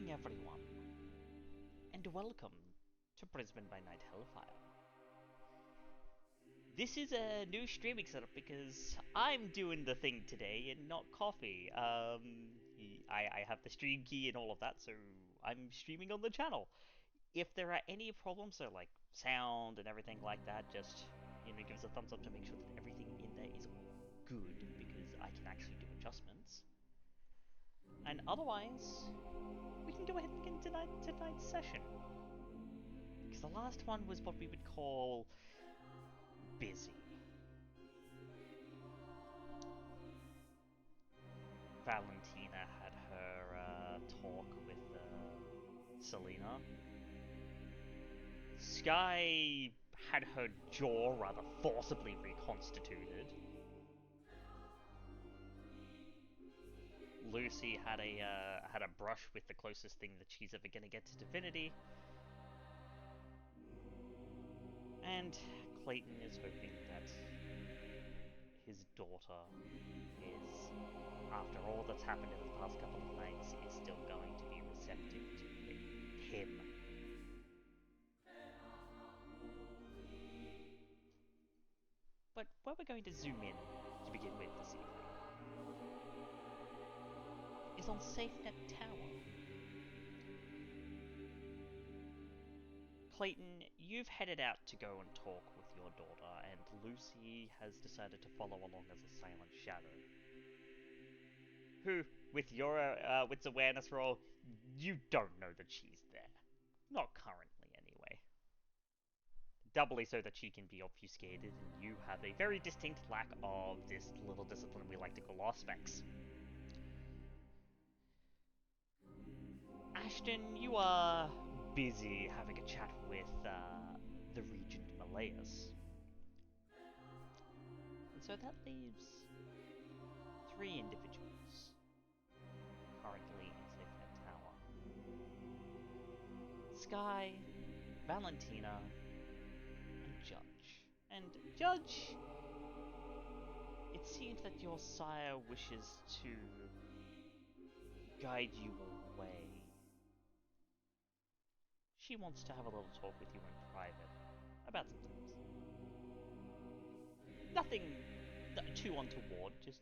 evening, everyone, and welcome to Brisbane by Night Hellfire. This is a new streaming setup because I'm doing the thing today and not Coffee. I have the stream key and all of that, so I'm streaming on the channel. If there are any problems, so like sound and everything like that, just give us a thumbs up to make sure that everything in there is good, because I can actually do adjustments. And otherwise, we can go ahead and get into tonight's session. Because the last one was what we would call busy. Valentina had her talk with Selena. Skye had her jaw rather forcibly reconstituted. Lucy had a brush with the closest thing that she's ever gonna get to divinity. And Clayton is hoping that his daughter is, after all that's happened in the past couple of nights, is still going to be receptive to him. But where we're going to zoom in to begin with this evening is on SafeNet Tower. Clayton, you've headed out to go and talk with your daughter, and Lucy has decided to follow along as a silent shadow. Who, with your wits awareness roll, you don't know that she's there. Not currently, anyway. Doubly so that she can be obfuscated, and you have a very distinct lack of this little discipline we like to call aspects. Ashton, you are busy having a chat with the Regent Malleus. And so that leaves 3 individuals currently in SafeNet Tower. Skye, Valentina, and Judge. And Judge, it seems that your sire wishes to guide you away. She wants to have a little talk with you in private about some things. Nothing too untoward, just...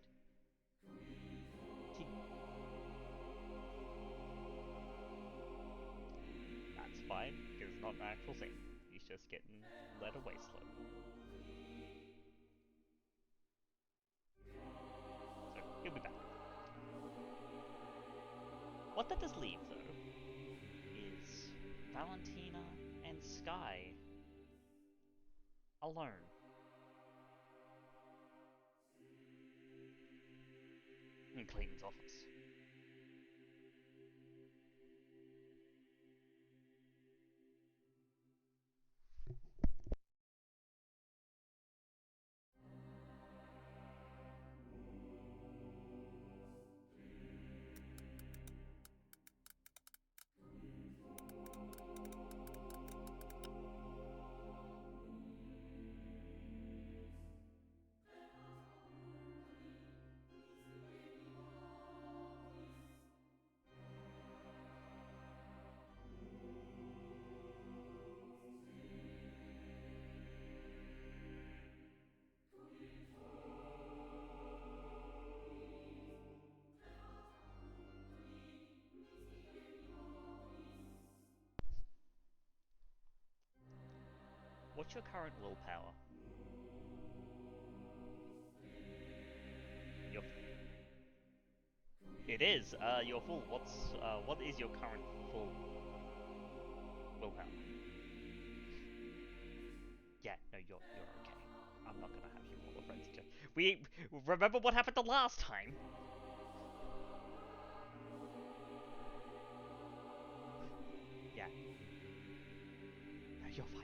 That's fine, because it's not an actual thing. He's just getting led away slowly. So, he'll be back. What that does leave, though, is Valentina and Skye alone. In Clayton's office. What's your current willpower? It is. Your full. What is your current full willpower? Yeah, no, you're okay. I'm not gonna have you roll a frenzy check. We remember what happened the last time. Yeah. No, you're fine.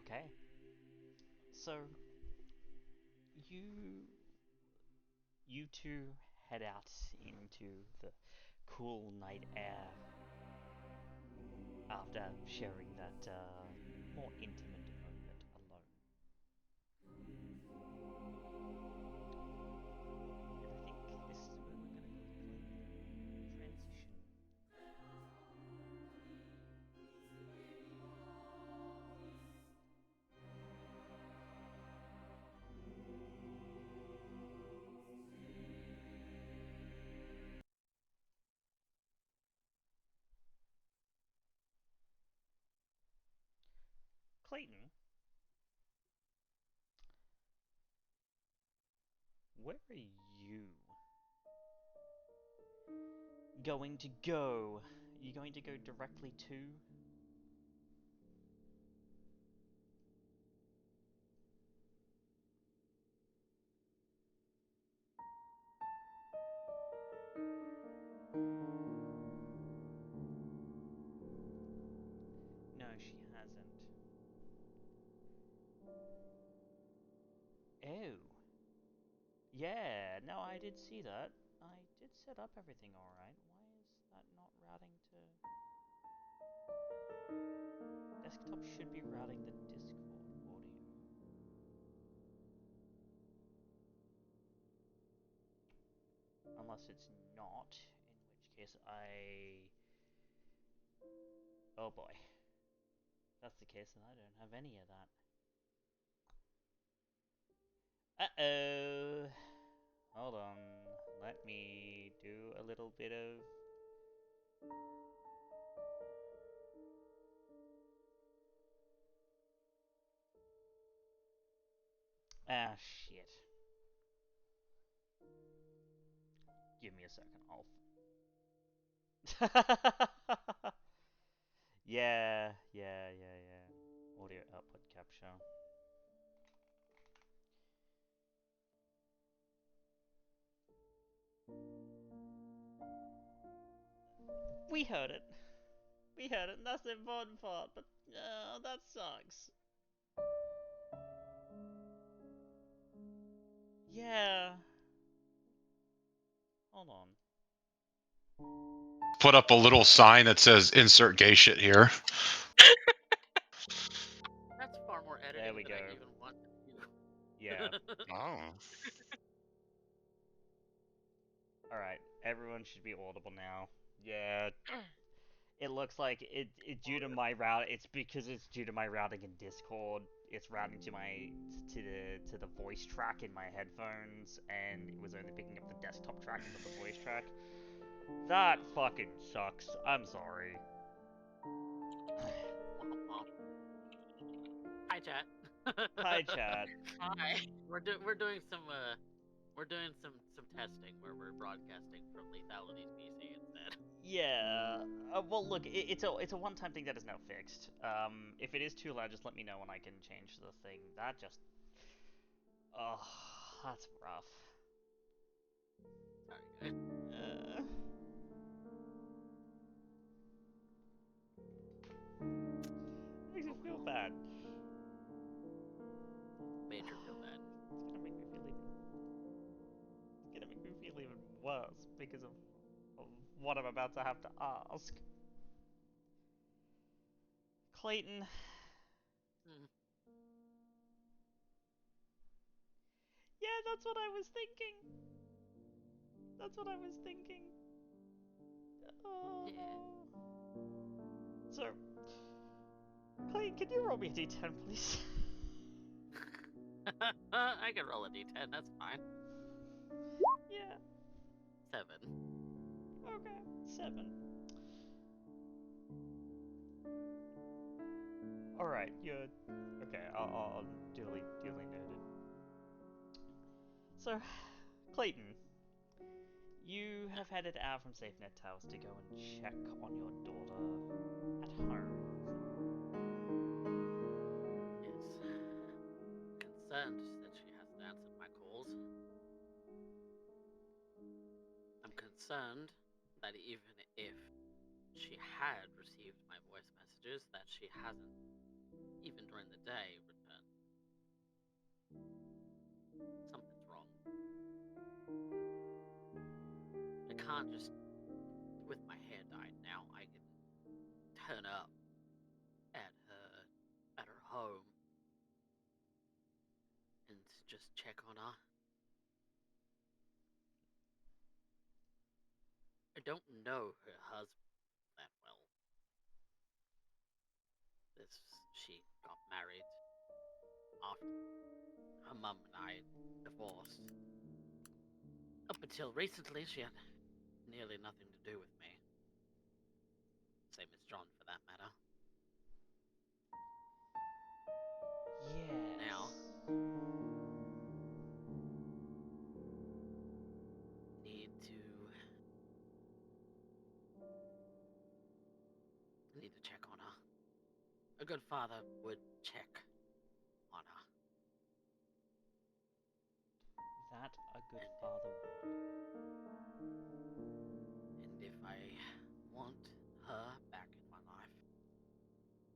Okay. So you you two head out into the cool night air after sharing that more intimate moment alone. And I think this is where we're going to go ahead and transition. Clayton, where are you going to go? Are you going to go directly to? No, she hasn't. Oh. Yeah, no, I did see that. I did set up everything alright. Why is that not routing to... Desktop should be routing the Discord audio. Unless it's not, in which case I... Oh boy. If that's the case, then I don't have any of that. Uh-oh. Hold on. Let me do a little bit of... Ah, shit. Give me a second. I'll... yeah. Audio output capture. We heard it. We heard it, and that's the important part, but that sucks. Yeah. Hold on. Put up a little sign that says "Insert gay shit here." That's far more editing There we than go. I even want to do. Yeah. Oh. Alright, everyone should be audible now. Yeah. It looks like it due to my route. It's because it's due to my routing in Discord. It's routing to my to the voice track in my headphones, and it was only picking up the desktop track and not the voice track. That fucking sucks. I'm sorry. Hi, chat. Hi, chat. Hi. We're doing some testing where we're broadcasting from Lethality's PC instead. Yeah. Well, look, it's a one-time thing that is now fixed. If it is too loud, just let me know and I can change the thing. That just, oh, that's rough. Sorry, guys. Makes me feel bad. Major feel bad. It's gonna make me feel even. It's gonna make me feel even worse because of what I'm about to have to ask. Clayton. Mm. Yeah, that's what I was thinking. That's what I was thinking. Oh. Yeah. So, Clayton, can you roll me a d10, please? I can roll a d10. That's fine. Yeah. 7. Okay. 7. Alright, you're... Okay, I'll duly noted. So, Clayton, you have headed out from SafeNet Towers to go and check on your daughter at home. Yes. Concerned that she hasn't answered my calls. I'm concerned that even if she had received my voice messages, that she hasn't even during the day, return. Something's wrong. I can't just, with my hair dyed now, I can turn up at her home and just check on her. I don't know her husband that well. She got married after her mum and I divorced. Up until recently, she had nearly nothing to do with me. Same as John, for that matter. Yes. Now, need to check on her. A good father would check on her. That a good father would. And if I want her back in my life,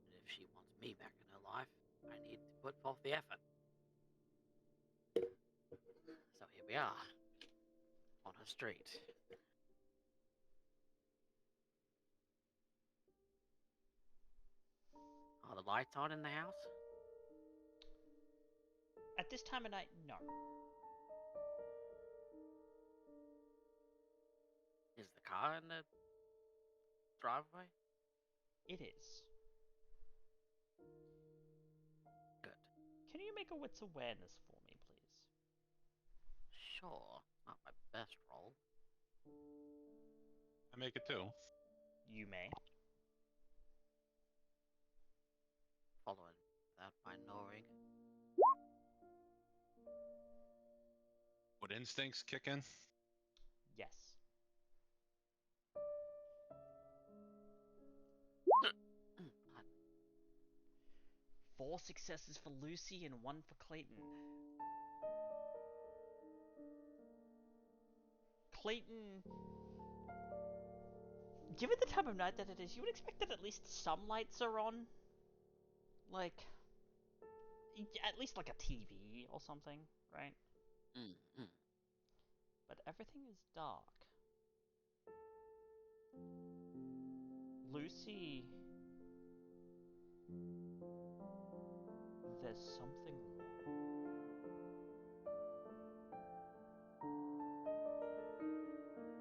and if she wants me back in her life, I need to put forth the effort. So here we are, on her street. Are the lights on in the house? At this time of night, no. Is the car in the driveway? It is. Good. Can you make a wits awareness for me, please? Sure. Not my best roll. I make it too. You may. Following that by knowing. Would instincts kick in? Yes. Pardon. 4 successes for Lucy and 1 for Clayton. Clayton, given the time of night that it is, you would expect that at least some lights are on. Like, at least like a TV or something, right? Mm-hmm. But everything is dark. Lucy, there's something wrong.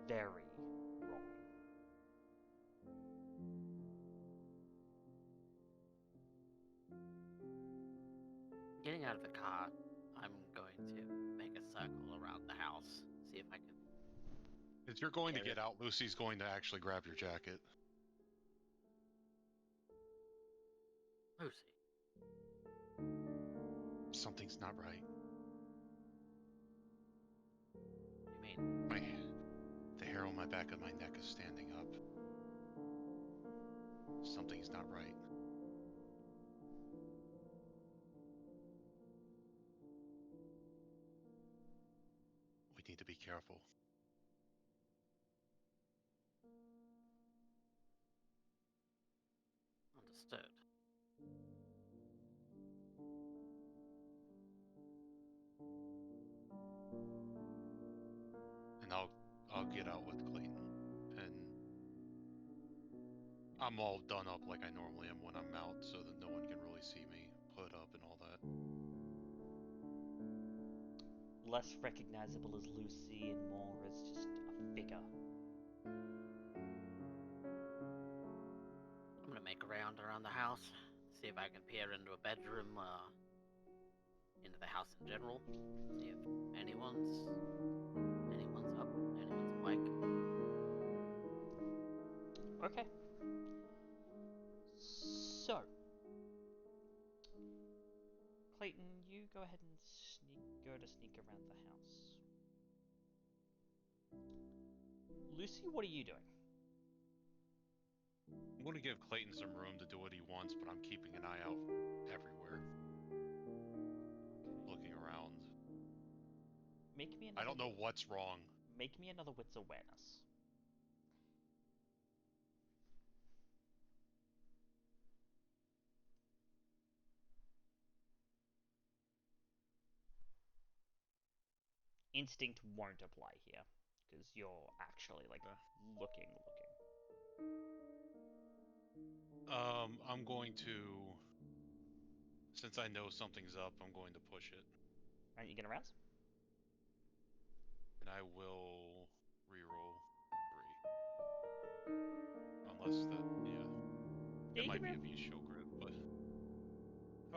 Very wrong. Getting out of the car, I'm going to make a circle around the house. See if I can. If you're going to Carry get out, Lucy's going to actually grab your jacket. Lucy. Something's not right. What do you mean? The hair on my back of my neck is standing up. Something's not right. We need to be careful. Understood. And I'll get out with Clayton. And I'm all done up like I normally am when I'm out so that no one can really see me put up and all that. Less recognizable as Lucy and more as just a figure. I'm gonna make a round around the house. See if I can peer into a bedroom, into the house in general. See if anyone's up, anyone's awake. Okay. So, Clayton, you go ahead and sneak around the house. Lucy, what are you doing? I'm going to give Clayton some room to do what he wants, but I'm keeping an eye out everywhere. Okay. Looking around. Make me another. I don't know what's wrong. Make me another wits awareness. instinct won't apply here because you're actually like looking. I'm going to, since I know something's up, I'm going to push it, Alright, you gonna rouse? and I will reroll 3. Unless that, yeah, Yeah, it you might can be a rouse. V show crit, but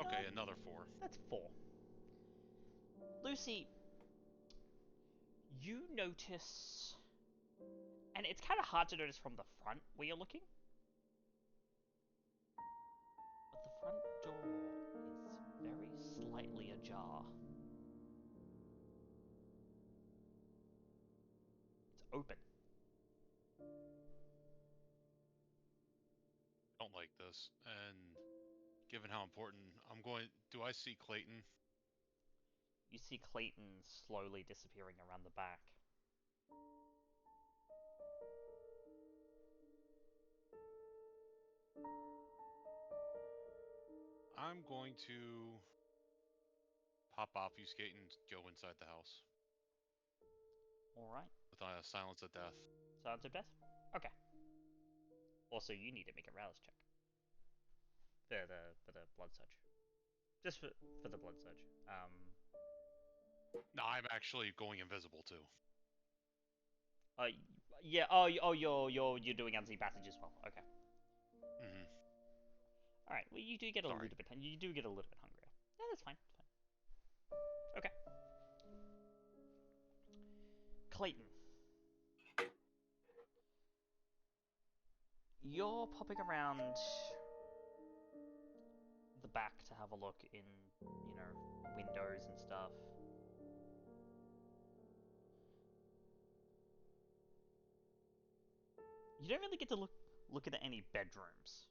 okay, another 4. That's 4. Lucy, you notice, and it's kind of hard to notice from the front where you're looking, but the front door is very slightly ajar. It's open. Don't like this, and given how important, I'm going. Do I see Clayton? You see Clayton slowly disappearing around the back. I'm going to pop obfuscate and go inside the house Alright. with a silence of death. Silence of death? Okay. Also, you need to make a rouse check. For the blood surge. Just for the blood surge. No, I'm actually going invisible too. Uh, yeah. Oh, you're doing unseen passage as well. Okay. Mm-hmm. All right. Well, you do get a Sorry. little bit. You do get a little bit hungrier. Yeah, that's fine. It's fine. Okay. Clayton, you're popping around the back to have a look in, windows and stuff. You don't really get to look at any bedrooms.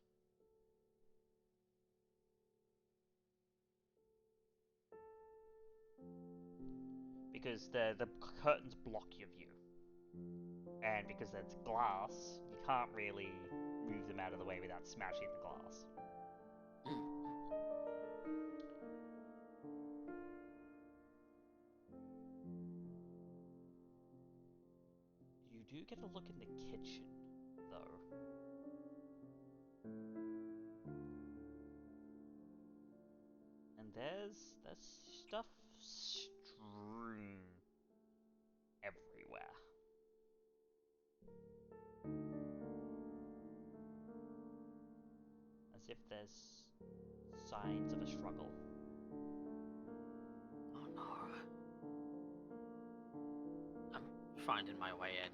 Because the curtains block your view. And because it's glass, you can't really move them out of the way without smashing the glass. You do get a look in the kitchen, though. And there's stuff strewn everywhere. As if there's signs of a struggle. Oh no. I'm finding my way in.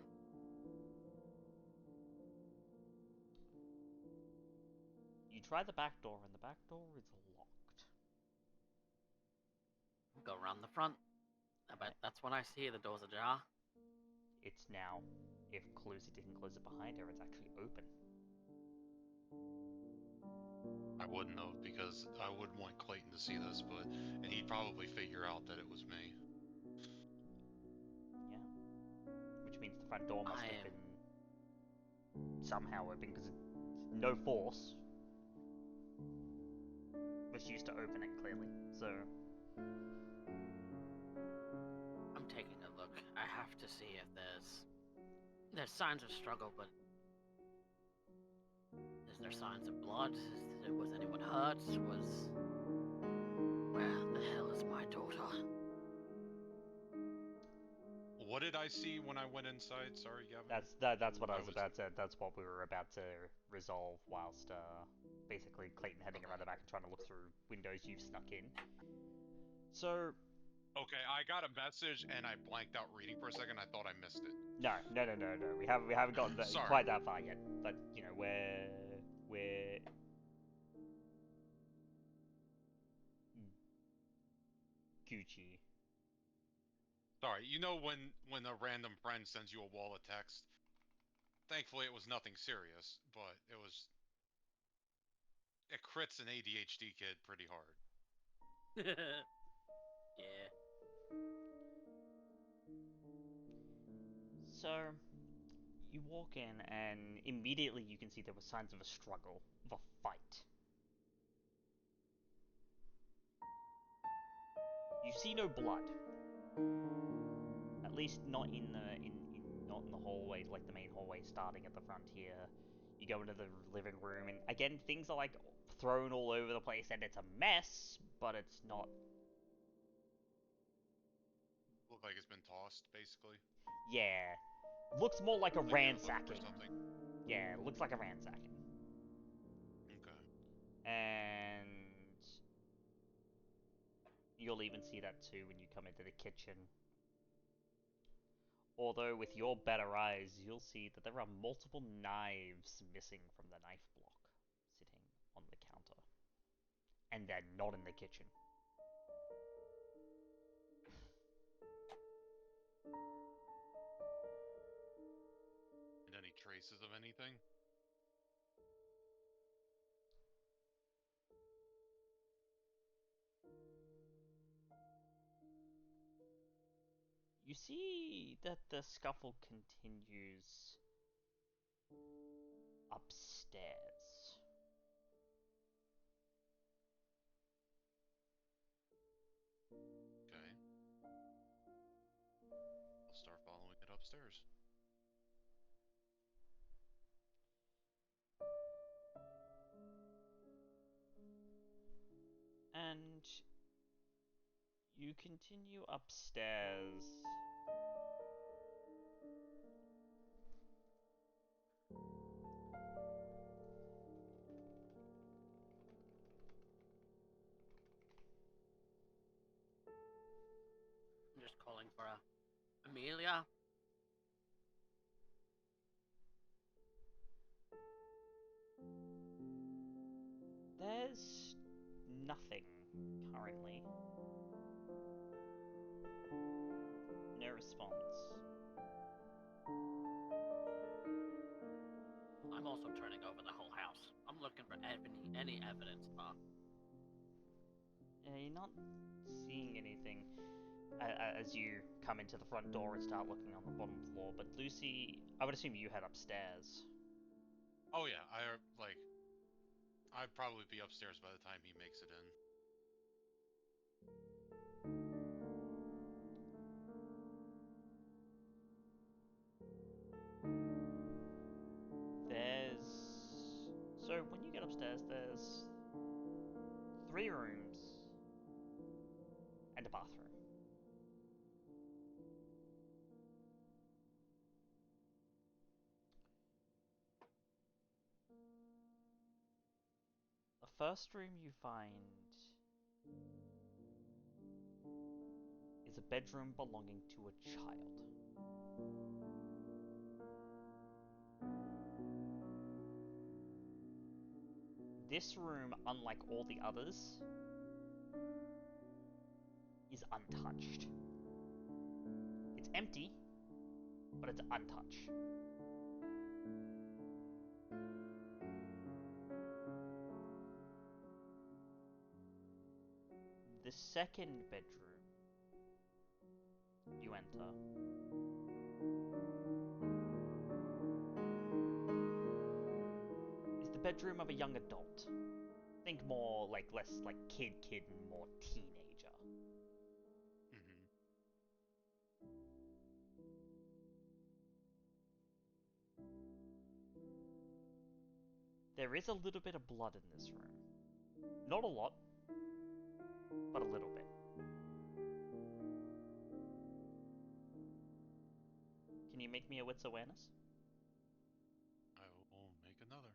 You try the back door, and the back door is locked. Go around the front. I bet that's when I see the door's ajar. It's now, if Lucy didn't close it behind her, it's actually open. I wouldn't have, because I would want Clayton to see this, and he'd probably figure out that it was me. Yeah. Which means the front door must have been somehow open, because no force was used to open it, clearly. So I'm taking a look. I have to see if there's signs of struggle, but is there signs of blood? Was anyone hurt? Where the hell is my daughter? What did I see when I went inside? Sorry, Gavin. That's what I was about to. That's what we were about to resolve whilst basically Clayton heading around the back and trying to look through windows you've snuck in. So. Okay, I got a message and I blanked out reading for a second. I thought I missed it. No. We haven't gotten quite that far yet. But we're Gucci. Sorry, you know when a random friend sends you a wall of text? Thankfully, it was nothing serious, but it crits an ADHD kid pretty hard. Yeah. So you walk in, and immediately you can see there were signs of a struggle, of a fight. You see no blood. At least not in the not in the hallway, like the main hallway starting at the front here. You go into the living room, and again, things are like thrown all over the place, and it's a mess, but it's not. Look like it's been tossed, basically. Yeah, looks more like a Like they were looking for ransacking. something. Yeah, looks like a ransacking. Okay. And you'll even see that too when you come into the kitchen. Although with your better eyes, you'll see that there are multiple knives missing from the knife block sitting on the counter. And they're not in the kitchen. And any traces of anything? You see that the scuffle continues upstairs. Okay. I'll start following it upstairs. And you continue upstairs. I'm just calling for Amelia. There's nothing currently. No response. I'm also turning over the whole house. I'm looking for any evidence, Ma. Yeah, you're not seeing anything as you come into the front door and start looking on the bottom floor. But Lucy, I would assume you head upstairs. Oh yeah, I'd probably be upstairs by the time he makes it in. So when you get upstairs, there's 3 rooms and a bathroom. The first room you find is a bedroom belonging to a child. This room, unlike all the others, is untouched. It's empty, but it's untouched. The second bedroom you enter is the bedroom of a young adult. Think more like less like kid and more teenager. Mm-hmm. There is a little bit of blood in this room. Not a lot, but a little bit. Can you make me a wits awareness? I will make another.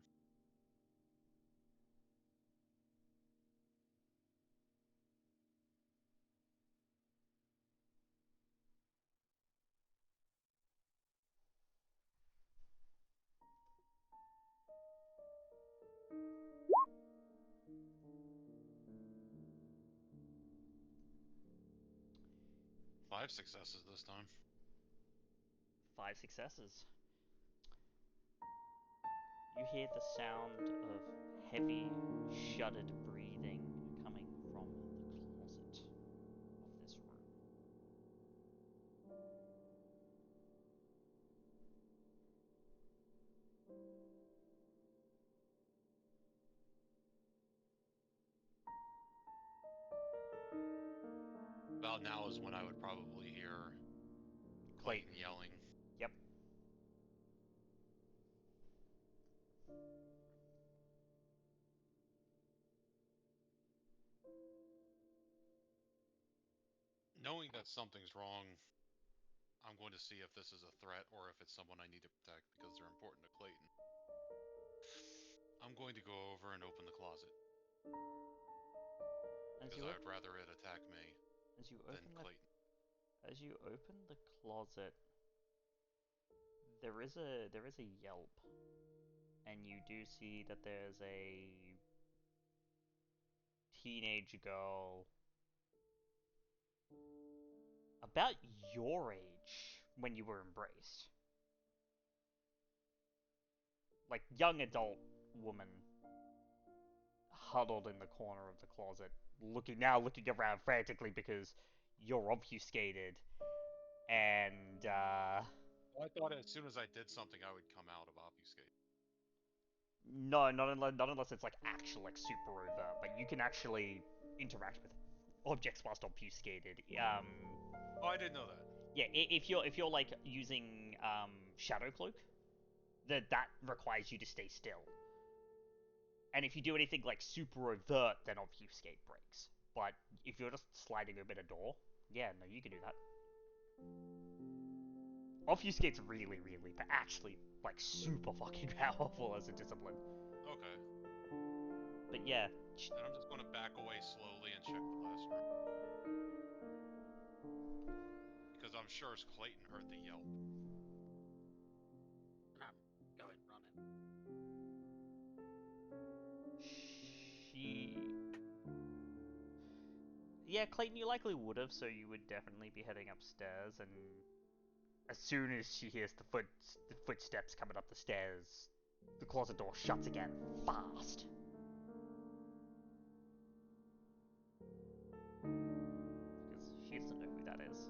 Five successes this time. 5 successes. You hear the sound of heavy, shuddered breathing coming from the closet of this room. About now is when I would probably hear Clayton yelling. Yep. Knowing that something's wrong, I'm going to see if this is a threat or if it's someone I need to protect because they're important to Clayton. I'm going to go over and open the closet. Because I would rather it attack me than Clayton. As you open the closet, there is a yelp, and you do see that there's a teenage girl about your age when you were embraced. Like, young adult woman huddled in the corner of the closet, looking around frantically because you're obfuscated, and Well, I thought as soon as I did something, I would come out of obfuscate. no, not unless it's like actual like super overt, but you can actually interact with objects whilst obfuscated. Oh, I didn't know that. Yeah, if you're like using shadow cloak, that requires you to stay still. And if you do anything like super overt, then obfuscate breaks. But if you're just sliding open a door, yeah, no, you can do that. Obfuscate's really, but actually like super fucking powerful as a discipline. Okay. But yeah. And I'm just going to back away slowly and check the last room. Because I'm sure Clayton heard the yelp. I'm going running. Yeah, Clayton, you likely would have, so you would definitely be heading upstairs, and as soon as she hears the footsteps coming up the stairs, the closet door shuts again, fast. Because she doesn't know who that is.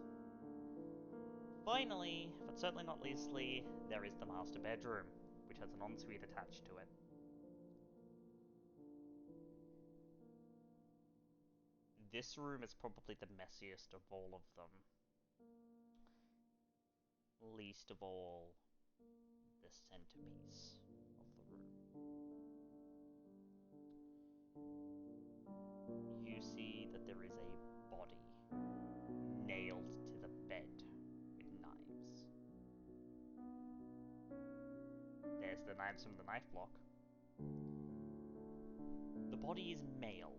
Finally, but certainly not leastly, there is the master bedroom, which has an ensuite attached to it. This room is probably the messiest of all of them. Least of all, the centerpiece of the room. You see that there is a body nailed to the bed with knives. There's the knives from the knife block. The body is male.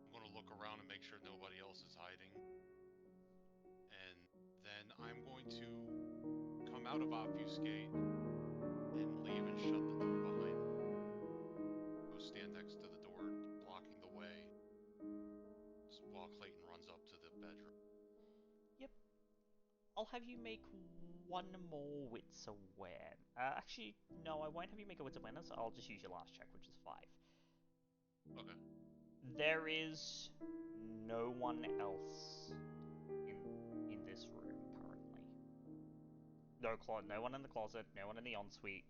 I'm going to look around and make sure nobody else is hiding. And then I'm going to come out of obfuscate and leave and shut the door behind me. Go stand next to the door, blocking the way, while Clayton runs up to the bedroom. Yep. I'll have you make one more wits aware. Actually, no, I won't have you make a wits awareness. I'll just use your last check, which is 5. Okay. There is no one else in this room currently. No one in the closet, no one in the ensuite.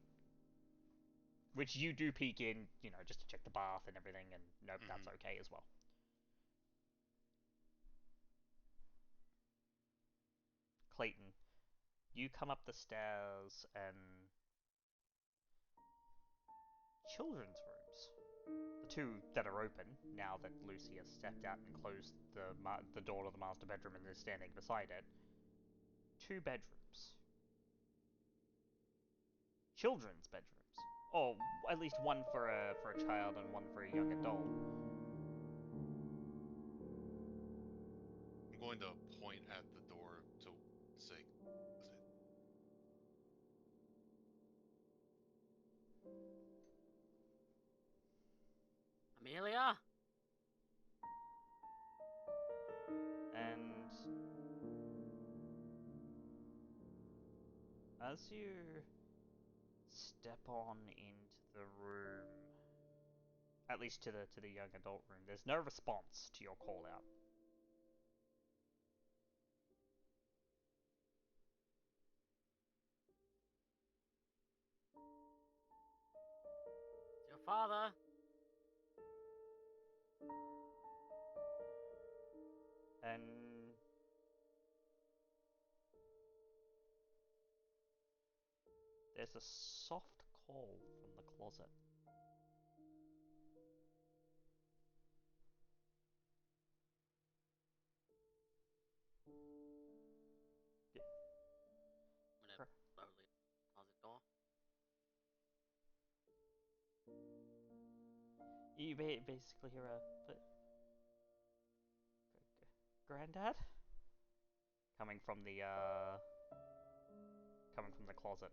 Which you do peek in, you know, just to check the bath and everything, and nope, that's okay as well. Clayton, you come up the stairs and children's rooms. The two that are open, now that Lucy has stepped out and closed the door to the master bedroom and is standing beside it. 2 bedrooms. Children's bedrooms. Or at least one for a child and one for a young adult. I'm going to point at the door to say, Amelia? And as you step on into the room, at least to the young adult room, there's no response to your call out. It's your father. then there's a soft call from the closet. I'm gonna slowly close the door. You basically hear a granddad coming from the closet.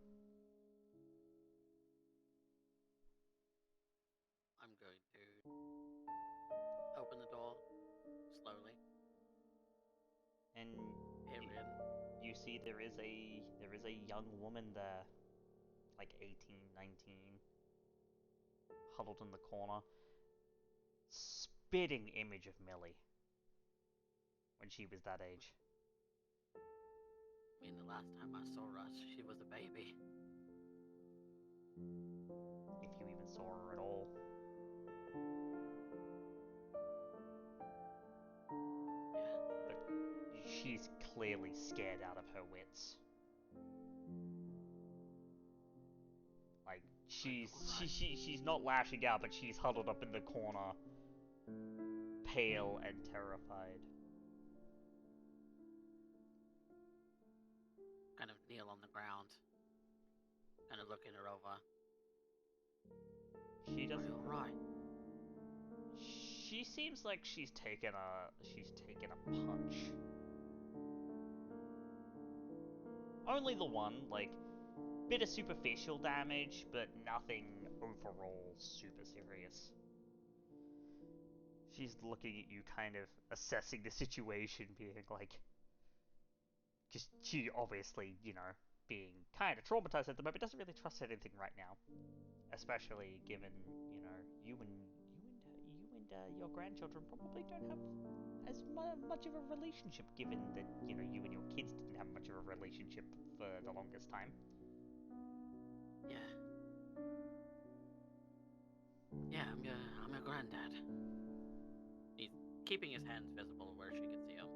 I'm going to open the door slowly, And peer in. you see there is a young woman there, like 18, 19, huddled in the corner, spitting image of Millie when she was that age. I mean, the last time I saw her, she was a baby. If you even saw her at all. Yeah. But she's clearly scared out of her wits. Like, she's not lashing out, but she's huddled up in the corner, pale and terrified. Kind of kneel on the ground, kind of looking her over. She doesn't. Are you alright? She seems like she's taken a punch. Only the one, like, bit of superficial damage, but nothing overall super serious. She's looking at you, kind of assessing the situation, being like, because she obviously, being kind of traumatized at the moment, doesn't really trust anything right now, especially given, you and your grandchildren probably don't have as much of a relationship, given that you and your kids didn't have much of a relationship for the longest time. Yeah. Yeah, I'm your granddad. He's keeping his hands visible where she can see him.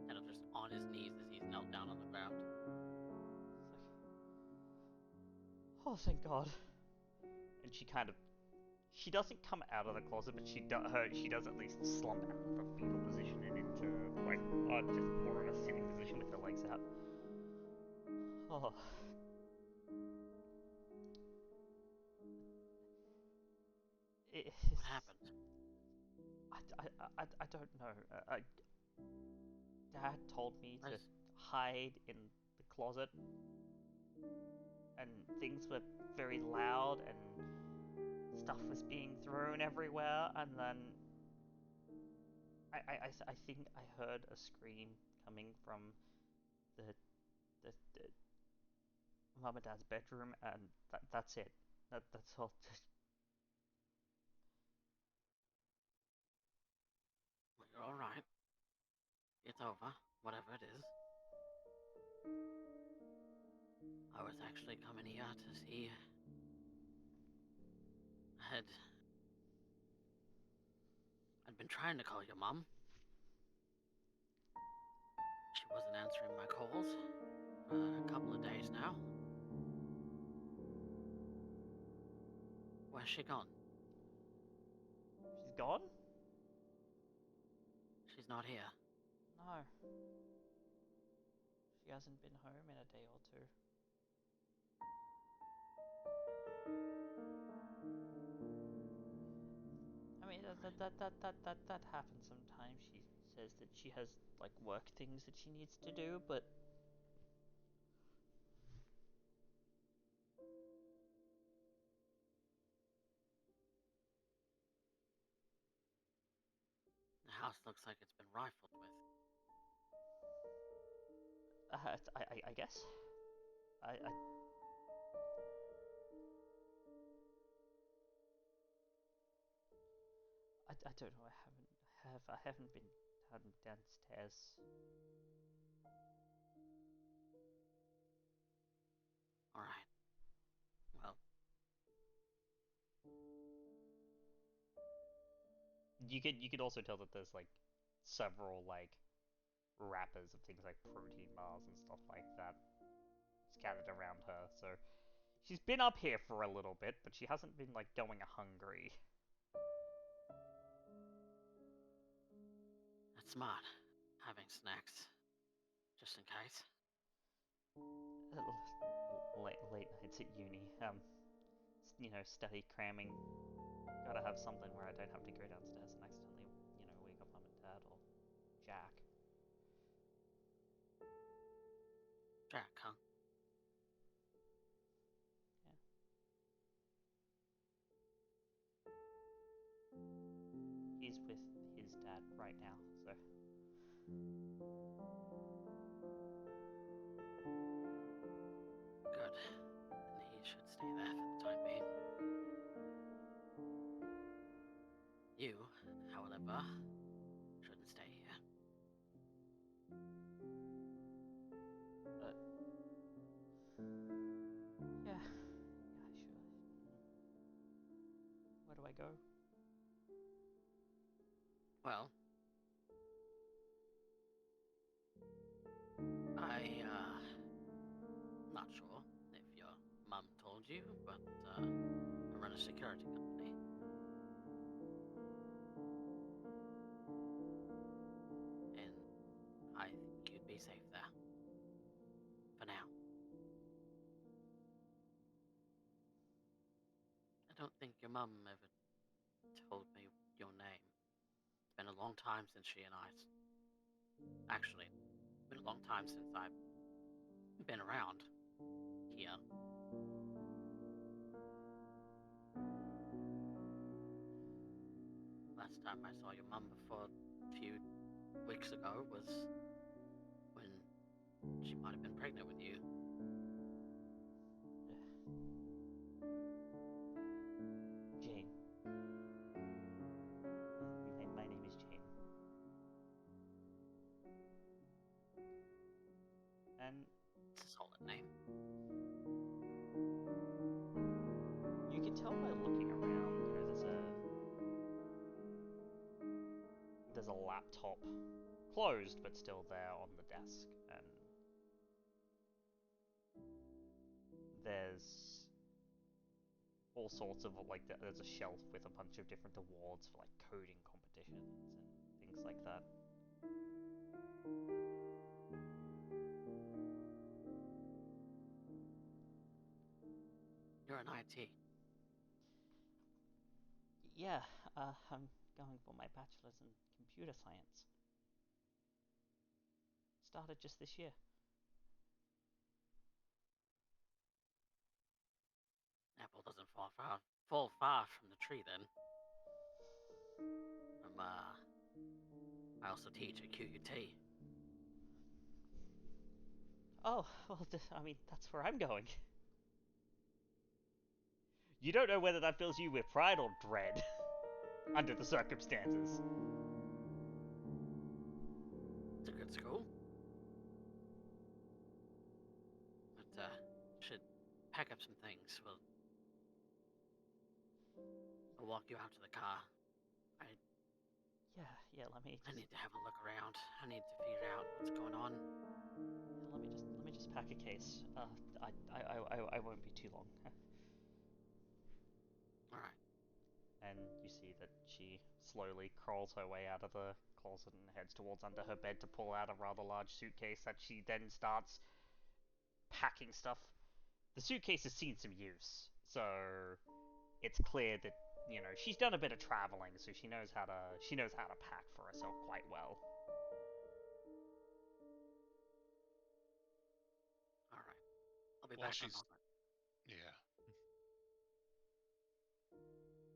And just on his knees as he's knelt down on the ground. It's like, oh, thank God. And she doesn't come out of the closet, but she does at least slump out of a fetal position and into, like, just more of a sitting position with her legs out. Oh. What happened? I don't know. Dad told me to hide in the closet, and things were very loud, and stuff was being thrown everywhere, and then I think I heard a scream coming from the mum and dad's bedroom, and that's it. That's all. Well, you're alright. It's over, whatever it is. I was actually coming here to see... I'd been trying to call your mum. She wasn't answering my calls for a couple of days now. Where's she gone? She's gone? She's not here. No. She hasn't been home in a day or two. I mean, that happens sometimes. She says that she has, like, work things that she needs to do, but The house looks like it's been rifled with. I guess. I don't know. I haven't been downstairs. Alright. Well, You could also tell that there's, like, several like wrappers of things like protein bars and stuff like that scattered around her. So she's been up here for a little bit, but she hasn't been like going hungry. That's smart, having snacks, just in case. Late nights at uni, study, cramming. Gotta have something where I don't have to go downstairs and accidentally, wake up mum and dad or Jack. Jack, huh? Yeah. He's with his dad right now, so. Good. Then he should stay there for the time being. You, however, shouldn't stay here. Yeah, sure. Where do I go? Well, not sure if your mum told you, but, I run a security company. And I think you'd be safe there. For now. I don't think your mum ever told me your name. It's been a long time since she and I... Actually, it's been a long time since I've been around here. Last time I saw your mum before a few weeks ago was when she might have been pregnant with you. Jane. My name is Jane. And It's a solid name. you can tell by looking around, there's a laptop, closed but still there on the desk, and there's all sorts of there's a shelf with a bunch of different awards for like coding competitions and things like that. You're an IT. Yeah, I'm going for my bachelor's in computer science. Started just this year. Apple doesn't fall far from the tree then. I also teach at QUT. Oh, well, that's where I'm going. You don't know whether that fills you with pride or dread, under the circumstances. It's a good school. But, should pack up some things. We'll walk you out to the car. Yeah, let me I need to have a look around. I need to figure out what's going on. Yeah, let me just pack a case. I won't be too long. Alright. And you see that she slowly crawls her way out of the closet and heads towards under her bed to pull out a rather large suitcase that she then starts packing stuff. The suitcase has seen some use, so it's clear that she's done a bit of traveling, so she knows how to pack for herself quite well. Alright. I'll be back in a moment. Yeah.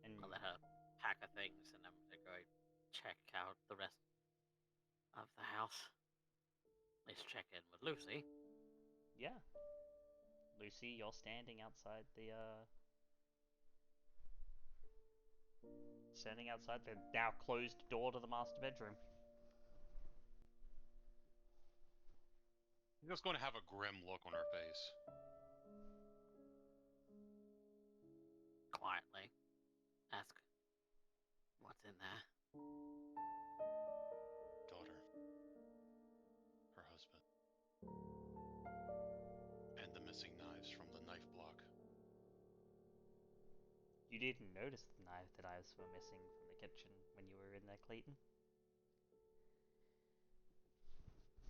And I'll let her pack her things and I'm gonna go check out the rest of the house. At least check in with Lucy. yeah, Lucy, you're standing outside the now closed door to the master bedroom. I'm just going to have a grim look on her face. Quietly. Ask what's in there. You didn't notice the knives were missing from the kitchen when you were in there, Clayton?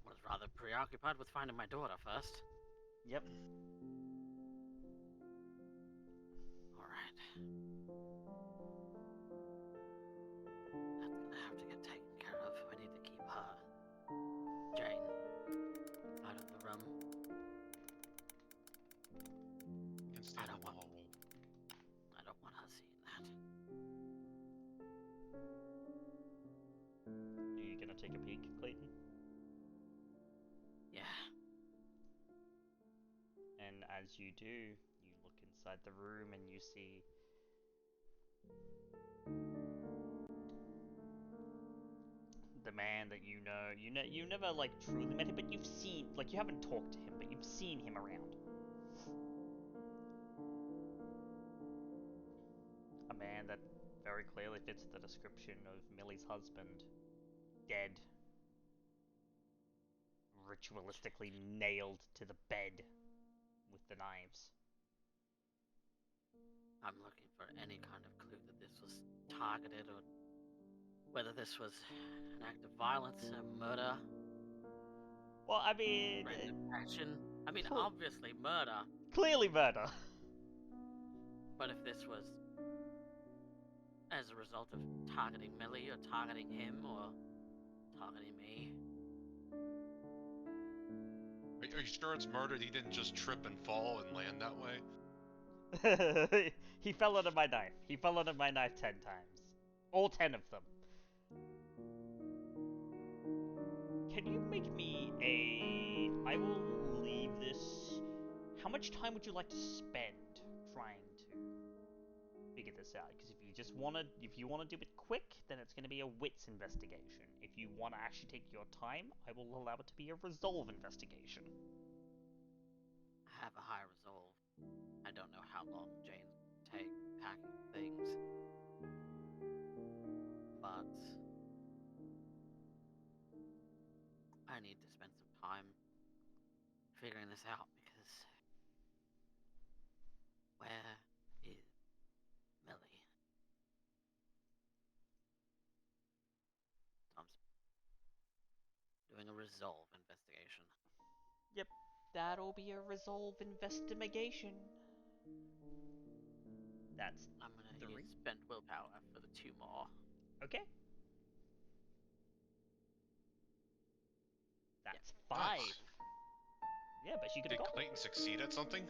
Was rather preoccupied with finding my daughter first. Yep. Alright. That's gonna have to get taken care of. We need to keep her, Jane, out of the room. Can stand I in the hallway. don't want her seeing that. Are you gonna take a peek, Clayton? Yeah. And as you do, you look inside the room and you see the man that you know, you never like truly met him, but you've seen, like you haven't talked to him, but you've seen him around. A man that very clearly fits the description of Millie's husband, dead, ritualistically nailed to the bed with the knives. I'm looking for any kind of clue that this was targeted or whether this was an act of violence, a murder, Well, I mean, random passion. I mean, Cool. obviously murder, clearly murder. but if this was as a result of targeting Millie or targeting him or targeting me. Are you sure it's murdered? He didn't just trip and fall and land that way? He fell under my knife. He fell under my knife 10 times. All 10 of them. Can you make me a... I will leave this... How much time would you like to spend trying to figure this out? Because if you want to do it quick, then it's going to be a wits investigation. If you want to actually take your time, I will allow it to be a resolve investigation. I have a high resolve. I don't know how long Jane's gonna take packing things, but I need to spend some time figuring this out because where is Millie? So I'm doing a resolve investigation. Yep, that'll be a resolve investigation. That's I'm gonna 3. spend willpower for the 2 more. Okay. That's 5. Nice. Yeah, but you could Did have got. Clayton succeed at something?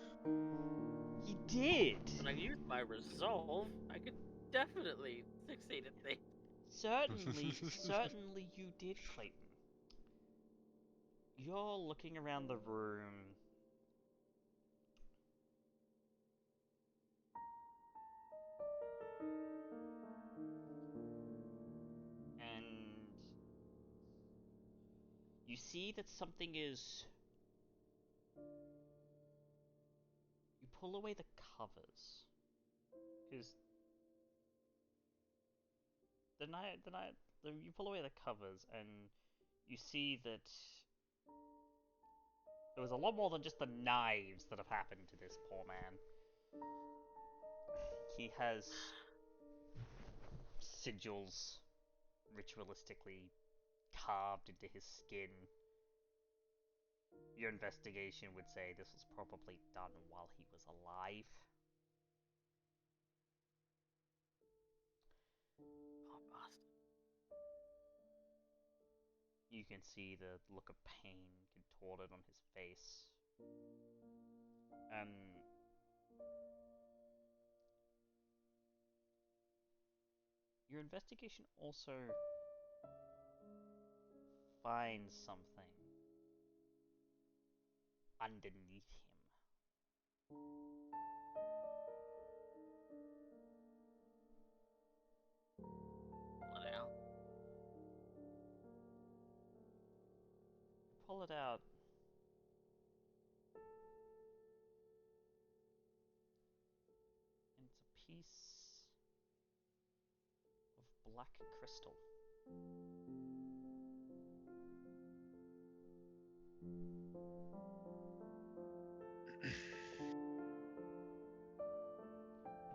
He did. When I use my resolve, I could definitely succeed at things. Certainly you did, Clayton. You're looking around the room. And you see that something is... You pull away the covers. Because you pull away the covers and you see that there was a lot more than just the knives that have happened to this poor man. He has sigils ritualistically carved into his skin. Your investigation would say this was probably done while he was alive. Oh, bastard. You can see the look of pain contorted on his face. And your investigation also finds something underneath him. Pull it out. Pull it out. And it's a piece of black crystal.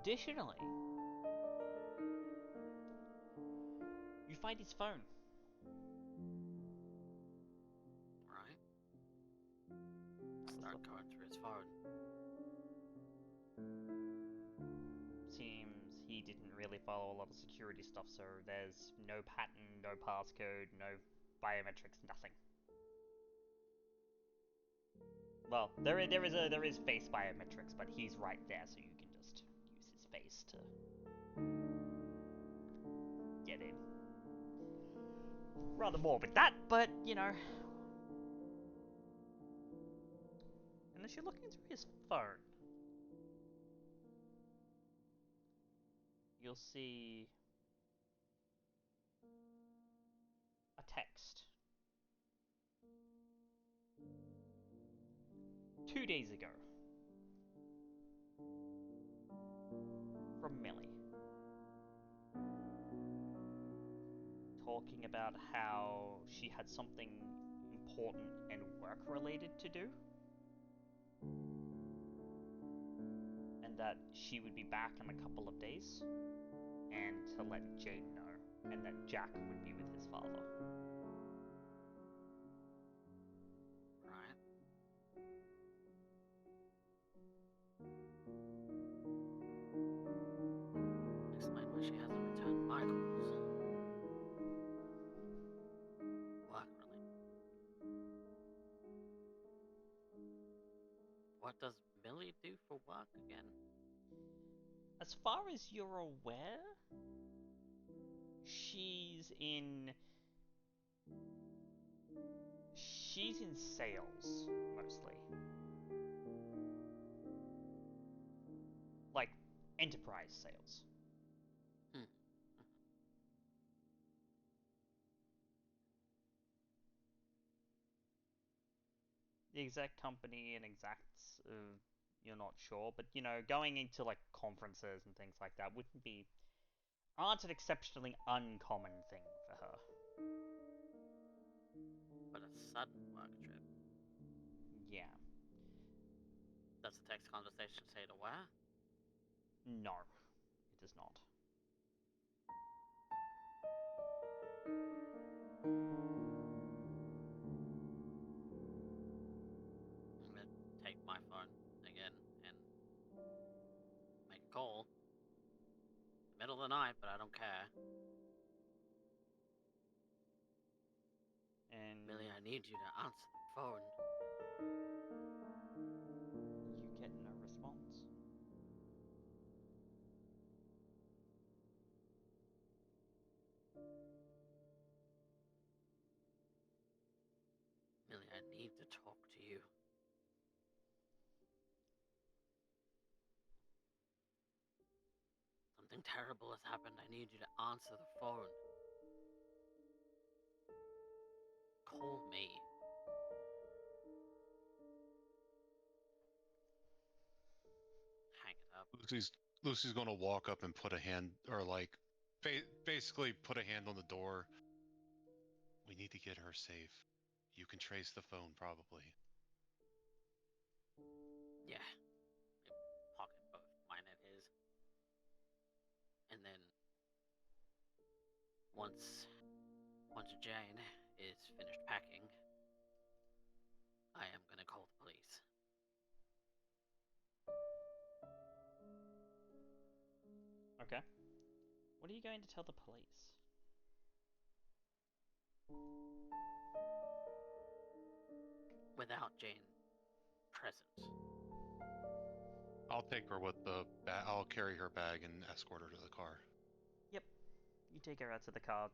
Additionally, find his phone. Right. Start going through his phone. Seems he didn't really follow a lot of security stuff, so there's no pattern, no passcode, no biometrics, nothing. Well, there is face biometrics, but he's right there, so you can just use his face to get in. Rather morbid that, but you know. And as you're looking through his phone, you'll see a text. 2 days ago. From Millie. Talking about how she had something important and work related to do. And that she would be back in a couple of days. And to let Jane know. And that Jack would be with his father. Right. Explain why she hasn't returned my calls. Work related. What does Millie do for work again? As far as you're aware, she's in sales, mostly. Like, enterprise sales. The exact company and exacts, you're not sure, but you know, going into like conferences and things like that aren't an exceptionally uncommon thing for her. But a sudden work trip. Yeah. Does the text conversation say to where? No, it does not. I'm gonna take my phone again and make a call. Middle of the night, but I don't care. And Millie, I need you to answer the phone. you get no response. Millie, I need to talk to you. Something terrible has happened. I need you to answer the phone. Call me. Hang it up. Lucy's gonna walk up and put a hand, or like, basically put a hand on the door. We need to get her safe. You can trace the phone, probably. Yeah. Pocket both mine and his. And then once Jane is finished packing, I am gonna call the police. Okay. What are you going to tell the police? Without Jane present. I'll take her with the bag. I'll carry her bag and escort her to the car. Yep. You take her out to the car.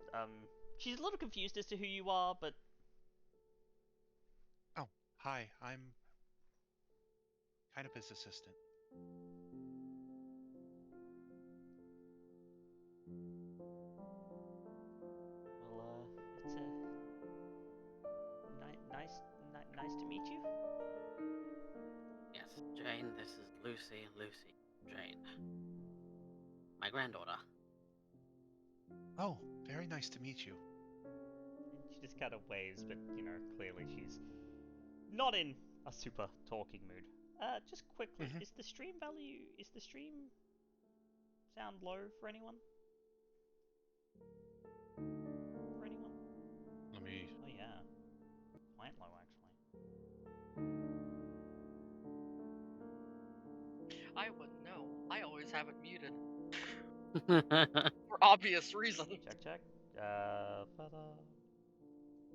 She's a little confused as to who you are, but Oh, hi. I'm kind of his assistant. well, it's nice to meet you. Yes, Jane, this is Lucy. Lucy, Jane. My granddaughter. Oh, very nice to meet you. And she just kind of waves, but you know, clearly she's not in a super talking mood. Just quickly, is the stream sound low for anyone? me. Oh yeah, quite low actually. I wouldn't know. I always have it muted for obvious reasons. Check. Ta-da.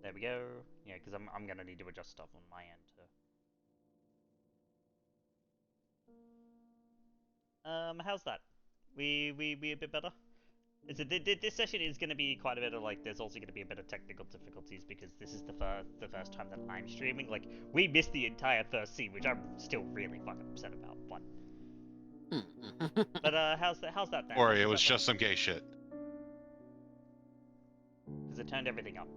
There we go. Yeah, because I'm gonna need to adjust stuff on my end too. How's that? We a bit better? This session is going to be quite a bit of like. There's also going to be a bit of technical difficulties because this is the first time that I'm streaming. Like we missed the entire first scene, which I'm still really fucking upset about. But how's that now? Or it Is was that just some gay shit. Because it turned everything up.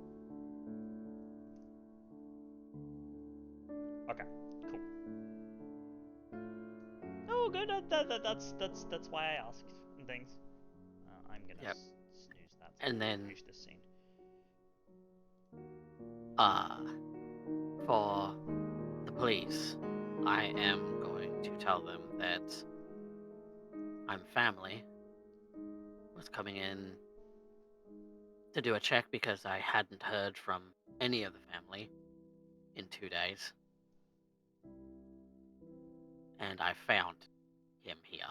Okay, cool. Oh, good. That's why I asked and things. I'm gonna Yep. snooze that. So And then, finish this scene. for the police, I am going to tell them that I'm family. Was coming in to do a check because I hadn't heard from any of the family in 2 days. And I found him here.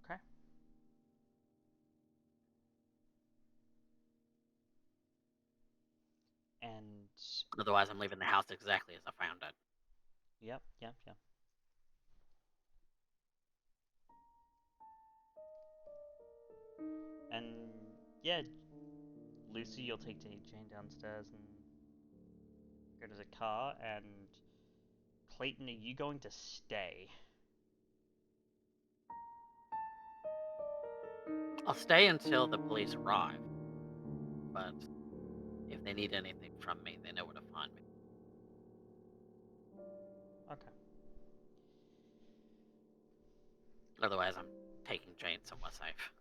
Okay. And Otherwise, I'm leaving the house exactly as I found it. yep. And yeah, Lucy, you'll take Jane downstairs and go to the car. And Clayton, are you going to stay? I'll stay until the police arrive. But if they need anything from me, they know where to find me. Okay. Otherwise, I'm taking Jane somewhere safe.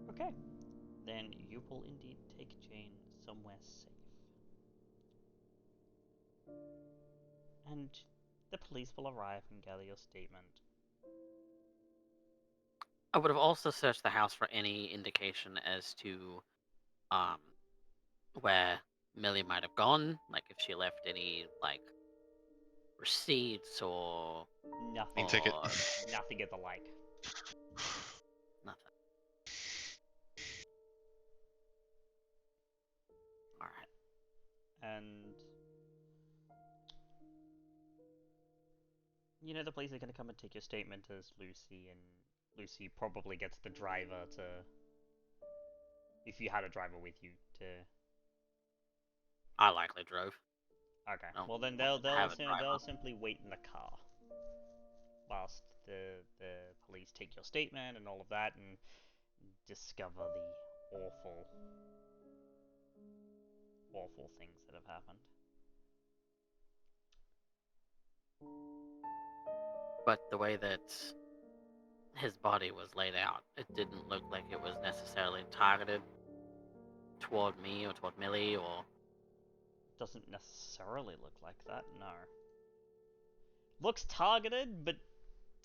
Okay. Then you will indeed take Jane somewhere safe. And the police will arrive and gather your statement. I would have also searched the house for any indication as to where Millie might have gone, like if she left any like receipts or Nothing. Ticket. Nothing of the like. nothing. All right. And you know the police are going to come and take your statement as Lucy, and Lucy probably gets the driver to, if you had a driver with you, to. I likely drove. Okay. No, Well then have a driver. they'll simply wait in the car whilst the police take your statement and all of that and discover the awful things that have happened. But the way that his body was laid out, it didn't look like it was necessarily targeted toward me or toward Millie or. Doesn't necessarily look like that, no. Looks targeted, but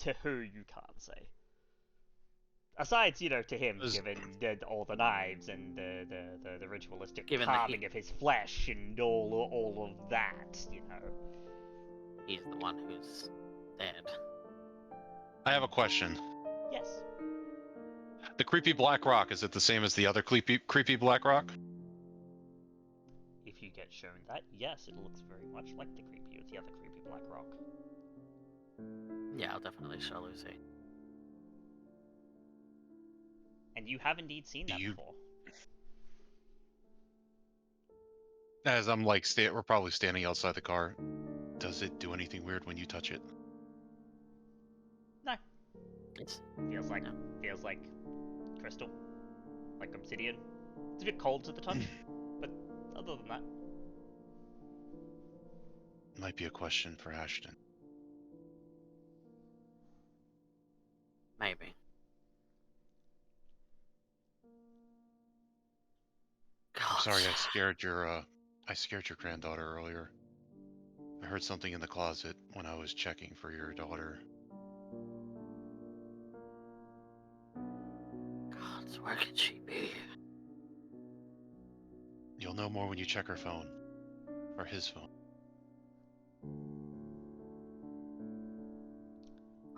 to who you can't say. Aside, to him, given all the knives and the ritualistic Given carving of his flesh and all of that, He's the one who's dead. I have a question. Yes. The creepy black rock, is it the same as the other creepy black rock? If you get shown that, yes, it looks very much like the other creepy black rock. Yeah, I'll definitely show Lucy. And you have indeed seen that before. As I'm like, we're probably standing outside the car. Does it do anything weird when you touch it? No. It's Feels like crystal, like obsidian. It's a bit cold to the touch, but other than that, Might be a question for Ashton. maybe. sorry I scared your granddaughter earlier. I heard something in the closet when I was checking for your daughter. God, where could she be? You'll know more when you check her phone. Or his phone.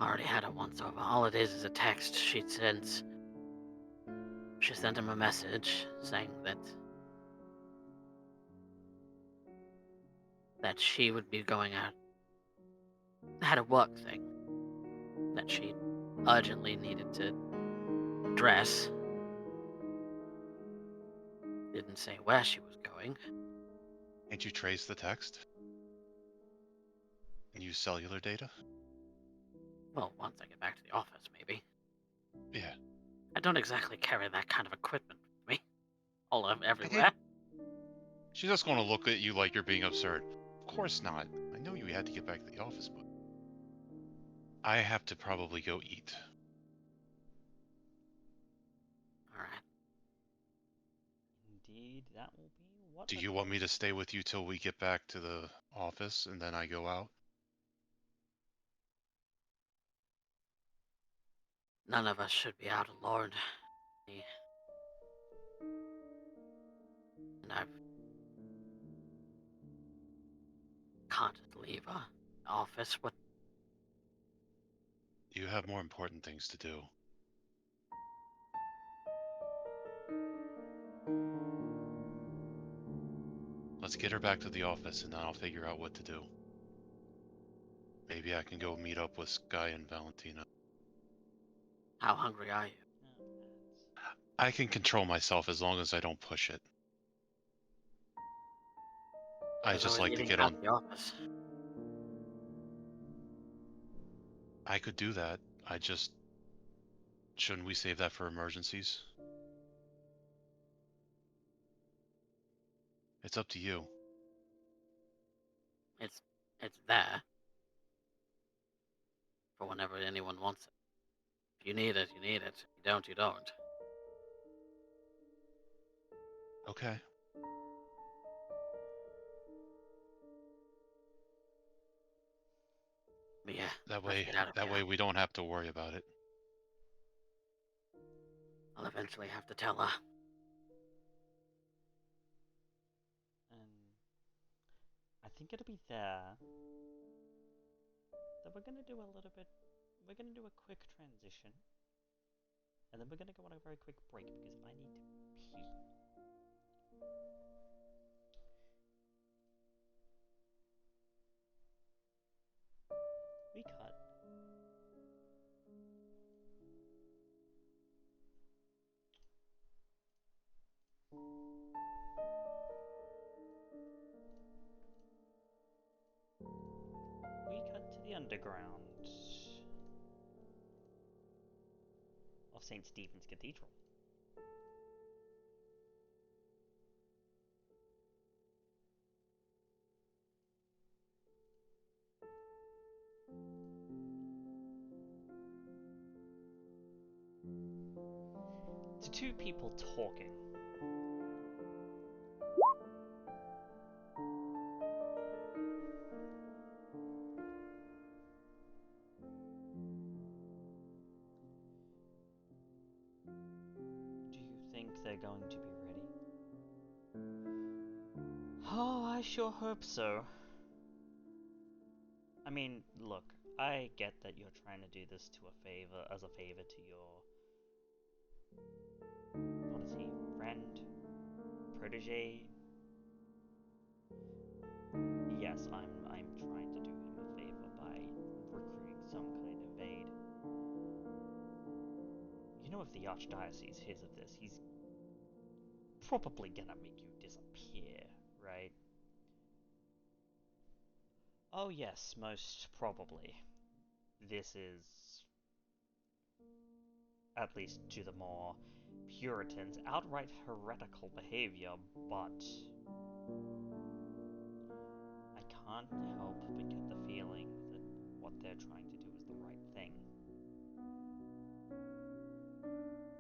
Already had it once over. All it is a text she sent. She sent him a message saying that she would be going out. Had a work thing that she urgently needed to address. Didn't say where she was going. Can't you trace the text? And use cellular data? Well, once I get back to the office, maybe. Yeah. I don't exactly carry that kind of equipment with me. Everywhere. She's just going to look at you like you're being absurd. Of course not. I know you had to get back to the office, but I have to probably go eat. Alright. Indeed, that will be what. Do you want me to stay with you till we get back to the office and then I go out? None of us should be out alone. And I can't leave the office. What? You have more important things to do. Let's get her back to the office and then I'll figure out what to do. Maybe I can go meet up with Skye and Valentina. How hungry are you? I can control myself as long as I don't push it. I just like to get on. The office. I could do that. Shouldn't we save that for emergencies? It's up to you. It's there. For whenever anyone wants it. If you need it, you need it. If you don't, you don't. Okay. But yeah. That way we don't have to worry about it. I'll eventually have to tell her. I think it'll be there that we're gonna do a little bit. We're gonna do a quick transition, and then we're gonna go on a very quick break because I need to pee. We cut. We cut to the underground of St. Stephen's Cathedral. To two people talking. Do you think they're going to be ready? Oh, I sure hope so. I mean, look, I get that you're trying to do this as a favor to your, what is he, friend, protege? Yes, I'm trying to do him a favor by recruiting some kind of aid. You know, if the Archdiocese hears of this, he's probably gonna make you disappear, right? Oh yes, most probably. This is, at least to the more Puritans, outright heretical behavior, but I can't help but get the feeling that what they're trying to do is the right thing.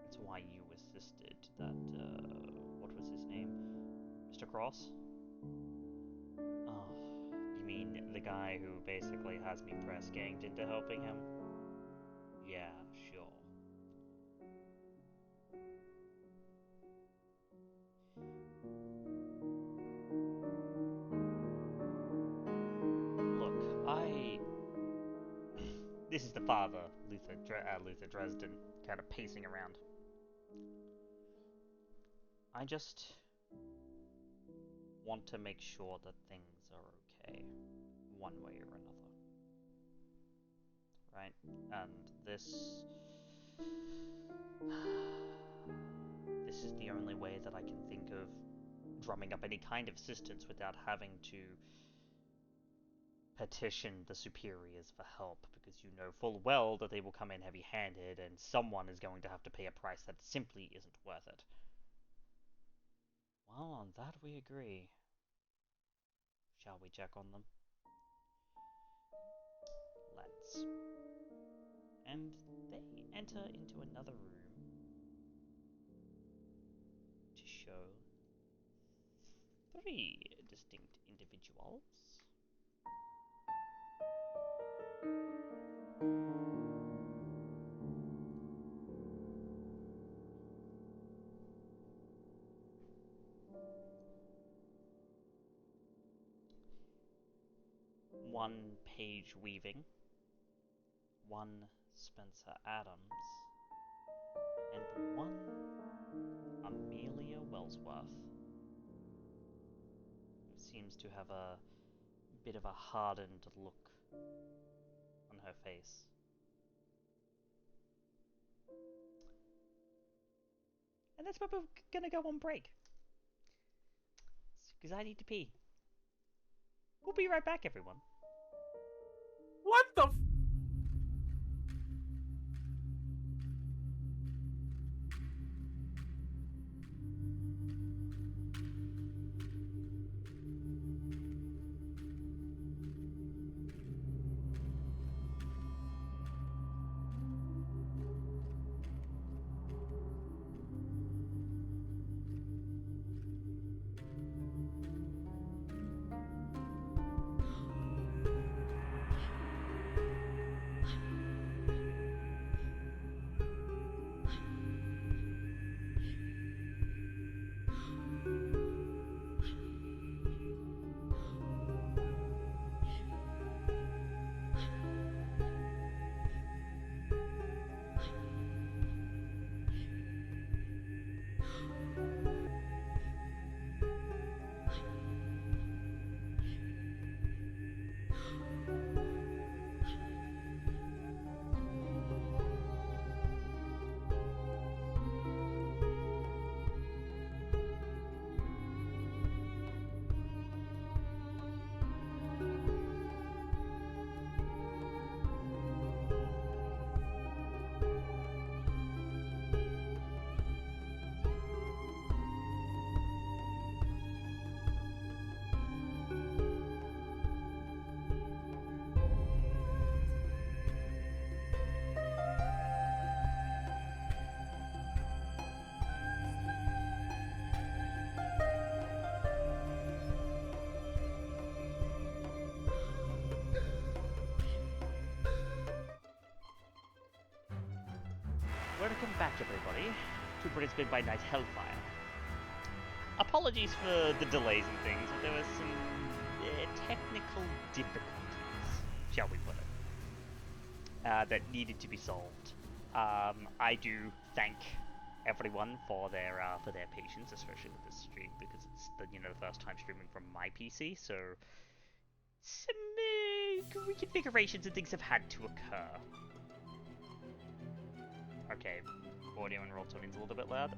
It's why you assisted that, what was his name? Mr. Cross? Oh, you mean the guy who basically has me press ganged into helping him? Yeah, sure. Look, this is the father, Luther Dresden, kind of pacing around. I just want to make sure that things are okay, one way or another. Right? And this is the only way that I can think of drumming up any kind of assistance without having to petition the superiors for help, because you know full well that they will come in heavy-handed and someone is going to have to pay a price that simply isn't worth it. Well, on that we agree. Shall we check on them? Let's. And they enter into another room to show 3 distinct individuals. One Paige Weaving, one Spencer Adams, and one Amelia Wellsworth, who seems to have a bit of a hardened look on her face. And that's where we're gonna go on break, because I need to pee. We'll be right back, everyone. What the Welcome back, everybody, to Brisbane by Night Hellfire. Apologies for the delays and things, but there were some technical difficulties, shall we put it, that needed to be solved. I do thank everyone for their patience, especially with this stream, because it's the first time streaming from my PC, so some reconfigurations and things have had to occur. Okay, audio and roll tunning's a little bit loud.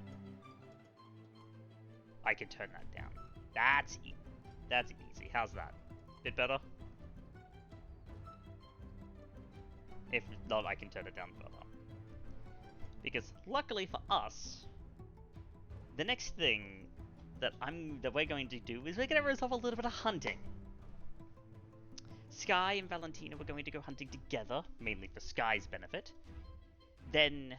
I can turn that down. That's easy. How's that? Bit better? If not, I can turn it down further. Because luckily for us, the next thing that we're going to do is we're going to resolve a little bit of hunting. Skye and Valentina were going to go hunting together, mainly for Skye's benefit. Then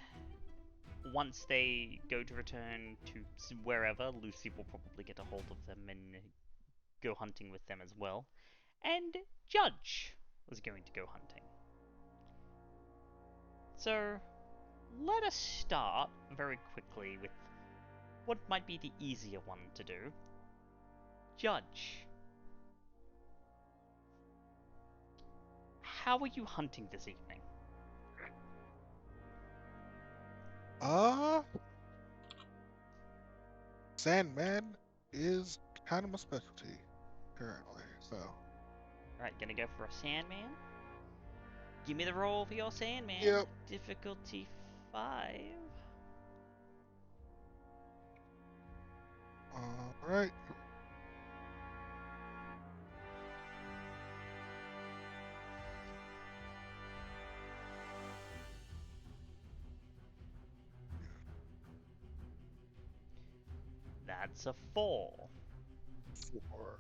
once they go to return to wherever, Lucy will probably get a hold of them and go hunting with them as well. And Judge was going to go hunting. So, let us start very quickly with what might be the easier one to do. Judge, how are you hunting this evening? Sandman is kind of my specialty currently, so. Alright, gonna go for a Sandman. Give me the roll for your Sandman. Yep. Difficulty 5. Alright. That's a 4. 4.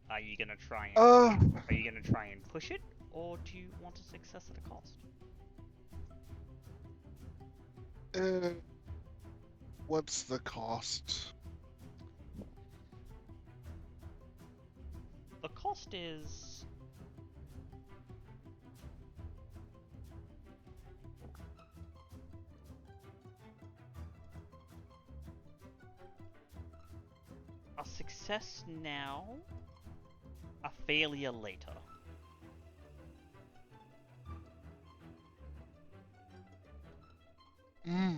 Are you gonna try and push it, or do you want a success at a cost? What's the cost? The cost is a success now, a failure later. Hmm.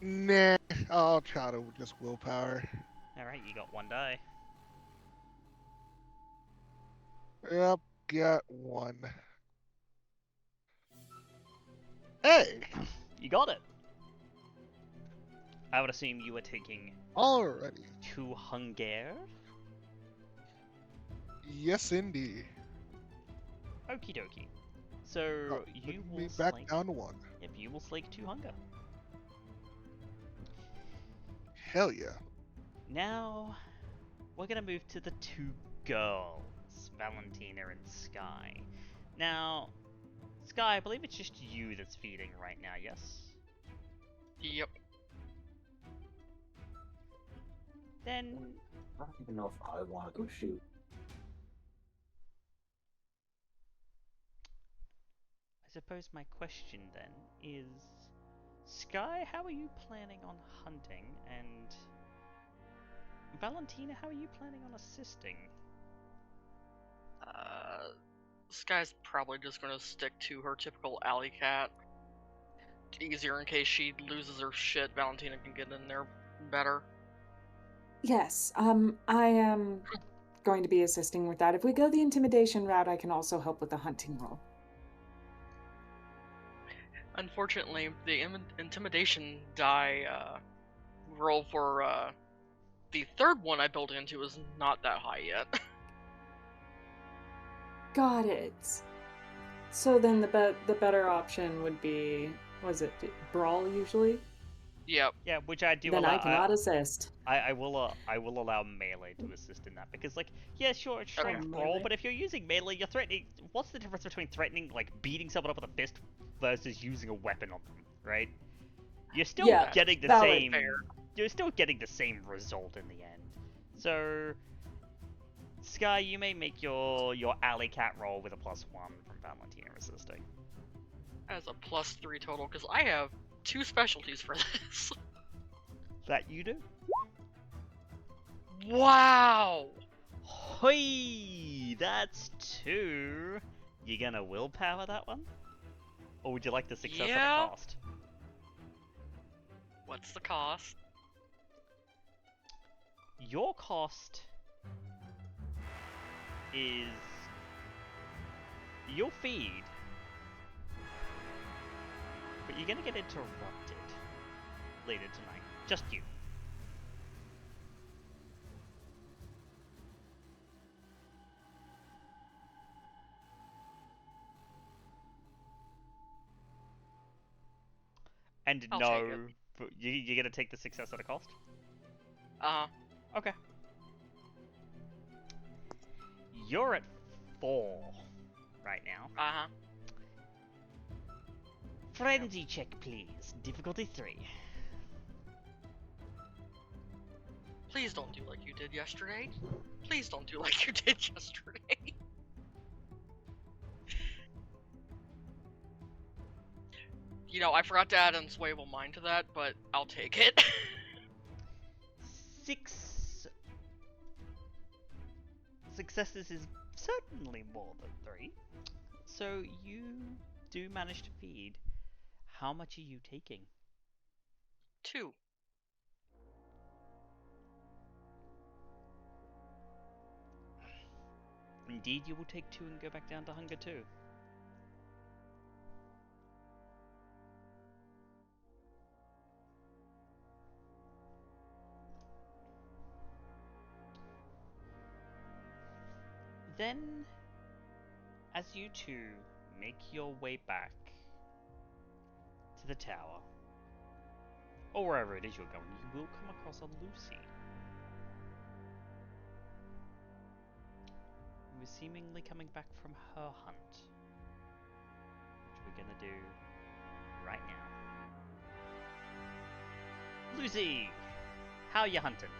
Nah, I'll try to just willpower. Alright, you got 1 die. Yep, got 1. Hey! You got it! I would assume you were taking Alrighty. 2 hunger. Yes, indeed. Okie dokie. So you Putting will me back slake. down to 1. Yep, you will slake 2 hunger. Hell yeah. Now we're gonna move to the 2 girls, Valentina and Skye. Now, Skye, I believe it's just you that's feeding right now, yes? Yep. Then I don't even know if I want to go shoot. I suppose my question then is, Skye, how are you planning on hunting? And Valentina, how are you planning on assisting? Skye's probably just gonna stick to her typical alley cat. Easier in case she loses her shit, Valentina can get in there better. Yes, I am going to be assisting with that. If we go the intimidation route, I can also help with the hunting roll. Unfortunately, the intimidation die roll for the third one I built into is not that high yet. Got it. So then the better option would be, was it brawl usually? Yep. Yeah, which I do Then allow. I cannot assist. I will allow melee to assist in that, because like, yeah, sure, it's Okay. like brawl, Melee? but if you're using melee, you're threatening. What's the difference between threatening, like beating someone up with a fist, versus using a weapon on them, right? You're still Yeah, getting the valid. same. Fair. You're still getting the same result in the end. So, Skye, you may make your alley cat roll with a +1 from Valentina assisting. As a +3 total, because I have 2 specialties for this. That you do. Wow! Hoi! That's 2. You gonna willpower that one? Or would you like the success at Yeah. a cost? What's the cost? Your cost is you'll feed, but you're gonna get interrupted later tonight. Just you. And I'll no, take it. but you're gonna take the success at a cost? Uh-huh. Okay. You're at 4 right now. Uh-huh. Frenzy check, please. Difficulty 3. Please don't do like you did yesterday. Please don't do like you did yesterday. You know, I forgot to add Unswayable Mind to that, but I'll take it. 6 successes is certainly more than 3. So you do manage to feed. How much are you taking? 2. Indeed, you will take 2 and go back down to hunger 2. Then, as you two make your way back to the tower, or wherever it is you're going, you will come across a Lucy, who is seemingly coming back from her hunt, which we're gonna do right now. Lucy, how you hunting?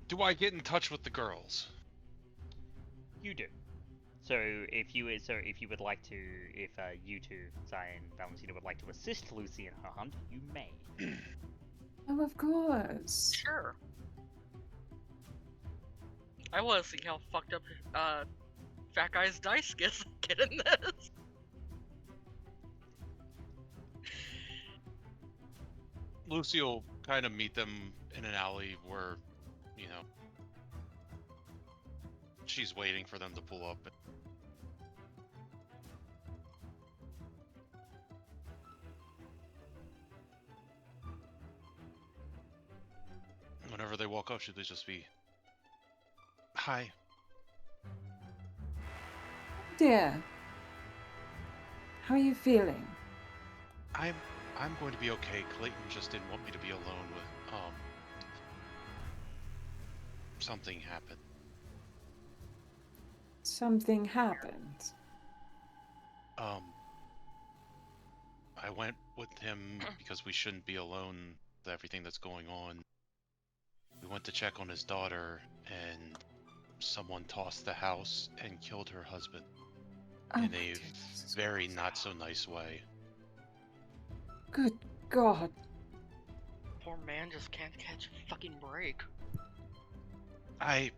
Do I get in touch with the girls? You do. So if you would like to, if you two, Skye and Valentina, would like to assist Lucy in her hunt, you may. Oh, of course. Sure. I want to see how fucked up Fat Guy's dice get in this. Lucy will kind of meet them in an alley where, you know, she's waiting for them to pull up. Whenever they walk up, should they just be, "Hi." Dear, how are you feeling? I'm going to be okay. Clayton just didn't want me to be alone with, something happened. Something happened. I went with him because we shouldn't be alone with everything that's going on. We went to check on his daughter, and someone tossed the house and killed her husband Oh, in my a goodness. very not so nice way. Good God. Poor man just can't catch a fucking break. I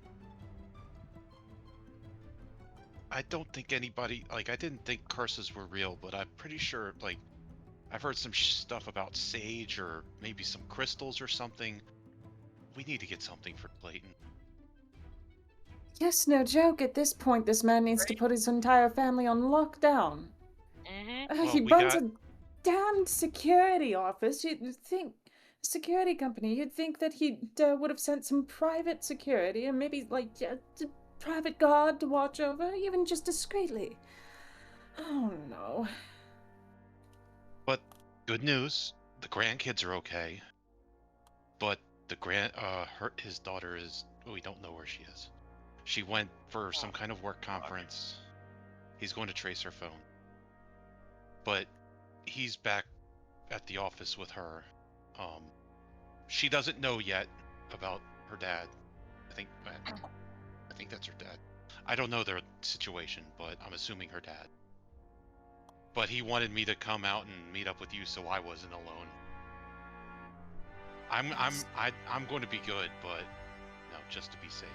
don't think anybody, like, I didn't think curses were real, but I'm pretty sure, like, I've heard some stuff about sage or maybe some crystals or something. We need to get something for Clayton. Yes, no joke. At this point, this man needs to put his entire family on lockdown. Mm-hmm. Well, He we runs got- a damned security office. You'd think, security company. You'd think that he would have sent some private security and maybe like a private guard to watch over, even just discreetly. Oh no. But good news, the grandkids are okay. But his daughter is, we don't know where she is. She went for some kind of work conference. He's going to trace her phone. But he's back at the office with her. She doesn't know yet about her dad. I think that's her dad. I don't know their situation, but I'm assuming her dad. But he wanted me to come out and meet up with you, so I wasn't alone. I'm going to be good, but no, just to be safe.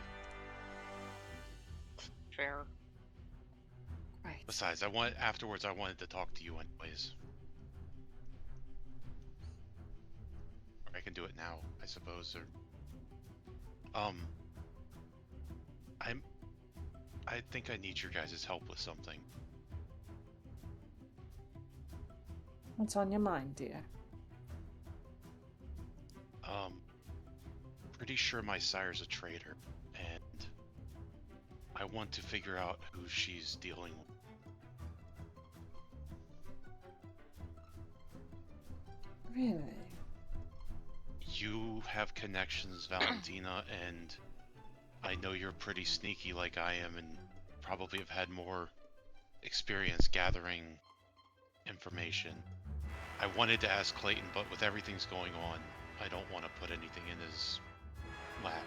Fair. Right. Besides, I wanted to talk to you anyways. Or I can do it now, I suppose. Or I think I need your guys' help with something. What's on your mind, dear? Pretty sure my sire's a traitor, and I want to figure out who she's dealing with. Really? You have connections, Valentina, and I know you're pretty sneaky like I am, and probably have had more experience gathering information. I wanted to ask Clayton, but with everything's going on, I don't want to put anything in his lap.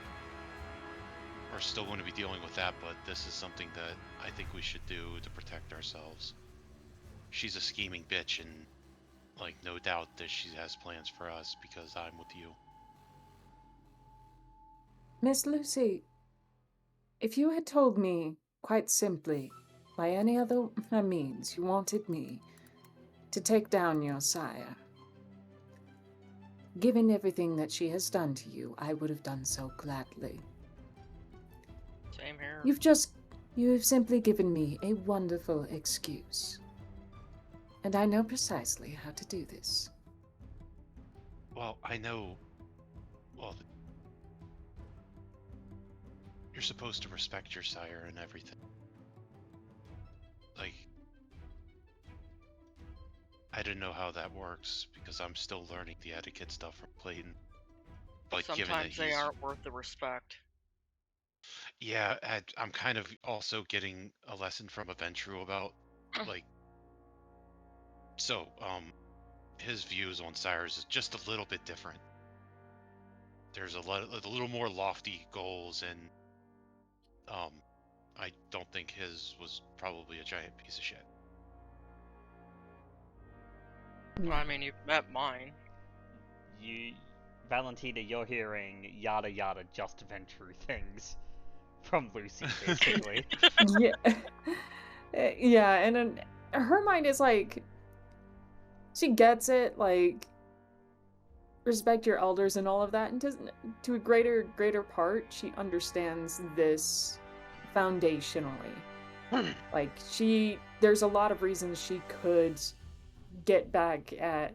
We're still going to be dealing with that, but this is something that I think we should do to protect ourselves. She's a scheming bitch, and, like, no doubt that she has plans for us because I'm with you. Miss Lucy, if you had told me, quite simply, by any other means you wanted me to take down your sire, given everything that she has done to you, I would have done so gladly. Same here. You have simply given me a wonderful excuse. And I know precisely how to do this. Well, I know... Well, you're supposed to respect your sire and everything. Like... I didn't know how that works, because I'm still learning the etiquette stuff from Clayton. But given that Sometimes they aren't worth the respect. Yeah, I'm kind of also getting a lesson from Aventru about, like... So, his views on sires is just a little bit different. There's a little more lofty goals, and I don't think his was probably a giant piece of shit. Well, I mean, you've met mine. Valentina, you're hearing yada yada just Ventru things from Lucy, basically. Yeah. Yeah, and then her mind is like, she gets it, like, respect your elders and all of that, and to a greater part, she understands this foundationally. Like, there's a lot of reasons she could get back at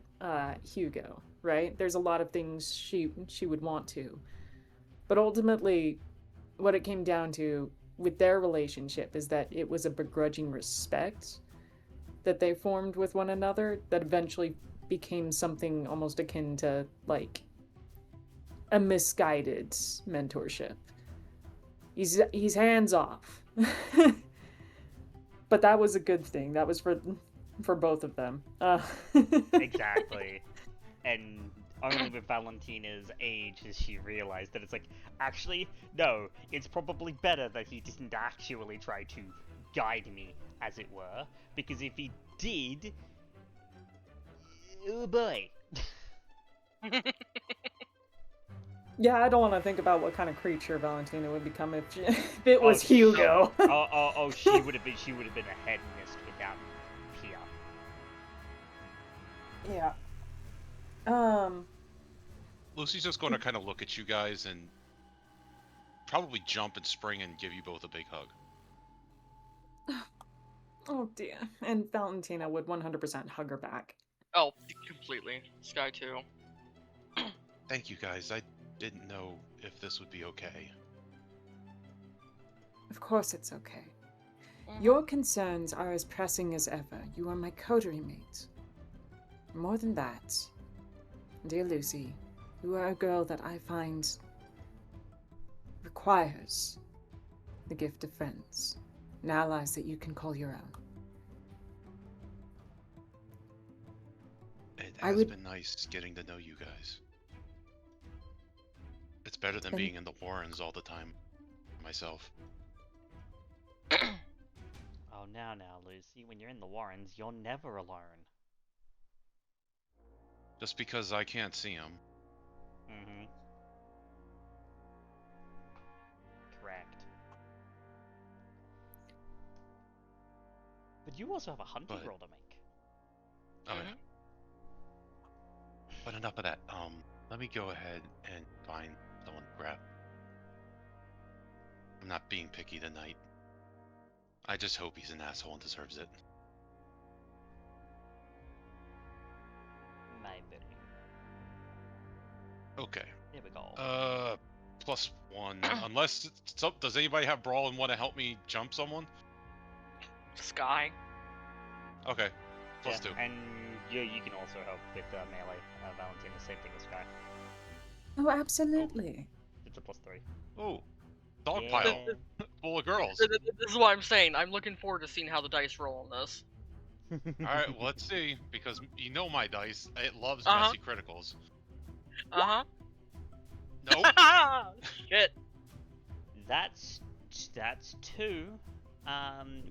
Hugo, right? There's a lot of things she would want to. But ultimately, what it came down to with their relationship is that it was a begrudging respect that they formed with one another that eventually became something almost akin to, like, a misguided mentorship. He's hands off. But that was a good thing. That was for both of them. Exactly. And only with Valentina's age has she realized that it's like, actually, no, it's probably better that he didn't actually try to guide me, as it were, because if he did, oh boy. Yeah, I don't want to think about what kind of creature Valentina would become if it was Hugo. She would have been a hedonist without Pia. Yeah. Lucy's just going to kind of look at you guys and probably jump and spring and give you both a big hug. Oh dear. And Valentina would 100% hug her back. Oh, completely. Skye too. Thank you guys. I didn't know if this would be okay. Of course it's okay. Your concerns are as pressing as ever. You are my coterie mate. More than that, dear Lucy, you are a girl that I find requires the gift of friends and allies that you can call your own. It has been nice getting to know you guys. It's better than being in the Warrens all the time myself. Oh, now, Lucy, when you're in the Warrens, you're never alone. Just because I can't see them. Mm-hmm. Correct. But you also have a hunting roll to make. Oh, yeah. But enough of that. Let me go ahead and find someone to grab. I'm not being picky tonight. I just hope he's an asshole and deserves it. Maybe. Okay. Here we go. +1. Unless does anybody have brawl and want to help me jump someone? Skye. Okay. +2. And you can also help with melee, Valentina. Same thing with Skye. Oh, absolutely. It's a +3. Oh, dog pile Yeah. full of girls. This is what I'm saying. I'm looking forward to seeing how the dice roll on this. All right, well, let's see, because you know my dice. It loves Uh-huh. messy criticals. Uh Nope. huh. Shit. That's 2.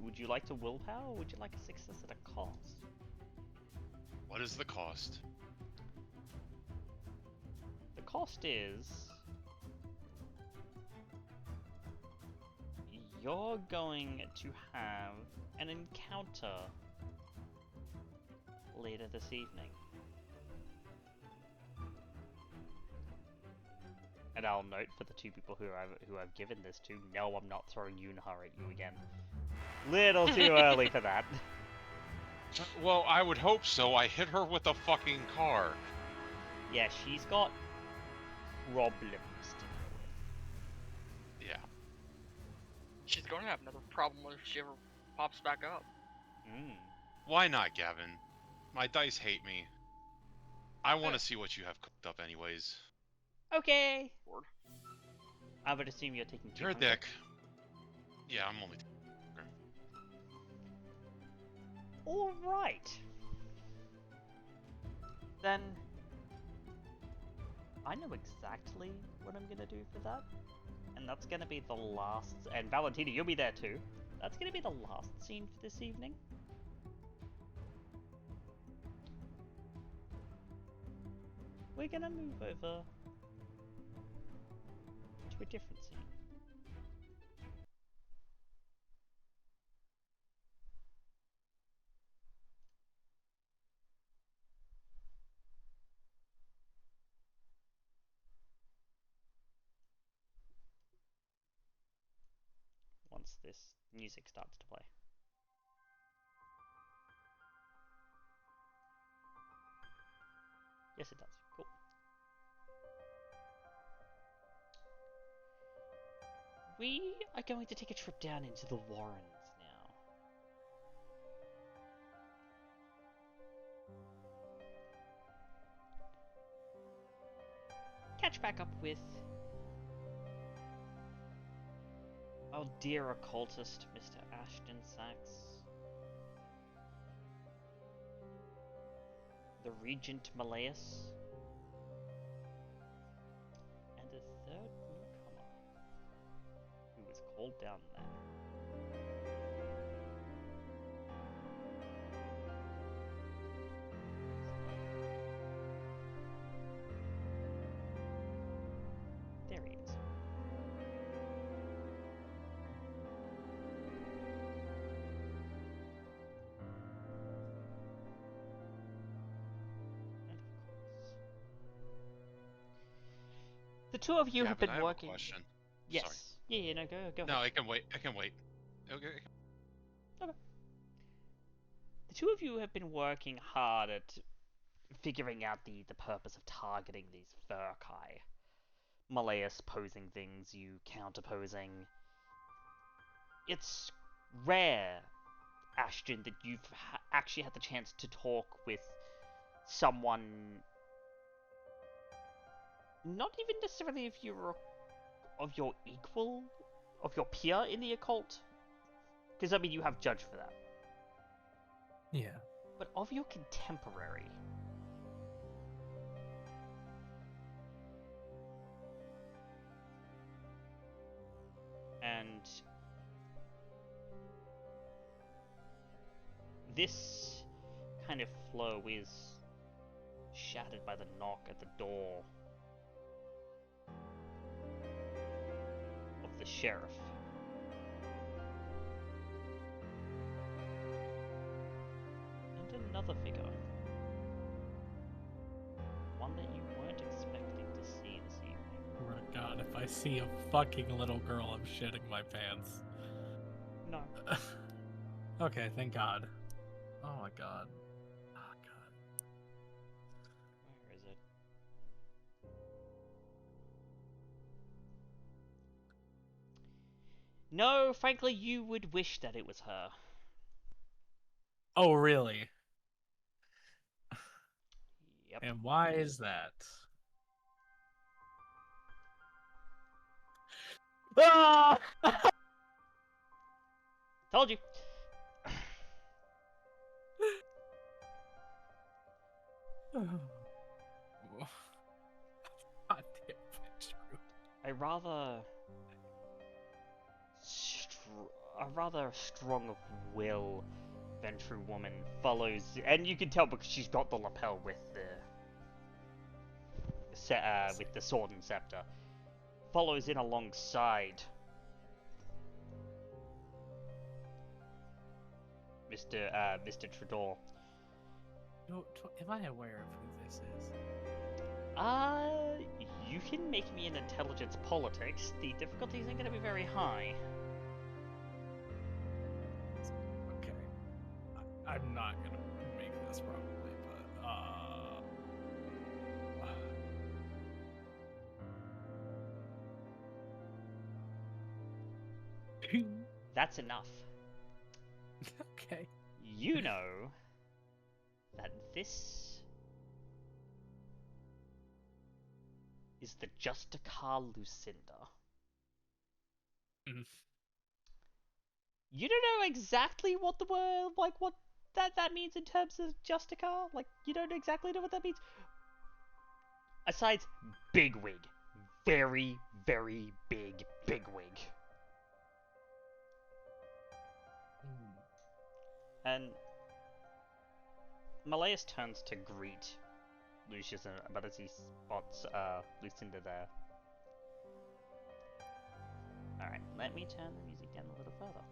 Would you like to willpower, or would you like a success at a cost? What is the cost? The cost is you're going to have an encounter later this evening. And I'll note for the 2 people who I've given this to, no, I'm not throwing Yunha at you again. Little too early for that. Well, I would hope so. I hit her with a fucking car. Yeah, she's got problems to deal with. Yeah. She's going to have another problem if she ever pops back up. Why not, Gavin? My dice hate me. I want to see what you have cooked up anyways. Okay. Lord. I would assume you're taking 200. You're a dick. Yeah, I'm only... Alright. Then I know exactly what I'm gonna do for that. And that's gonna be the last, and Valentina, you'll be there too. That's gonna be the last scene for this evening. We're gonna move over to a different scene. Once this music starts to play. Yes, it does. Cool. We are going to take a trip down into the Warrens now. Catch back up with our dear occultist, Mr. Ashton Sacks. The Regent Malleus. And a third newcomer, who was called down there. There he is. The 2 of you have Gavin, been I have working. a question. Yes. Sorry. Yeah, no, go No, ahead. I can wait. I can wait. Okay. Okay. The 2 of you have been working hard at figuring out the purpose of targeting these Furkai. Malleus posing things, you counterposing. It's rare, Ashton, that you've actually had the chance to talk with someone, not even necessarily of your equal, of your peer in the occult, because I mean you have judged for that, Yeah. but of your contemporary. And this kind of flow is shattered by the knock at the door of the sheriff. And another figure. One that you weren't expecting to see this evening. Oh my god, if I see a fucking little girl, I'm shitting my pants. No. Okay, thank god. Oh my god. Oh god. Where is it? No, frankly, you would wish that it was her. Oh, really? Yep. And why is that? Ah! Told you. God damn it. A rather strong of will than true woman follows, and you can tell because she's got the lapel with the sword and scepter. Follows in alongside Mr. Trudor. Am I aware of who this is? You can make me an intelligence politics. The difficulties aren't going to be very high. Okay. I'm not gonna make this probably, but That's enough. Okay. You know that this is the Justicar Lucinda. Mm. You don't know exactly what the word, like, what that means in terms of Justicar? Like, you don't exactly know what that means? Aside, bigwig. Very, very big bigwig. And Malleus turns to greet Lucius, but as he spots Lucinda there. Alright, let me turn the music down a little further.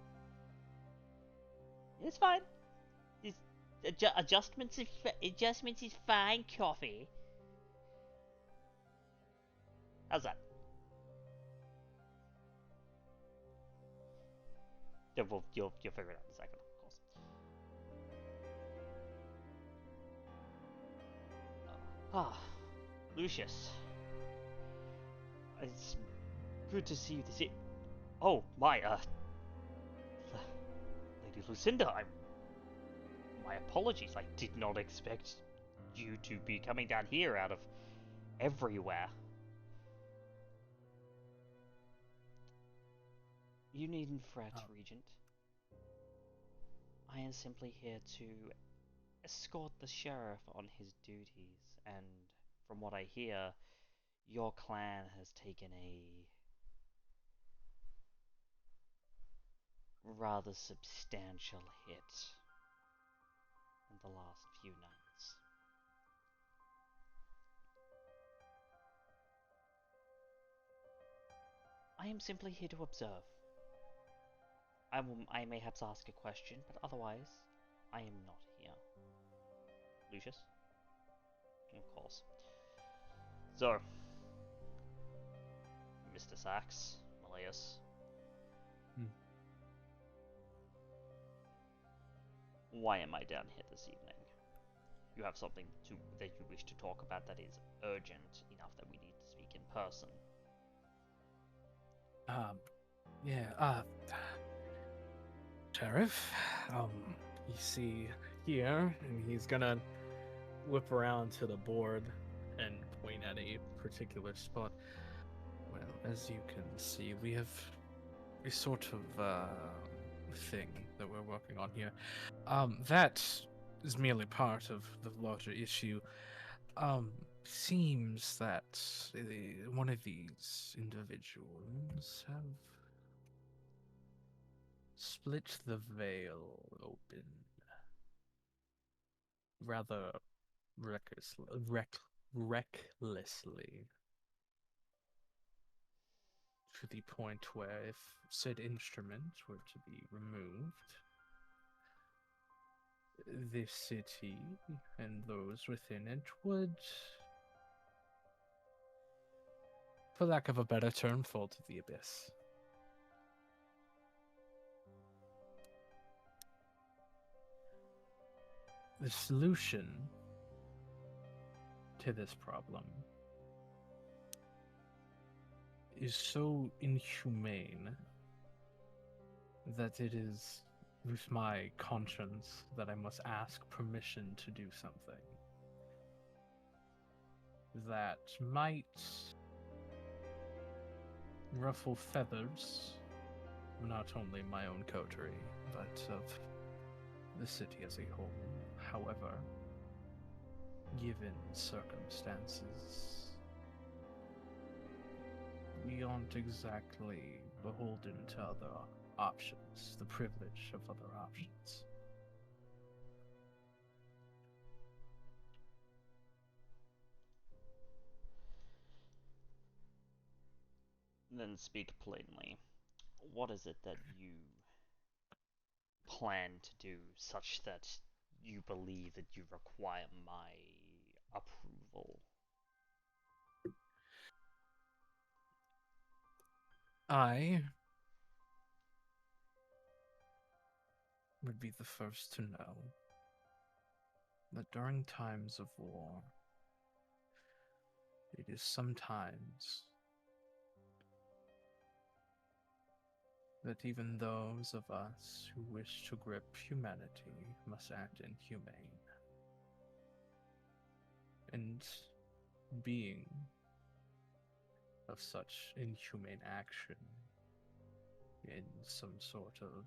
It's fine. Adjustments is fine, Coffee. How's that? You'll figure it out in a second, of course. Lucius. It's good to see you this evening. Oh, my, Lady Lucinda, my apologies. I did not expect you to be coming down here out of everywhere. You needn't fret, Regent. I am simply here to escort the sheriff on his duties, and from what I hear, your clan has taken a rather substantial hit in the last few nights. I am simply here to observe. I may perhaps ask a question, but otherwise, I am not here. Lucius? Of course. So, Mr. Sacks, Malleus. Why am I down here this evening? You have something that you wish to talk about that is urgent enough that we need to speak in person. Sheriff, you see here, and he's gonna whip around to the board and point at a particular spot. Well, as you can see, we have a sort of thing that we're working on here. That is merely part of the larger issue. Seems that one of these individuals have split the veil open rather recklessly, to the point where if said instrument were to be removed, this city and those within it would, for lack of a better term, fall to the abyss. The solution to this problem is so inhumane that it is with my conscience that I must ask permission to do something. that might ruffle feathers, not only my own coterie, but of the city as a whole. However, given circumstances, we aren't exactly beholden to other options, the privilege of other options. Then speak plainly. What is it that you plan to do such that you believe that you require my approval? I would be the first to know that during times of war, it is sometimes that even those of us who wish to grip humanity must act inhumane. And being of such inhumane action in some sort of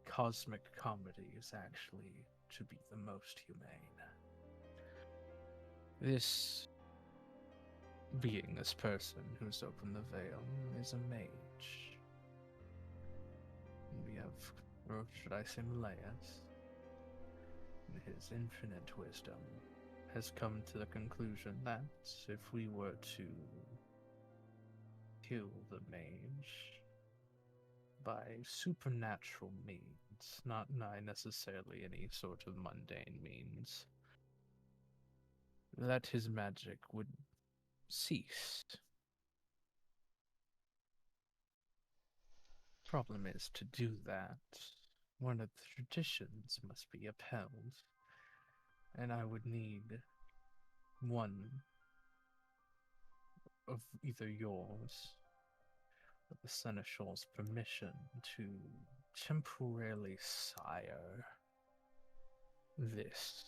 cosmic comedy is actually to be the most humane. This being, this person who's opened the veil, is a mage. We have, or should I say Malleus, in his infinite wisdom, has come to the conclusion that if we were to kill the mage by supernatural means, not necessarily any sort of mundane means, that his magic would cease. Problem is, to do that, one of the traditions must be upheld, and I would need one of either yours or the Seneschal's permission to temporarily sire this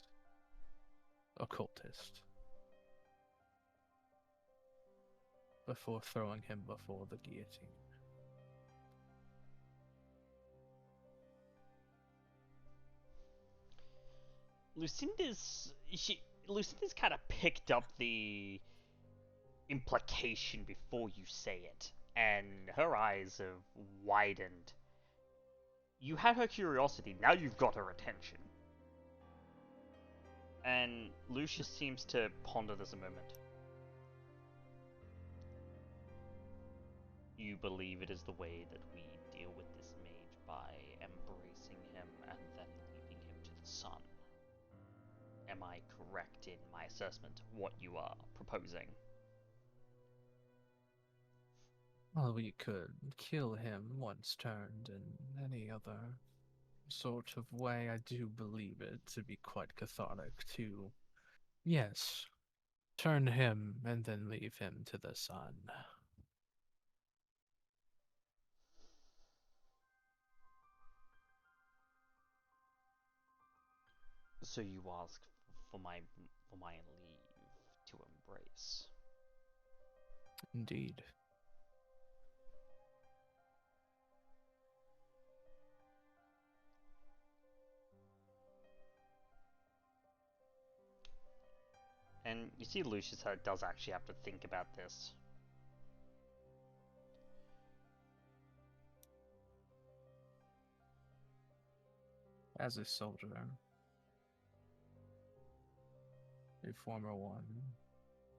occultist before throwing him before the guillotine. Lucinda's kind of picked up the implication before you say it, and her eyes have widened. You had her curiosity, now you've got her attention. And Lucius seems to ponder this a moment. You believe it is the way that we deal with this mage by embracing him and then leaving him to the sun. Am I correct in my assessment of what you are proposing? Well, we could kill him once turned in any other sort of way. I do believe it to be quite cathartic to, yes, turn him and then leave him to the sun. So you ask for my leave to embrace. Indeed. And you see Lucius does actually have to think about this. As a soldier, a former one,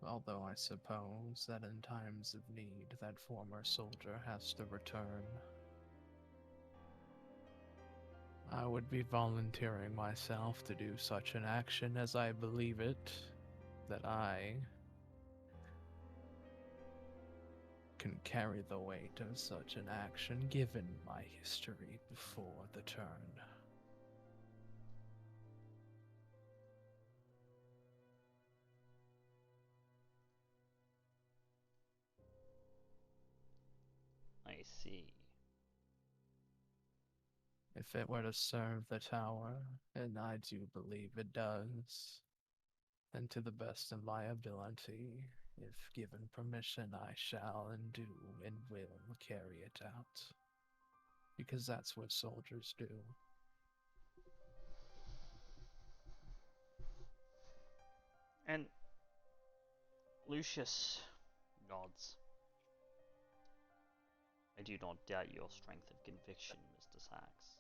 although I suppose that in times of need, that former soldier has to return. I would be volunteering myself to do such an action as I believe it, that I can carry the weight of such an action given my history before the turn. I see. If it were to serve the tower, and I do believe it does, and to the best of my ability, if given permission, I shall and do and will carry it out. Because that's what soldiers do. And Lucius nods. I do not doubt your strength of conviction, Mr. Sacks.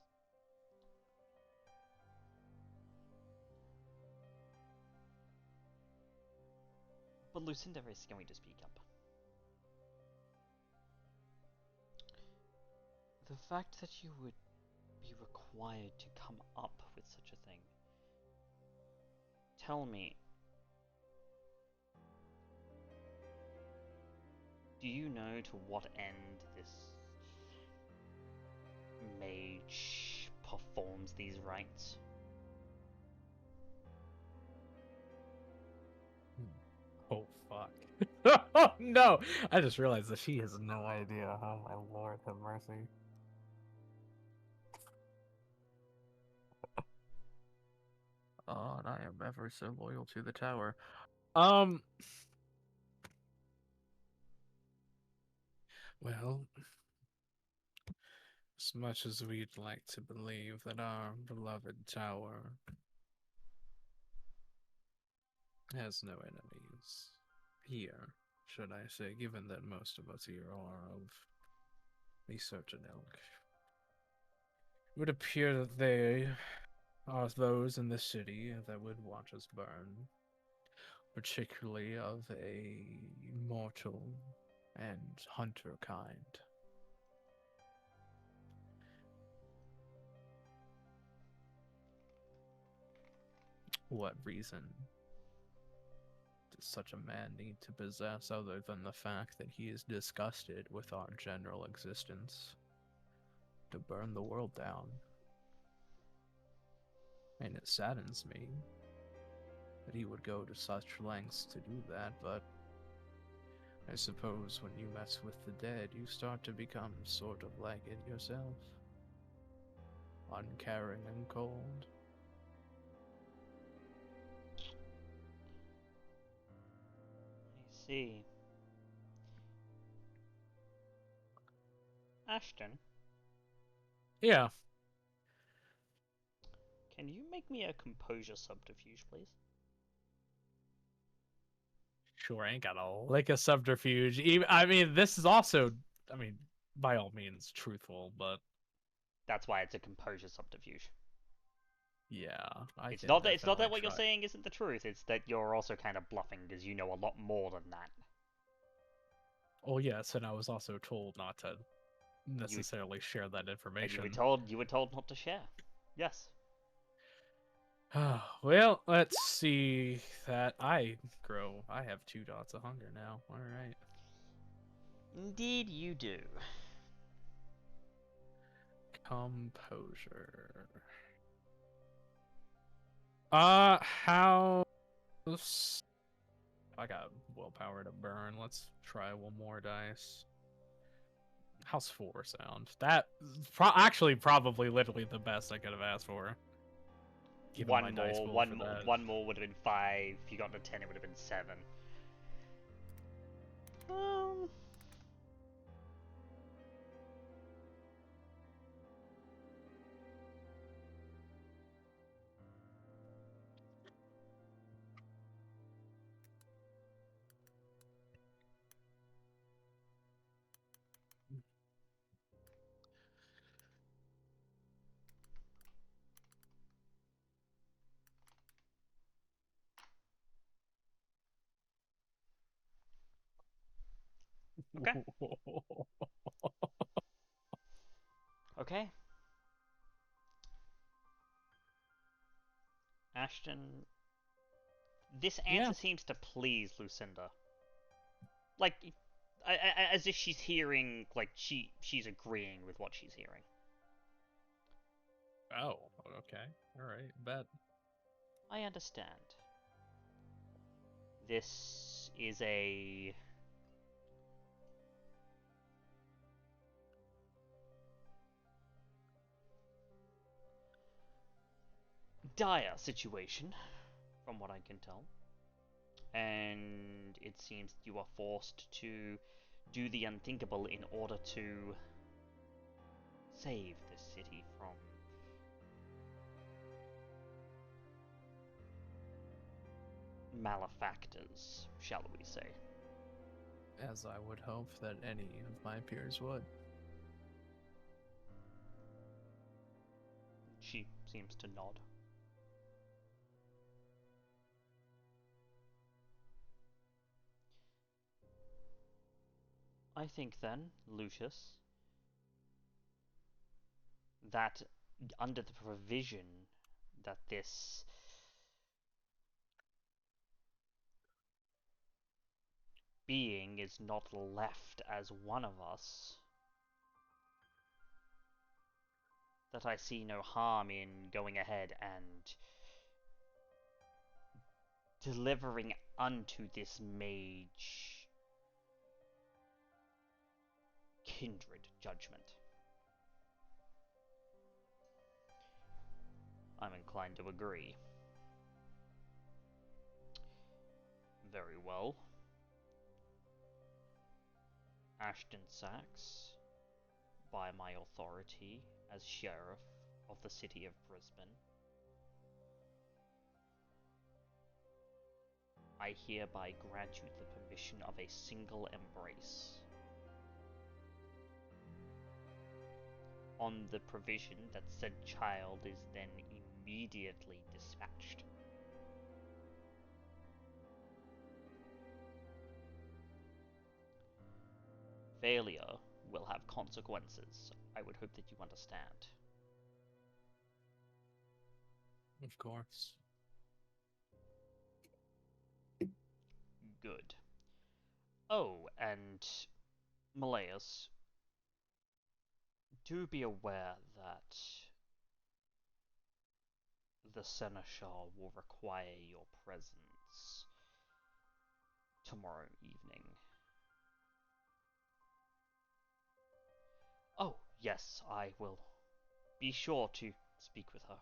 But Lucinda is going to speak up. The fact that you would be required to come up with such a thing. Tell me, do you know to what end this mage performs these rites? Oh, fuck. Oh, no! I just realized that she has no idea. Oh, my lord, have mercy. Oh, and I am ever so loyal to the tower. Well, as much as we'd like to believe that our beloved tower has no enemies here, should I say, given that most of us here are of a certain ilk, it would appear that they are those in the city that would watch us burn, particularly of a mortal and hunter kind. What reason does such a man need to possess other than the fact that he is disgusted with our general existence to burn the world down? And it saddens me that he would go to such lengths to do that, but I suppose when you mess with the dead, you start to become sort of like it yourself. Uncaring and cold. I see. Ashton, Yeah, can you make me a composure subterfuge, please? sure ain't got a lick of subterfuge. I mean, this is also, I mean, by all means, truthful, but That's why it's a composure subterfuge. yeah, I It's can not that definitely what you're try. saying isn't the truth. It's that you're also kind of bluffing because you know a lot more than that. Oh yes, and I was also told not to You necessarily share that and information. you were told not to share. Yes. Well, let's see that I have 2 dots of hunger now. All right. Indeed, you do. Composure. How? I got willpower to burn. Let's try one more dice. How's 4 sound? That actually probably literally the best I could have asked for. Given my dice pool for that. One more would have been 5. If you got to 10, it would have been 7. Okay. Okay. Ashton, this answer seems to please Lucinda. Like, as if she's hearing, like she's agreeing with what she's hearing. Oh, okay. All right, bet. I understand. This is a dire situation, from what I can tell. and it seems you are forced to do the unthinkable in order to save the city from malefactors, shall we say. As I would hope that any of my peers would. She seems to nod. I think then, Lucius, that under the provision that this being is not left as one of us, that I see no harm in going ahead and delivering unto this mage kindred judgment. I'm inclined to agree. Very well. Ashton Sacks, by my authority as Sheriff of the City of Brisbane, I hereby grant you the permission of a single embrace, on the provision that said child is then immediately dispatched. Failure will have consequences. I would hope that you understand. Of course. Good. Oh, and Malleus, do be aware that the Seneschal will require your presence tomorrow evening. Oh, yes, I will be sure to speak with her.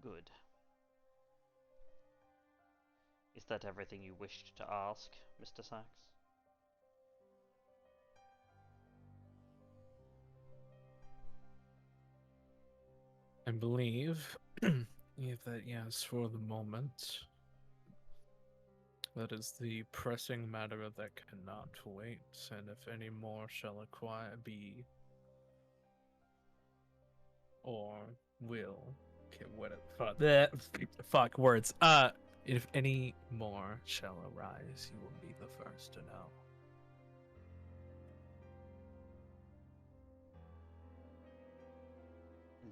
Good. Is that everything you wished to ask, Mr. Sacks? I believe that yes, for the moment, that is the pressing matter that cannot wait, and if any more shall be or will, okay, what fuck that fuck words. If any more shall arise, you will be the first to know.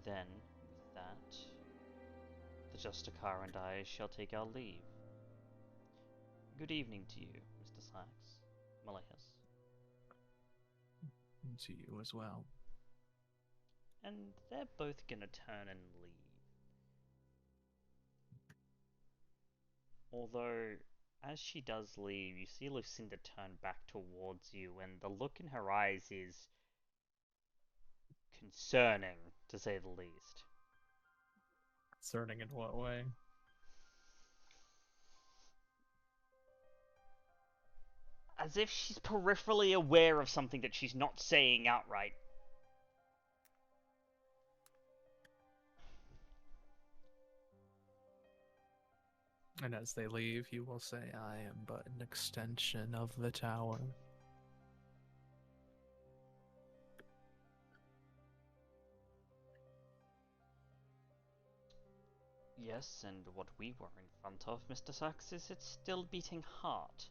Then, with that, the Justicar and I shall take our leave. Good evening to you, Mr. Sacks, Malleus. And to you as well. And they're both gonna turn and leave. Although, as she does leave, you see Lucinda turn back towards you, and the look in her eyes is concerning, to say the least. Concerning in what way? As if she's peripherally aware of something that she's not saying outright. And as they leave, you will say, I am but an extension of the tower. Yes, and what we were in front of, Mr. Sacks, is its still beating heart.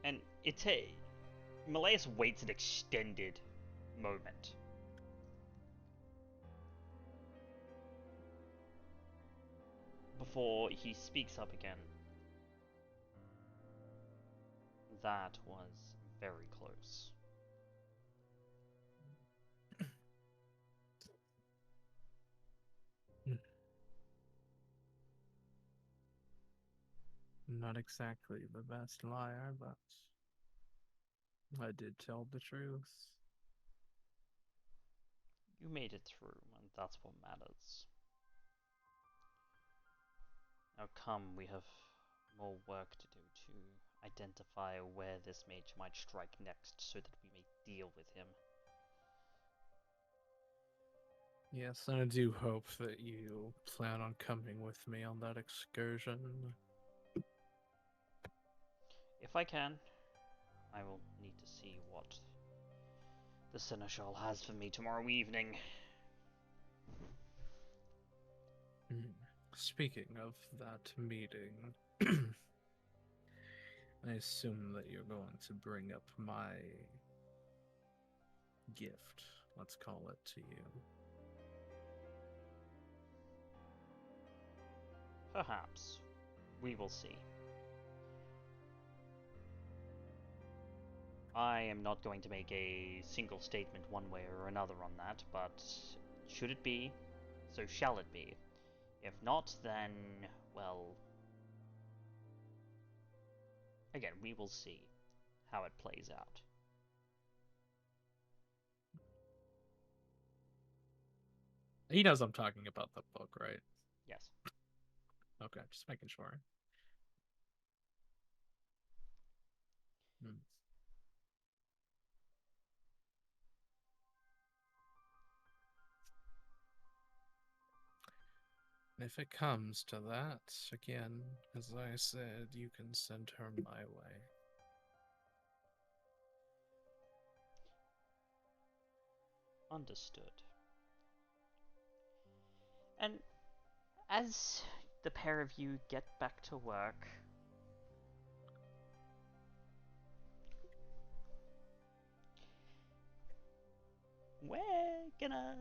And it's a... Malleus waits an extended moment. Before he speaks up again. That was very close. Not exactly the best liar, but I did tell the truth. You made it through, and that's what matters. Now come, we have more work to do to identify where this mage might strike next so that we may deal with him. Yes, and I do hope that you plan on coming with me on that excursion. If I can, I will need to see what the Seneschal has for me tomorrow evening. Speaking of that meeting, I assume that you're going to bring up my gift, let's call it, to you. Perhaps. We will see. I am not going to make a single statement one way or another on that, but should it be, so shall it be. If not, then, well, again, we will see how it plays out. He knows I'm talking about the book, right? Yes. Okay, just making sure. If it comes to that, again, as I said, you can send her my way. Understood. And as the pair of you get back to work, we're gonna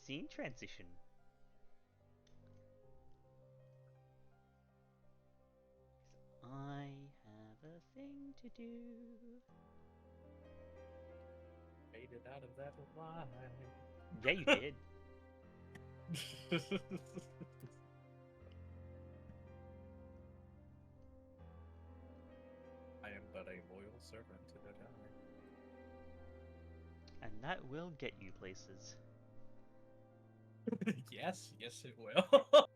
scene transition. I have a thing to do. Made it out of that alive. Yeah, you did. I am but a loyal servant to the town. And that will get you places. Yes, it will.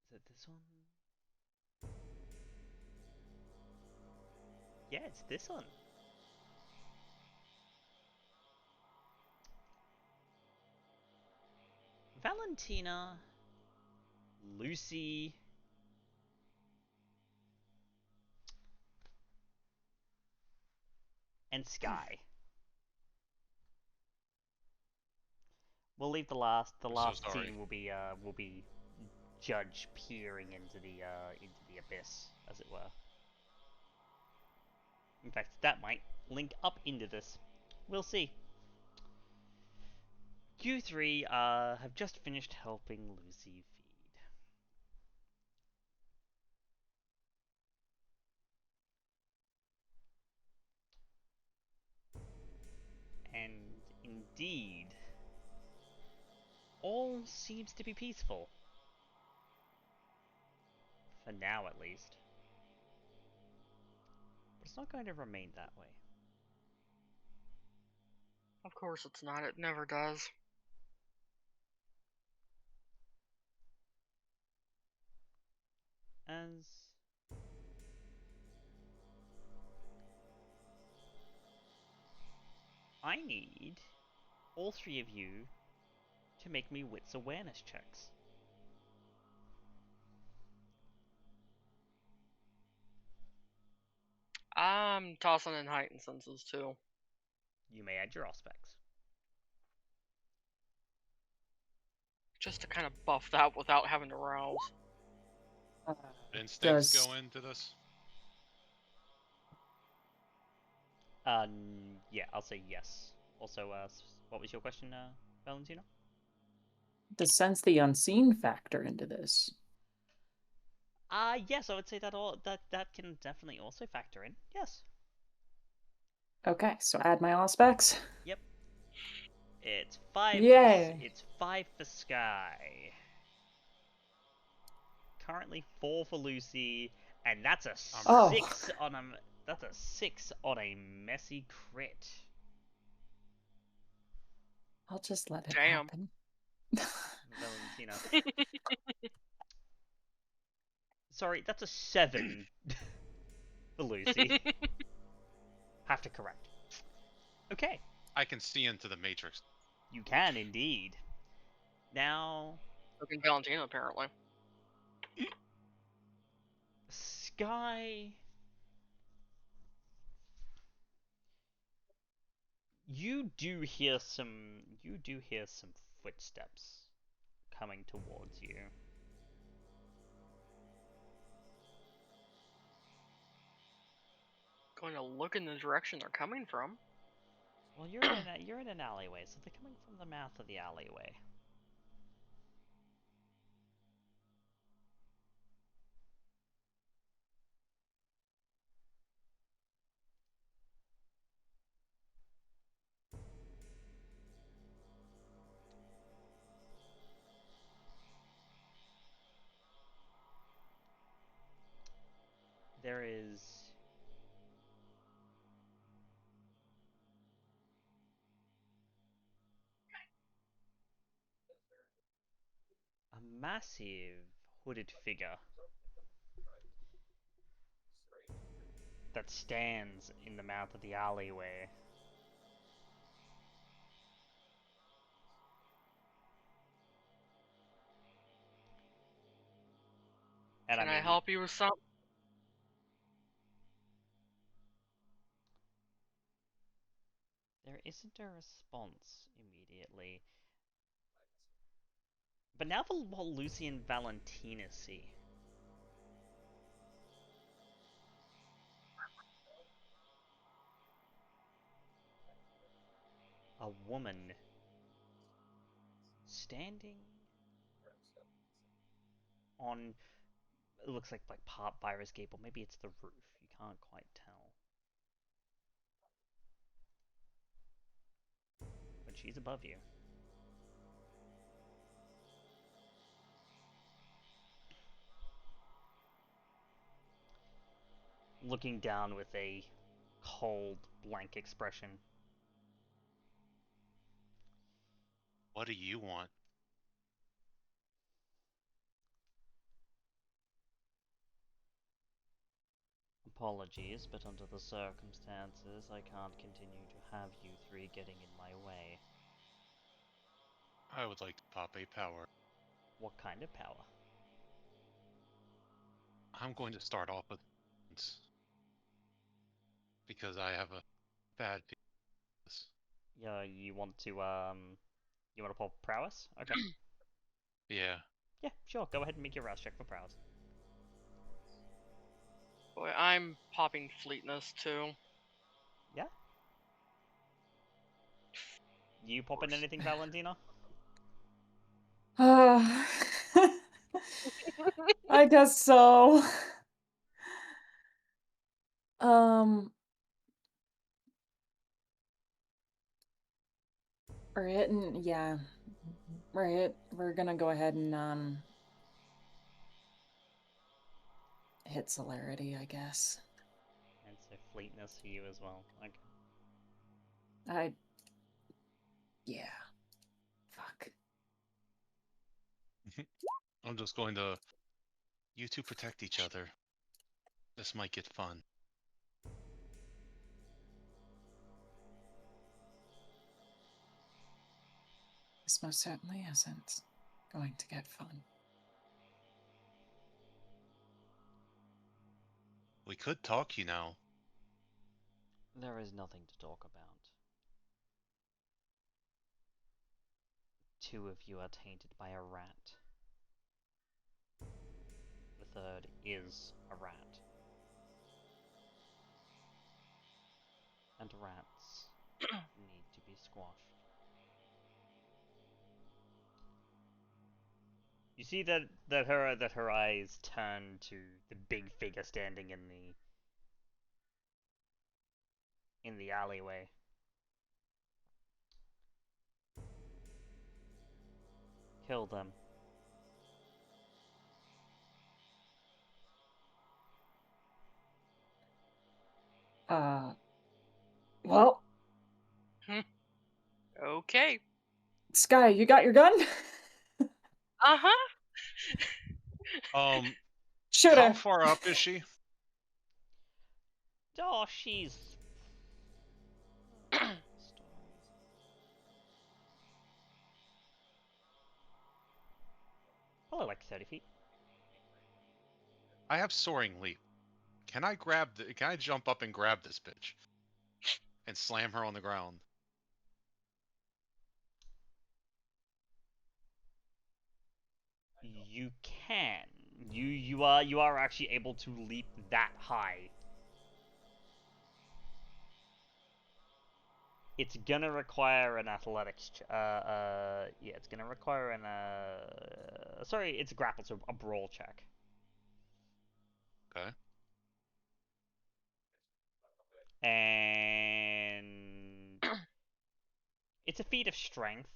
Is it this one? Yeah, it's this one. Valentina, Lucy, and Skye. We'll leave the last sorry. scene will be Judge peering into the abyss, as it were. In fact, that might link up into this. We'll see. You three have just finished helping Lucy feed. And indeed, all seems to be peaceful. For now, at least. But it's not going to remain that way. Of course it's not. It never does. As I need all three of you to make me wits awareness checks. I'm tossing in heightened senses too. You may add your aspects. Just to kind of buff that without having to rouse. Instincts Does go into this? Yeah, I'll say yes. Also, what was your question, Valentina? sense the unseen factor into this? Yes, I would say that can definitely also factor in. Yes. Okay, so add my aspects. Yep. It's 5. Yay. It's 5 for Skye. Currently 4 for Lucy, and that's a Oh. 6 on a. That's a 6 on a messy crit. I'll just let it Damn. happen. Valentina. Sorry, that's a 7 for Lucy. Have to correct. Okay. I can see into the Matrix. You can indeed. Now, Fucking Valentina, apparently. Skye. You do hear some footsteps coming towards you. Going to look in the direction they're coming from. Well, you're in an alleyway, so they're coming from the mouth of the alleyway. There is a massive hooded figure that stands in the mouth of the alleyway. And Can I I mean, help you with something? there isn't a response immediately. But now for what Lucy and Valentina see. A woman standing on, it looks like part virus gate, or maybe it's the roof. You can't quite tell. But she's above you. Looking down with a cold, blank expression. What do you want? Apologies, but under the circumstances, I can't continue to have you three getting in my way. I would like to pop a power. What kind of power? I'm going to start off with because I have a bad feeling. Yeah, you want to pop prowess? Okay. Yeah. Yeah, sure. Go ahead and make your rouse check for prowess. Boy, I'm popping fleetness too. Yeah. You popping anything, Valentina? I guess so. Right, and yeah. Right, we're gonna go ahead and hit celerity, I guess. And so fleetness for you as well. Okay. Yeah. Fuck. I'm just going to. You two protect each other. This might get fun. This most certainly isn't going to get fun. We could talk, you know. There is nothing to talk about. Two of you are tainted by a rat. The third is a rat. And rats need to be squashed. You see that her eyes turn to the big figure standing in the alleyway. Kill them. Well, Okay. Skye, you got your gun? Uh-huh. Shoot How her. far up is she? Oh, she's... Probably like 30 feet. I have soaring leap. Can I can I jump up and grab this bitch? And slam her on the ground? You can. You are actually able to leap that high. It's gonna require an athletics. Yeah, it's gonna require an sorry, it's a grapple, so a brawl check. Okay. And it's a feat of strength,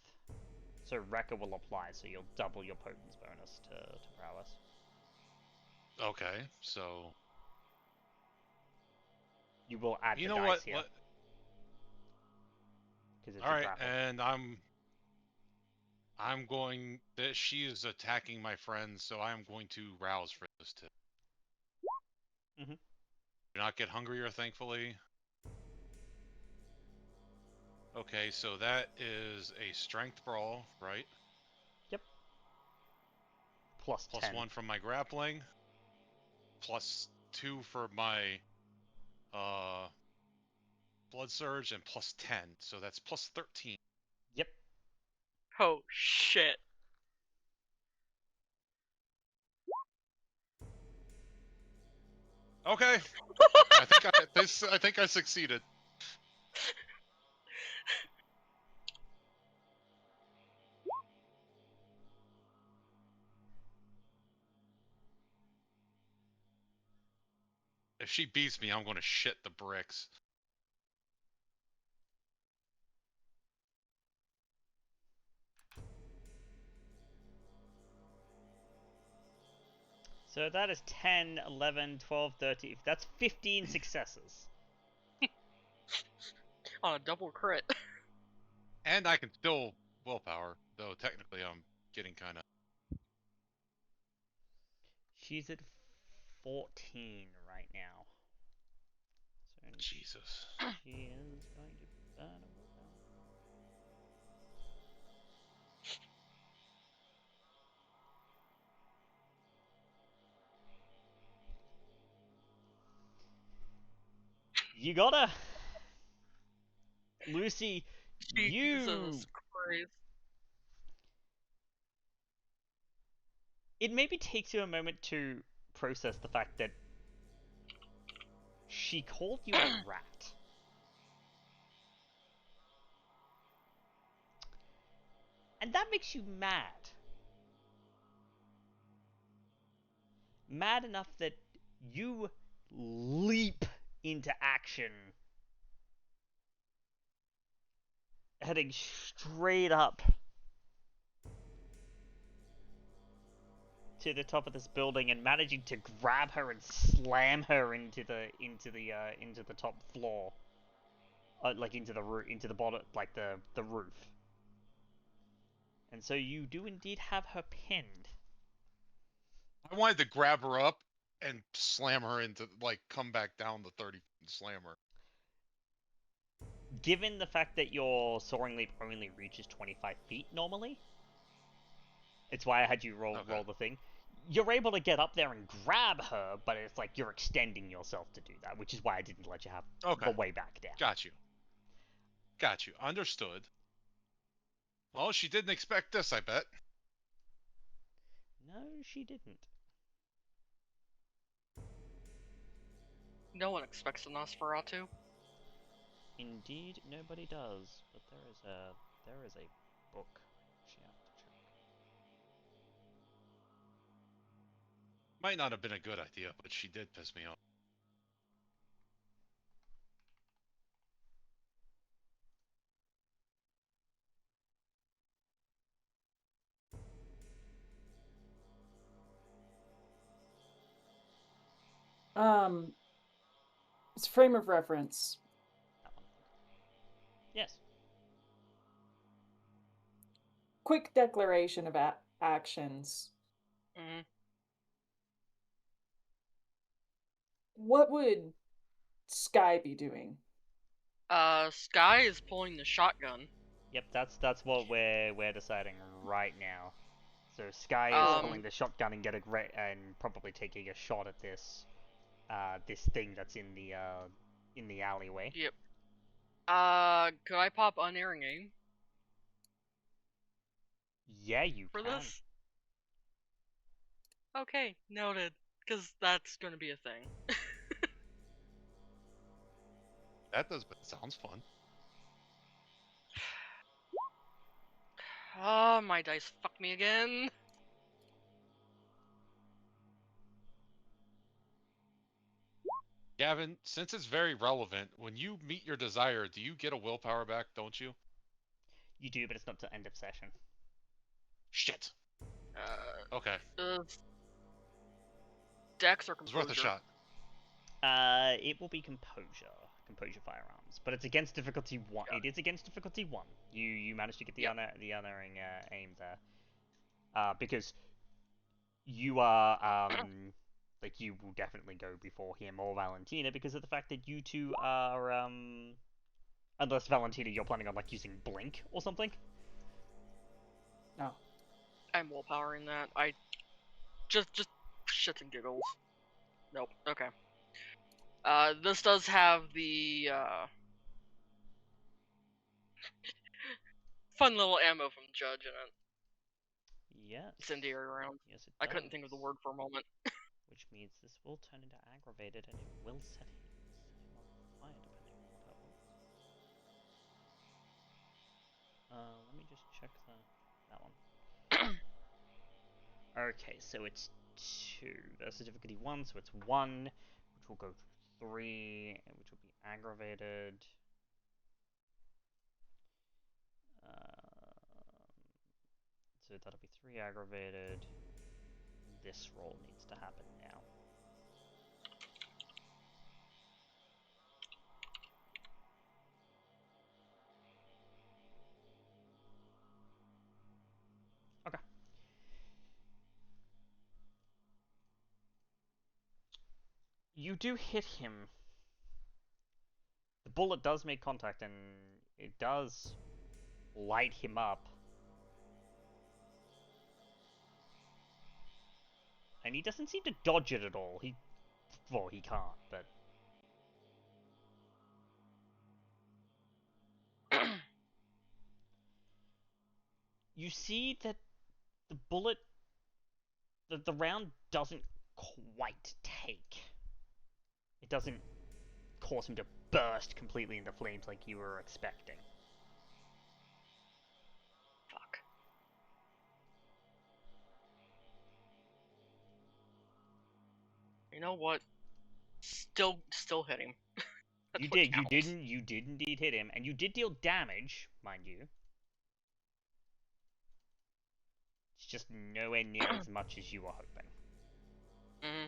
so Rekka will apply, so you'll double your potence bonus to prowess. Okay, so You will add you the know dice what? here. Because it's All a right, grapple. and I'm going that she is attacking my friend, so I am going to rouse for this too. Mhm. Do not get hungrier, thankfully. Okay, so that is a strength brawl, right? Yep. Plus 10. +1 from my grappling. +2 for my blood surge, and +10. So that's +13. Yep. Oh shit. Okay. I think I succeeded. If she beats me, I'm going to shit the bricks. So that is 10, 11, 12, 13. That's 15 successes. On a double crit. And I can still willpower, though technically I'm getting kind of... She's at 14 right now. So Jesus. she is going to burn a willpower. You gotta, Lucy. Jesus Christ. It maybe takes you a moment to process the fact that she called you a rat. And that makes you mad. Mad enough that you leap into action, heading straight up to the top of this building and managing to grab her and slam her into the top floor, like into the bottom, like the roof. And so you do indeed have her pinned. I wanted to grab her up and slam her into, like, come back down the 30 and slam her. Given the fact that your soaring leap only reaches 25 feet normally, it's why I had you roll the thing. You're able to get up there and grab her, but it's like you're extending yourself to do that, which is why I didn't let you have the way back down. Got you. Got you. Understood. Well, she didn't expect this, I bet. No, she didn't. No one expects a Nosferatu. Indeed, nobody does. But there is a book she has to check. Might not have been a good idea, but she did piss me off. It's frame of reference. That one. Yes. Quick declaration of actions. Mhm. What would Skye be doing? Skye is pulling the shotgun. Yep, that's what we're deciding right now. So Skye is Um, pulling the shotgun and and probably taking a shot at this this thing that's in the alleyway. Yep. Could I pop unerring aim Yeah, you for can. this? Okay, noted. Because that's gonna be a thing. That sounds fun. Ah, my dice fuck me again. Gavin, since it's very relevant, when you meet your desire, do you get a willpower back, don't you? You do, but it's not till end of session. Shit. Okay. Dex or It was composure? worth a shot. It will be composure firearms, but it's against difficulty 1. Got It is against difficulty 1. You managed to get the Yep. unerring aim there. Because you are like you will definitely go before him or Valentina because of the fact that you two are unless Valentina you're planning on like using blink or something. No. I'm willpowering that. I just shits and giggles. Nope. Okay. This does have the fun little ammo from Judge in it. Yes. Incendiary round. Yes, it does. I couldn't think of the word for a moment. Which means this will turn into aggravated and it will set him on fire depending on what happens. Let me just check that one. Okay, so it's 2. That's the difficulty 1, so it's 1, which will go to 3, which will be aggravated. So that'll be 3 aggravated. This roll needs to happen now. Okay. You do hit him. The bullet does make contact and it does light him up. And he doesn't seem to dodge it at all. Well, he can't, but... You see that the bullet... The round doesn't quite take. It doesn't cause him to burst completely into flames like you were expecting. Fuck. You know what? Still hit him. You did. You did indeed hit him, and you did deal damage, mind you. It's just nowhere near as much as you were hoping. Mm-hmm.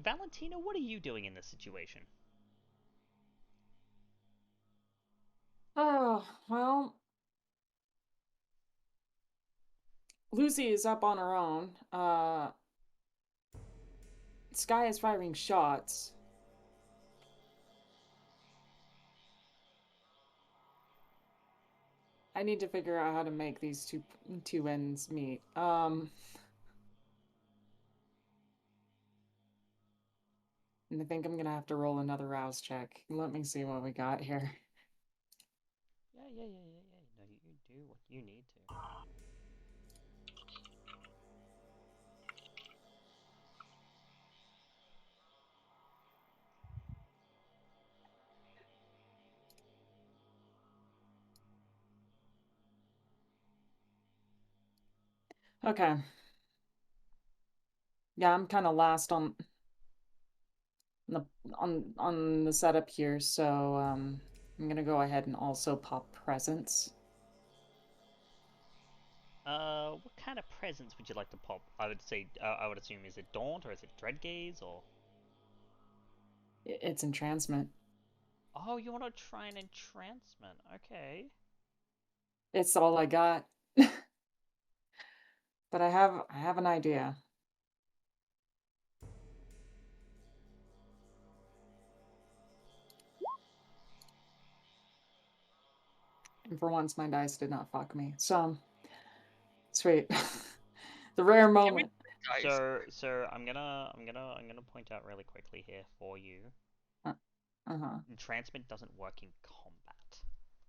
Valentina, what are you doing in this situation? Oh, well. Lucy is up on her own. Skye is firing shots. I need to figure out how to make these two ends meet. And I think I'm gonna have to roll another rouse check. Let me see what we got here. Yeah. No, you do what you need to. Okay. Yeah, I'm kind of last on the on the setup here, so I'm gonna go ahead and also pop presents. What kind of presents would you like to pop? I would say, I would assume, is it Daunt or is it Dreadgaze or? It's entrancement. Oh, you want to try an entrancement? Okay. It's all I got. But I have an idea. And for once, my dice did not fuck me. So, sweet. The rare moment. So I'm gonna point out really quickly here for you. Uh-huh. Entrancement doesn't work in combat.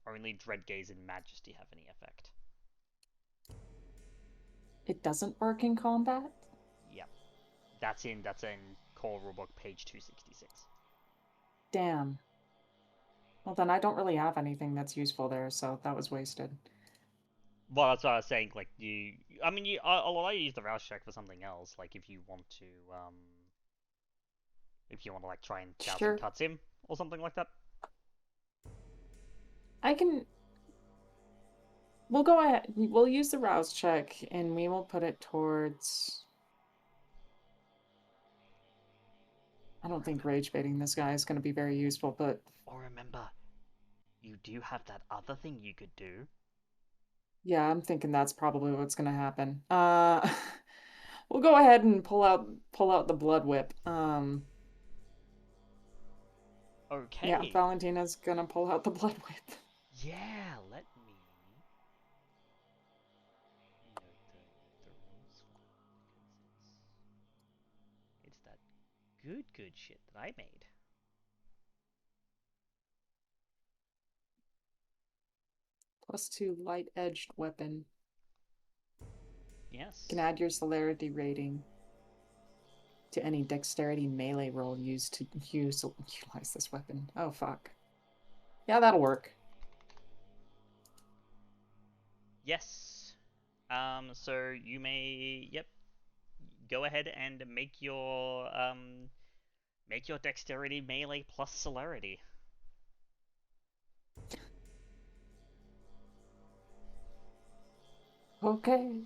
Only Dreadgaze and Majesty have any effect. It doesn't work in combat? Yep. That's in core rulebook page 266. Damn. Well, then I don't really have anything that's useful there, so that was wasted. Well, that's what I was saying. Like I'll allow you to use the rouse check for something else. Like if you want to like try and Sure. cuts him or something like that. I can. We'll go ahead. We'll use the rouse check, and we will put it towards. I don't think rage baiting this guy is going to be very useful, but. Or remember, you do have that other thing you could do. Yeah, I'm thinking that's probably what's going to happen. We'll go ahead and pull out the blood whip. Okay. Yeah, Valentina's gonna pull out the blood whip. Yeah, let me note the rules for it because it's that good shit that I made. +2 light-edged weapon. Yes. You can add your celerity rating to any dexterity melee roll used to utilize this weapon. Oh, fuck. Yeah, that'll work. Yes. So you may, go ahead and make your dexterity melee plus celerity. Okay.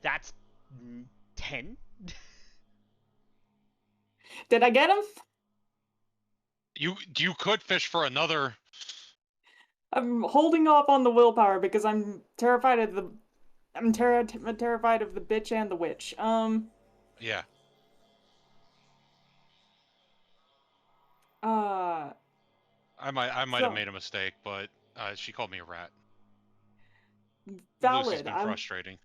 That's 10. Did I get him? You could fish for another. I'm holding off on the willpower because I'm terrified of the. I'm terrified of the bitch and the witch. Yeah. I might have made a mistake, but she called me a rat. Valid. Lucy's been frustrating.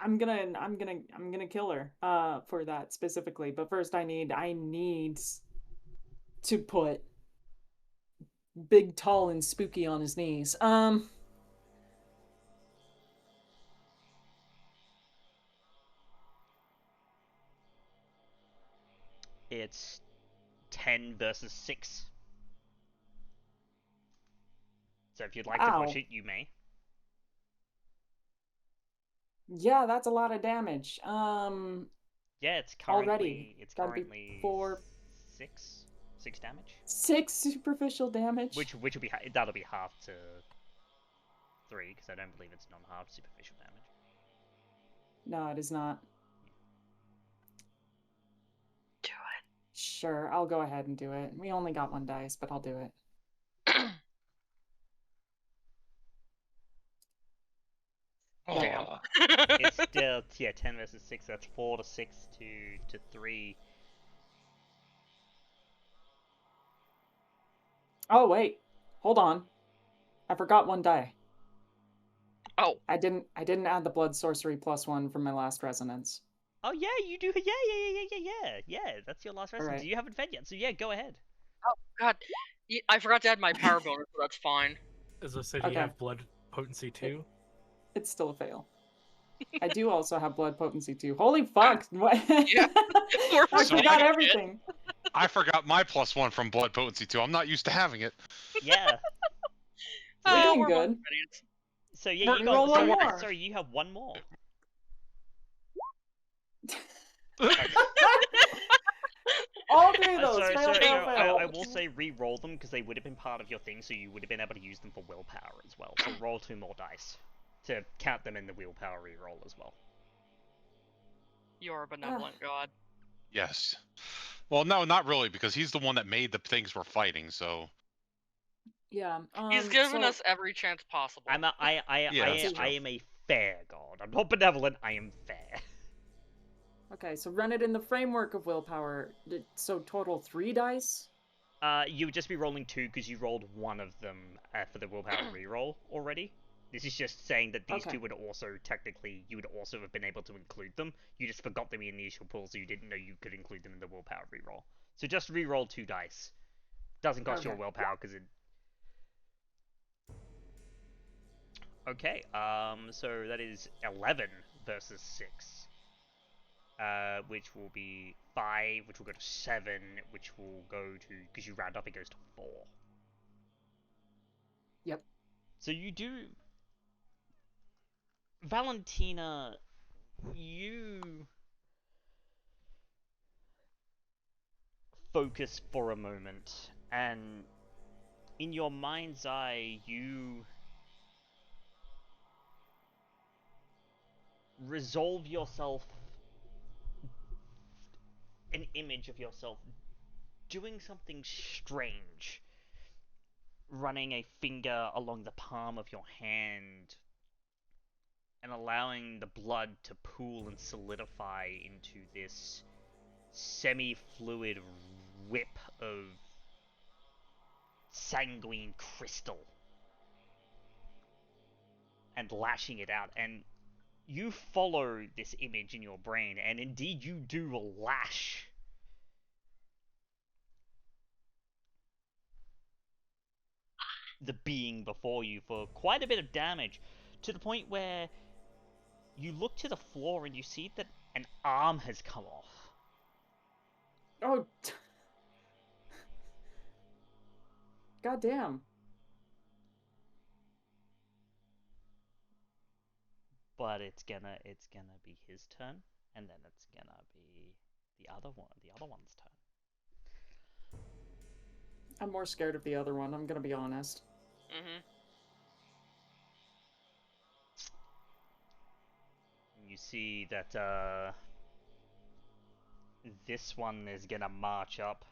I'm gonna kill her for that specifically. But first I need to put big, tall, and spooky on his knees. It's 10 versus 6. So if you'd like to push it, you may. Yeah, that's a lot of damage. Yeah, it's currently already. It's That'd be currently 6 damage. 6 superficial damage. Which will be that'll be half to 3 because I don't believe it's non-half superficial damage. No, it is not. Do it. Sure, I'll go ahead and do it. We only got 1 dice, but I'll do it. Damn. It's still 10 versus 6. That's 4 to 6 to 3. Oh wait, hold on. I forgot 1 die. Oh. I didn't add the blood sorcery +1 from my last resonance. Oh yeah, you do. Yeah. That's your last resonance. Right. You haven't fed yet, so yeah, go ahead. Oh god, I forgot to add my power bonus, so that's fine. As I said, you have blood potency 2. It's still a fail. I do also have blood potency 2. Holy fuck! What? Yeah, I forgot everything. I forgot my +1 from blood potency 2. I'm not used to having it. Yeah. We're doing good. So yeah, you got one more. Sorry, you have 1 more. All three of those. So, Fail, so, fail, so fail. I will say re-roll them because they would have been part of your thing, so you would have been able to use them for willpower as well. So roll 2 more dice to count them in the willpower re-roll as well. You are a benevolent god. Yes. Well, no, not really, because he's the one that made the things we're fighting. So Yeah. He's given so- us every chance possible. I that's true. am a fair god. I'm not benevolent. I am fair. Okay, so run it in the framework of willpower. So total 3 dice? You would just be rolling 2 because you rolled one of them for the willpower re-roll already. This is just saying that these Okay. two would also, technically, you would also have been able to include them. You just forgot them in the initial pool, so you didn't know you could include them in the willpower re-roll. So just re-roll 2 dice. Doesn't cost you a Okay. willpower, because it... Okay, so that is 11 versus 6. Which will be 5, which will go to 7, which will go to... Because you round up, it goes to 4. Yep. So you do... Valentina, you focus for a moment, and in your mind's eye, you resolve yourself, an image of yourself doing something strange, running a finger along the palm of your hand and allowing the blood to pool and solidify into this semi-fluid whip of sanguine crystal and lashing it out, and you follow this image in your brain, and indeed you do lash the being before you for quite a bit of damage, to the point where you look to the floor and you see that an arm has come off. Oh. Goddamn. But it's gonna be his turn, and then it's gonna be the other one's turn. I'm more scared of the other one, I'm gonna be honest. Mm-hmm. You see that this one is gonna march up,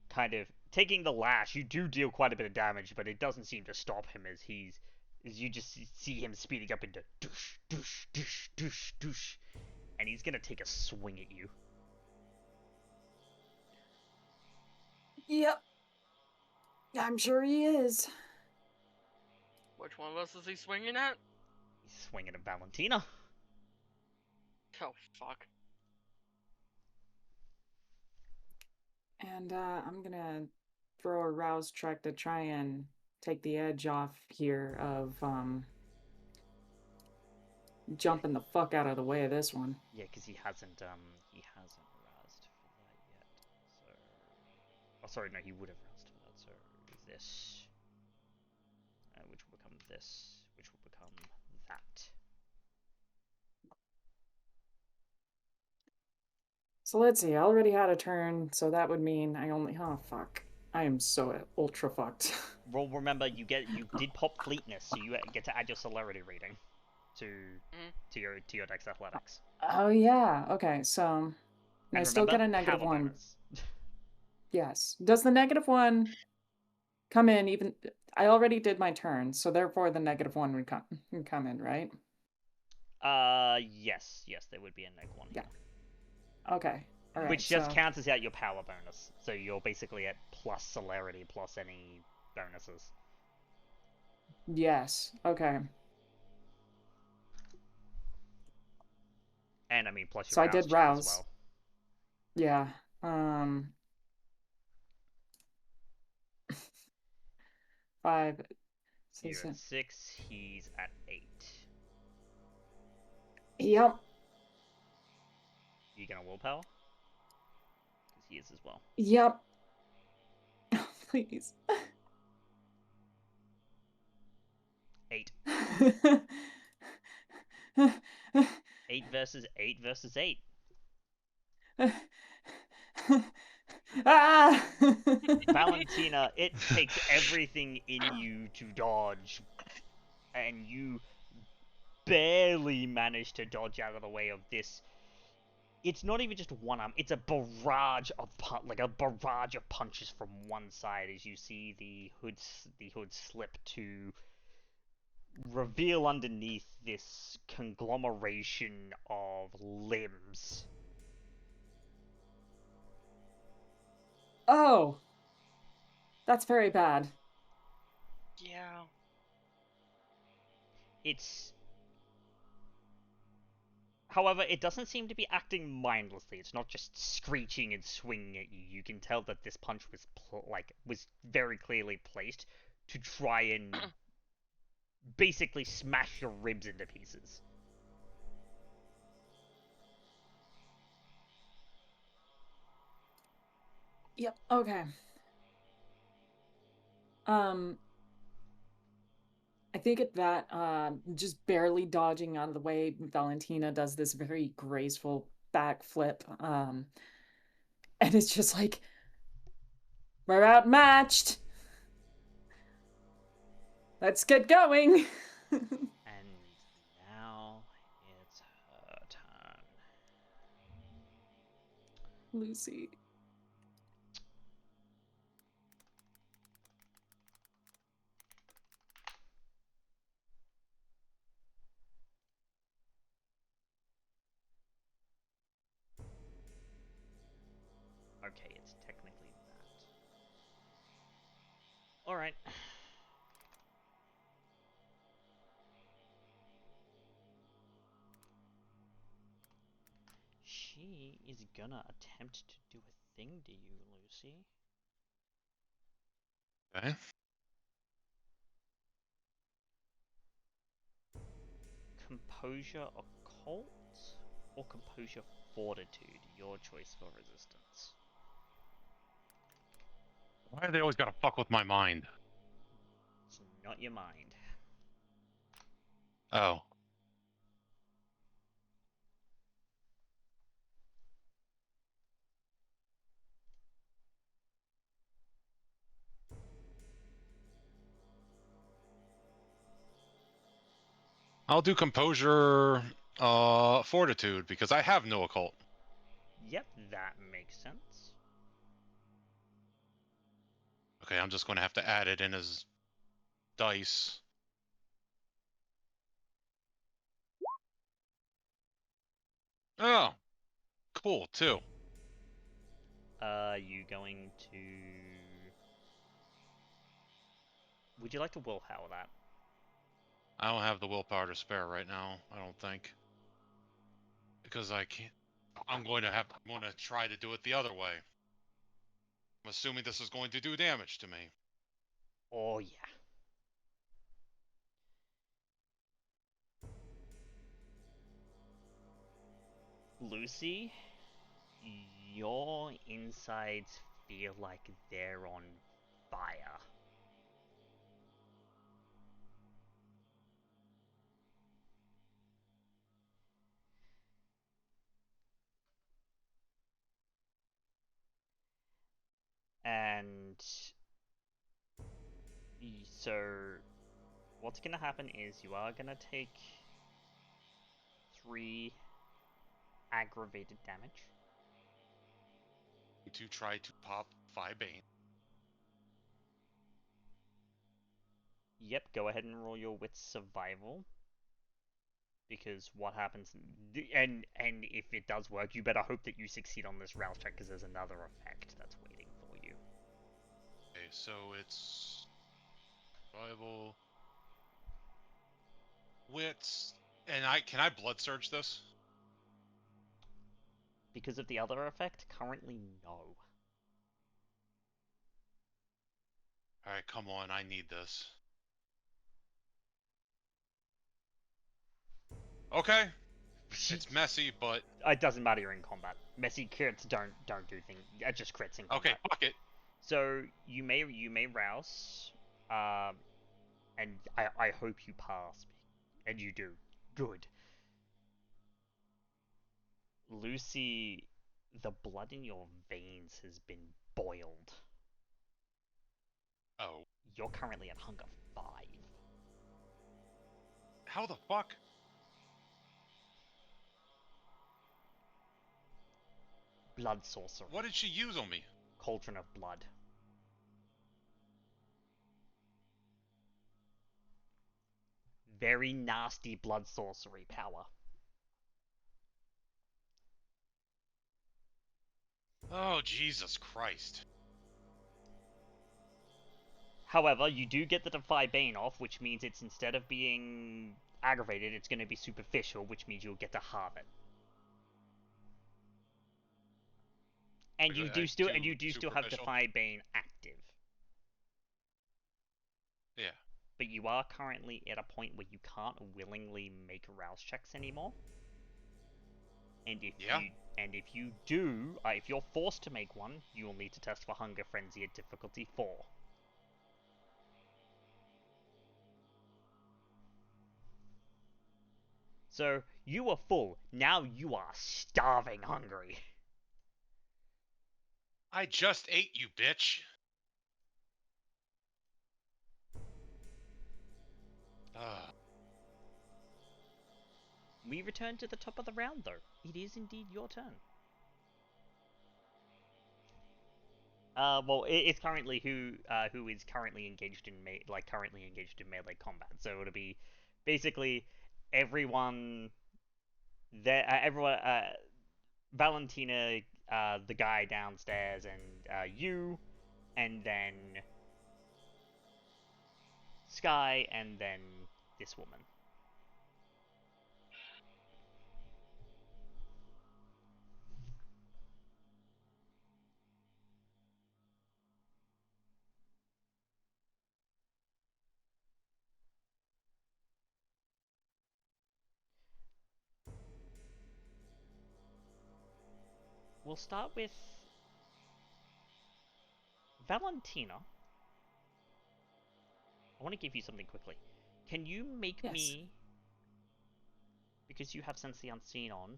kind of taking the lash. You do deal quite a bit of damage, but it doesn't seem to stop him as you just see him speeding up into doosh, doosh, doosh, doosh, doosh, and he's gonna take a swing at you. Yep. I'm sure he is. Which one of us is he swinging at? He's swinging at Valentina. Oh, fuck. And I'm gonna throw a rouse check to try and take the edge off here of jumping the fuck out of the way of this one. Yeah, because he hasn't roused for that yet. So, oh, sorry, no, he would have roused for that. So this, which will become this, which will become that. So let's see, I already had a turn, so that would mean I only... Oh, fuck. I am so ultra fucked. Well, remember, you did pop fleetness, so you get to add your celerity rating to your dex athletics. Oh, yeah. Okay, so... I And still remember, get a negative power 1. bonus. Yes. Does the negative 1 come in even... I already did my turn, so therefore the negative 1 would come in, right? Yes, there would be a neg 1 here. Yeah. Okay. All right, Which just so... cancels out your power bonus, so you're basically at plus celerity plus any bonuses. Yes. Okay. And I mean, plus your So I rouse did check rouse. as well. Yeah. 5, You're 6, at 6, he's at 8. Yep. You gonna willpower? Because he is as well. Yep. Please. 8. 8 versus 8 versus 8. Ah! Valentina, it takes everything in you to dodge, and you barely manage to dodge out of the way of this. It's not even just one arm; it's a barrage of punches from one side as you see the hood slip to reveal underneath this conglomeration of limbs. Oh, that's very bad. Yeah. It's However, it doesn't seem to be acting mindlessly. It's not just screeching and swinging at you. You can tell that this punch was very clearly placed to try and basically smash your ribs into pieces. Yep. Okay. I think at that, just barely dodging out of the way, Valentina does this very graceful backflip. And it's just like, we're outmatched. Let's get going. And now it's her turn. Lucy. Okay, it's technically that. Alright. She is gonna attempt to do a thing to you, Lucy. Okay. Composure Occult or Composure Fortitude, your choice for resistance. Why do they always gotta fuck with my mind? It's not your mind. Oh. I'll do composure, fortitude, because I have no occult. Yep, that makes sense. Okay, I'm just going to have to add it in as dice. Oh, cool, too. You going to... Would you like to willpower that? I don't have the willpower to spare right now, I don't think. Because I can't... I'm going to try to do it the other way. I'm assuming this is going to do damage to me. Oh, yeah. Lucy, your insides feel like they're on fire. And so what's gonna happen is you are gonna take 3 aggravated damage. To try to pop 5 Bane. Yep, go ahead and roll your wits survival. Because what happens, and if it does work, you better hope that you succeed on this rouse check, because there's another effect that's waiting for you. Okay, so it's survival, wits, and can I blood surge this? Because of the other effect, currently no. All right, come on, I need this. Okay, it's messy, but It doesn't matter, you're in combat. Messy crits don't do things. Just crits in combat. okay, fuck it. So you may rouse, and I hope you pass, and you do. Good. Lucy The blood in your veins has been boiled. Oh. You're currently at hunger 5. How the fuck? Blood sorcery. What did she use on me? Cauldron of blood. Very nasty blood sorcery power. Oh, Jesus Christ. However, you do get the Defy Bane off, which means it's instead of being aggravated, it's going to be superficial, which means you'll get to halve it. And you do still have Defy Bane active. Yeah. But you are currently at a point where you can't willingly make rouse checks anymore. And if you do, if you're forced to make one, you will need to test for Hunger Frenzy at difficulty 4. So, you are full. Now you are starving hungry. I just ate you, bitch. We return to the top of the round, though. It is indeed your turn. Well, it's currently who is currently engaged in melee combat. So it'll be basically everyone there, Valentina, the guy downstairs, and you, and then Skye, and then this woman. We'll start with Valentina. I want to give you something quickly. Can you make me, because you have Sense the Unseen on,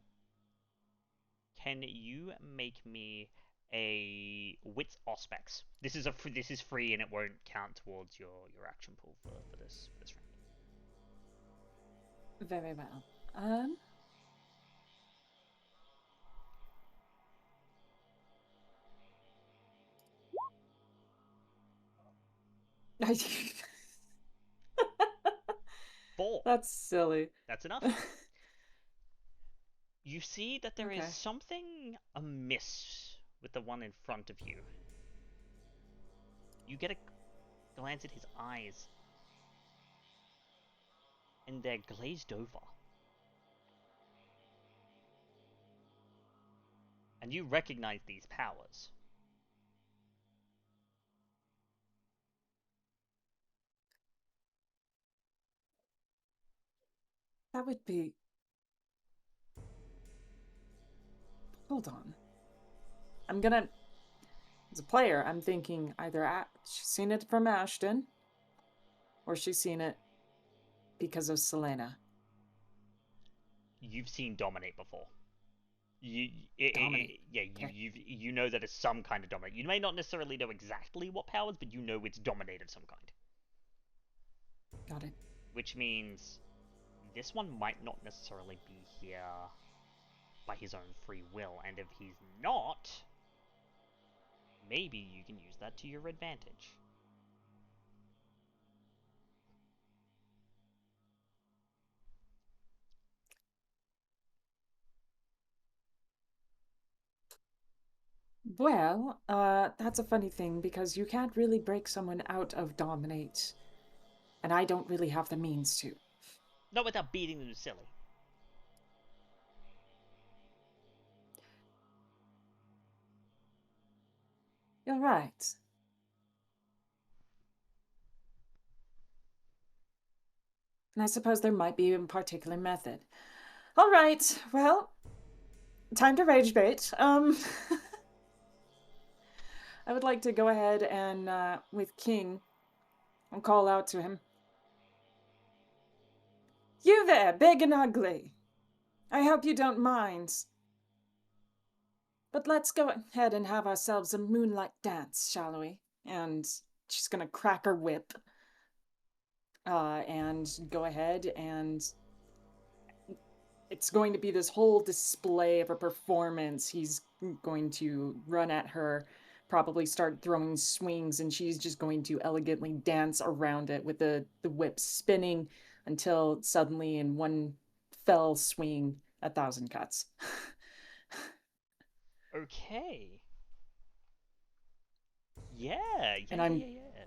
can you make me a Wits Auspex? This is free and it won't count towards your action pool for this round. Very well. Four. That's silly. That's enough. You see that there is something amiss with the one in front of you. You get a glance at his eyes, and they're glazed over. And you recognize these powers. That would be... Hold on. I'm gonna... As a player, I'm thinking either she's seen it from Ashton, or she's seen it because of Selena. You've seen Dominate before. Dominate. You know that it's some kind of Dominate. You may not necessarily know exactly what powers, but you know it's Dominate of some kind. Got it. Which means this one might not necessarily be here by his own free will, and if he's not, maybe you can use that to your advantage. Well, that's a funny thing, because you can't really break someone out of Dominate. And I don't really have the means to. Not without beating them silly. You're right. And I suppose there might be a particular method. All right, well, time to rage bait. I would like to go ahead and, with King, I'll call out to him. You there, big and ugly. I hope you don't mind But let's go ahead and have ourselves a moonlight dance, shall we? And she's gonna crack her whip. And go ahead and it's going to be this whole display of a performance. He's going to run at her, probably start throwing swings, and she's just going to elegantly dance around it with the whip spinning until suddenly, in one fell swing, 1,000 cuts. Okay. Yeah, And I'm- yeah.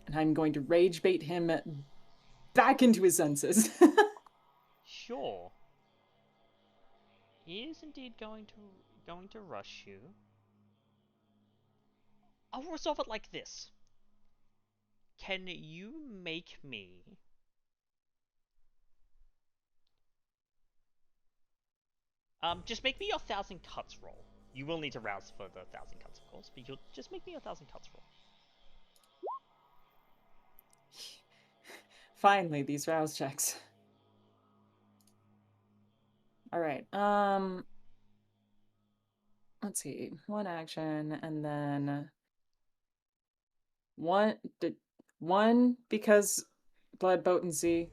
And I'm going to rage bait him back into his senses. Sure. He is indeed going to rush you. I'll resolve it like this. Can you make me just make me your 1,000 cuts roll. You will need to rouse for the 1,000 cuts, of course, but you'll just make me your 1,000 cuts roll. Finally, these rouse checks. All right. Let's see. One action, and then one because blood potency.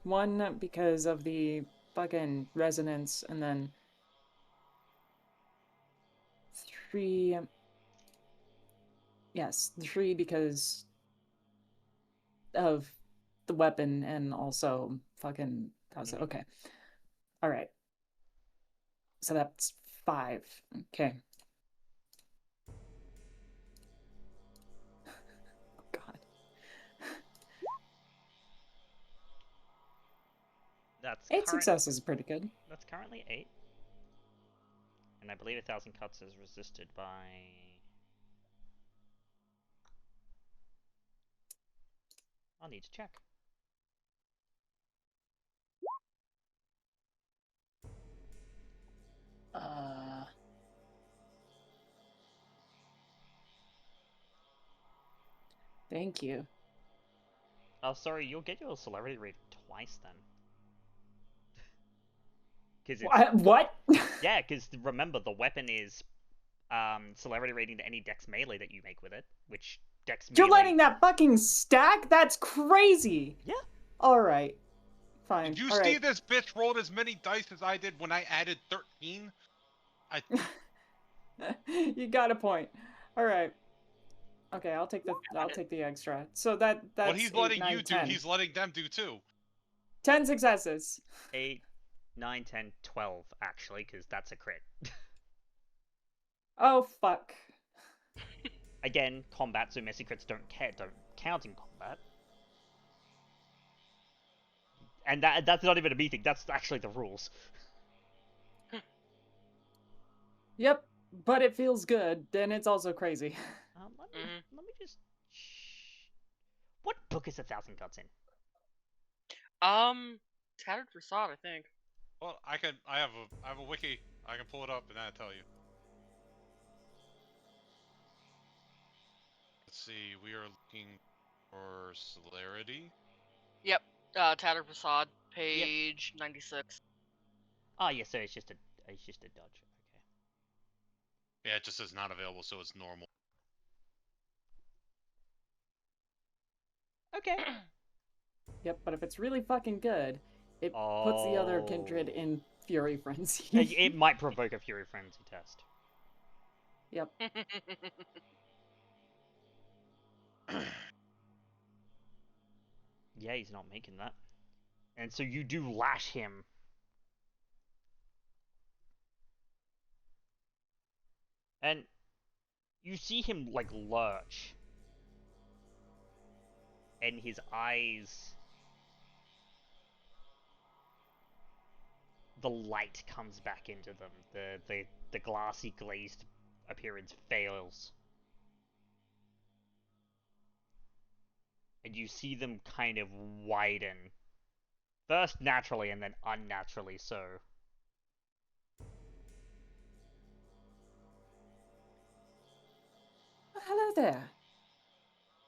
One because of the fucking resonance, and then 3. Yes, 3 because of the weapon, and also fucking. Okay. All right. So that's 5. Okay. Oh, God. That's 8 successes is pretty good. That's currently 8. And I believe 1,000 cuts is resisted by... I'll need to check. Thank you. Oh, sorry, you'll get your celebrity rating twice then. What? Yeah, because remember, the weapon is celebrity rating to any dex melee that you make with it, which dex melee... You're letting that fucking stack? That's crazy! Yeah. Alright. Fine. Did you All see right. this bitch rolled as many dice as I did when I added 13? You got a point. Alright. Okay, I'll take the extra. So that's what he's 8, letting 9, you 10. do, he's letting them do too. 10 successes. 8, 9, 10, 12, actually, because that's a crit. Oh, fuck. Again, combat, so messy crits don't count in combat. And that's not even a me thing, that's actually the rules. Yep, but it feels good, then it's also crazy. Let me just... What book is 1,000 cuts in? Tattered Facade, I think. Well, I have a wiki. I can pull it up and then I'll tell you. Let's see, we are looking for celerity. Yep, Tattered Facade, page 96. Oh, yeah, so it's just a dodge. Okay. Yeah, it just says not available, so it's normal. Okay. Yep, but if it's really fucking good, it puts the other kindred in Fury Frenzy. It might provoke a Fury Frenzy test. Yep. Yeah, he's not making that. And so you do lash him. And you see him, like, lurch. And his eyes... The light comes back into them. The glassy, glazed appearance fails. And you see them kind of widen. First naturally, and then unnaturally so. Well, hello there.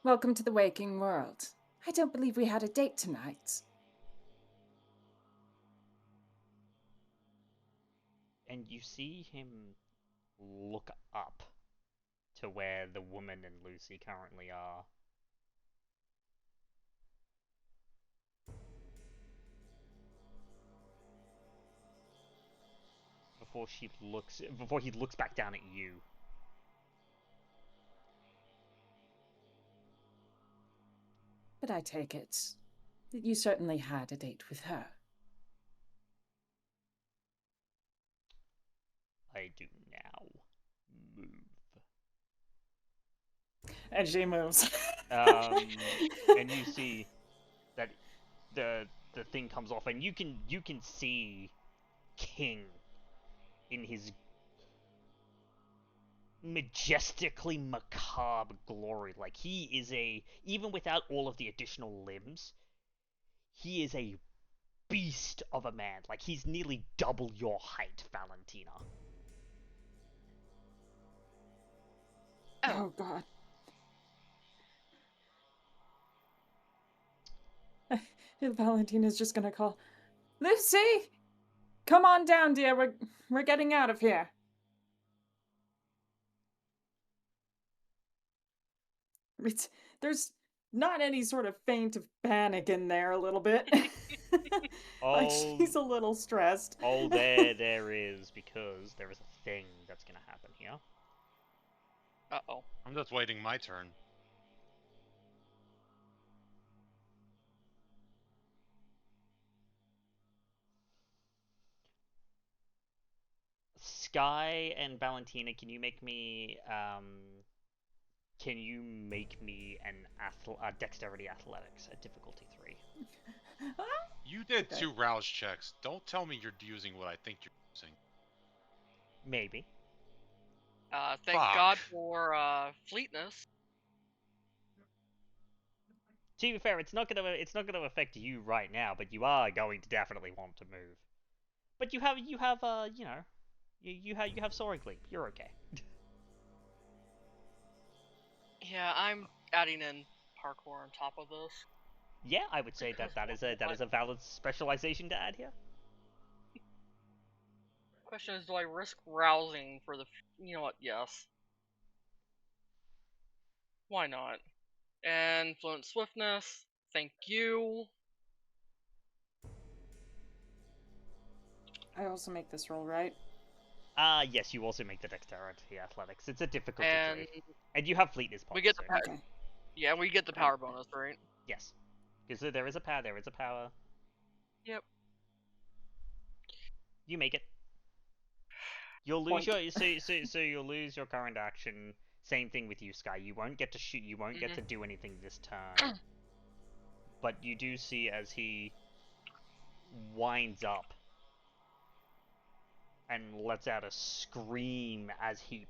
Welcome to the waking world. I don't believe we had a date tonight. and you see him look up to where the woman and Lucy currently are. Before he looks back down at you. But I take it that you certainly had a date with her. I do now. Move. And she moves. And you see that the thing comes off, and you can see King in his majestically macabre glory. Like, he is even without all of the additional limbs, he is a beast of a man. Like, he's nearly double your height, Valentina. Oh, God. Valentina's just gonna call, Lucy! Come on down, dear. We're getting out of here. There's not any sort of feint of panic in there a little bit. Like, she's a little stressed. Oh, there is, because there is a thing that's gonna happen here. Uh-oh. I'm just waiting my turn. Skye and Valentina, can you make me an dexterity athletics at difficulty 3? You did Okay. 2 rouse checks. Don't tell me you're using what I think you're using. Maybe. Thank Fuck. God for fleetness. To be fair, it's not gonna affect you right now, but you are going to definitely want to move. But you have you have soaring leap. You're okay. Yeah, I'm adding in parkour on top of this. Yeah, I would say that is a valid specialization to add here. Question is, do I risk rousing for the... You know what, yes. Why not? And fluent swiftness, thank you. I also make this roll, right? Yes, you also make the dexterity athletics. It's a difficulty And 3. And you have fleetness points. we get the so... power. Okay. Yeah, we get the power bonus, right? Yes. Because there is a power. Yep. You make it. You'll lose Boink. so you'll lose your current action. Same thing with you, Skye. You won't get to shoot. You won't get to do anything this turn. But you do see as he winds up and lets out a scream as he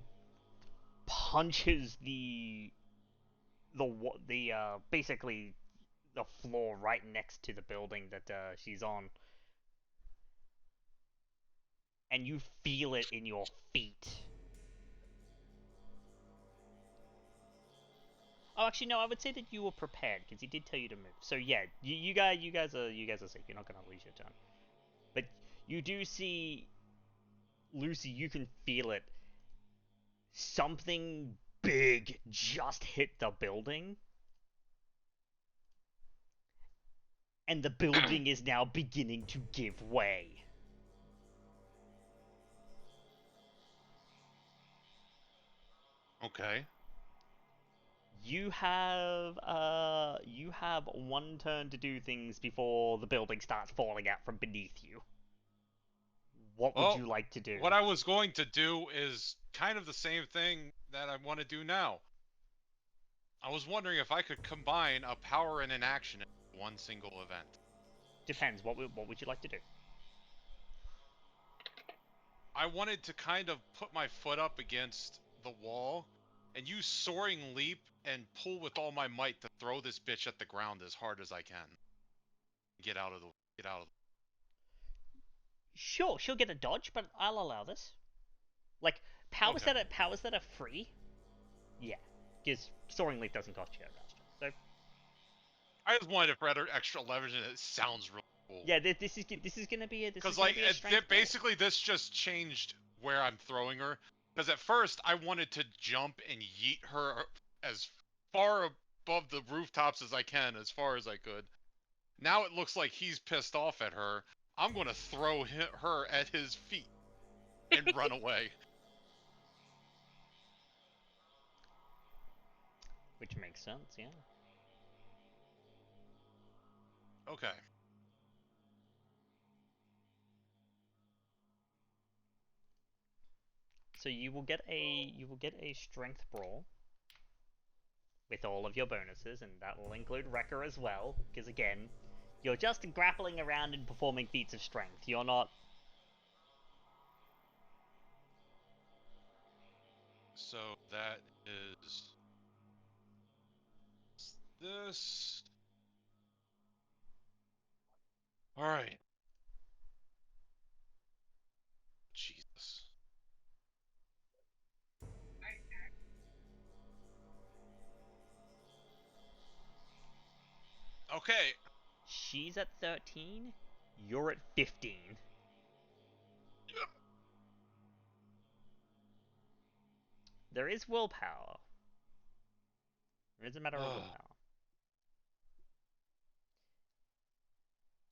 punches basically the floor right next to the building that she's on. And you feel it in your feet. Oh, actually, no. I would say that you were prepared because he did tell you to move. So yeah, you guys are safe. You're not gonna lose your turn. But you do see, Lucy. You can feel it. Something big just hit the building, and the building is now beginning to give way. Okay. You have one turn to do things before the building starts falling out from beneath you. What would you like to do? What I was going to do is kind of the same thing that I want to do now. I was wondering if I could combine a power and an action in one single event. Depends. What would you like to do? I wanted to kind of put my foot up against the wall and use soaring leap and pull with all my might to throw this bitch at the ground as hard as I can. Get out of the. Sure, she'll get a dodge, but I'll allow this. Like, powers Okay. that are free, yeah, because soaring leap doesn't cost you a dodge. So I just wanted to for extra leverage, and it sounds real Yeah, this is gonna be a Because like strength basically this just changed where I'm throwing her. Because at first I wanted to jump and yeet her as far above the rooftops as I can, as far as I could. Now it looks like he's pissed off at her. I'm going to throw her at his feet and run away. which makes sense, yeah. Okay. So you will get a strength brawl with all of your bonuses, and that will include Wrecker as well, because again, you're just grappling around and performing feats of strength. You're not. So that is this. All right. Jesus. Okay. She's at 13. You're at 15. There is willpower. There is a matter of willpower.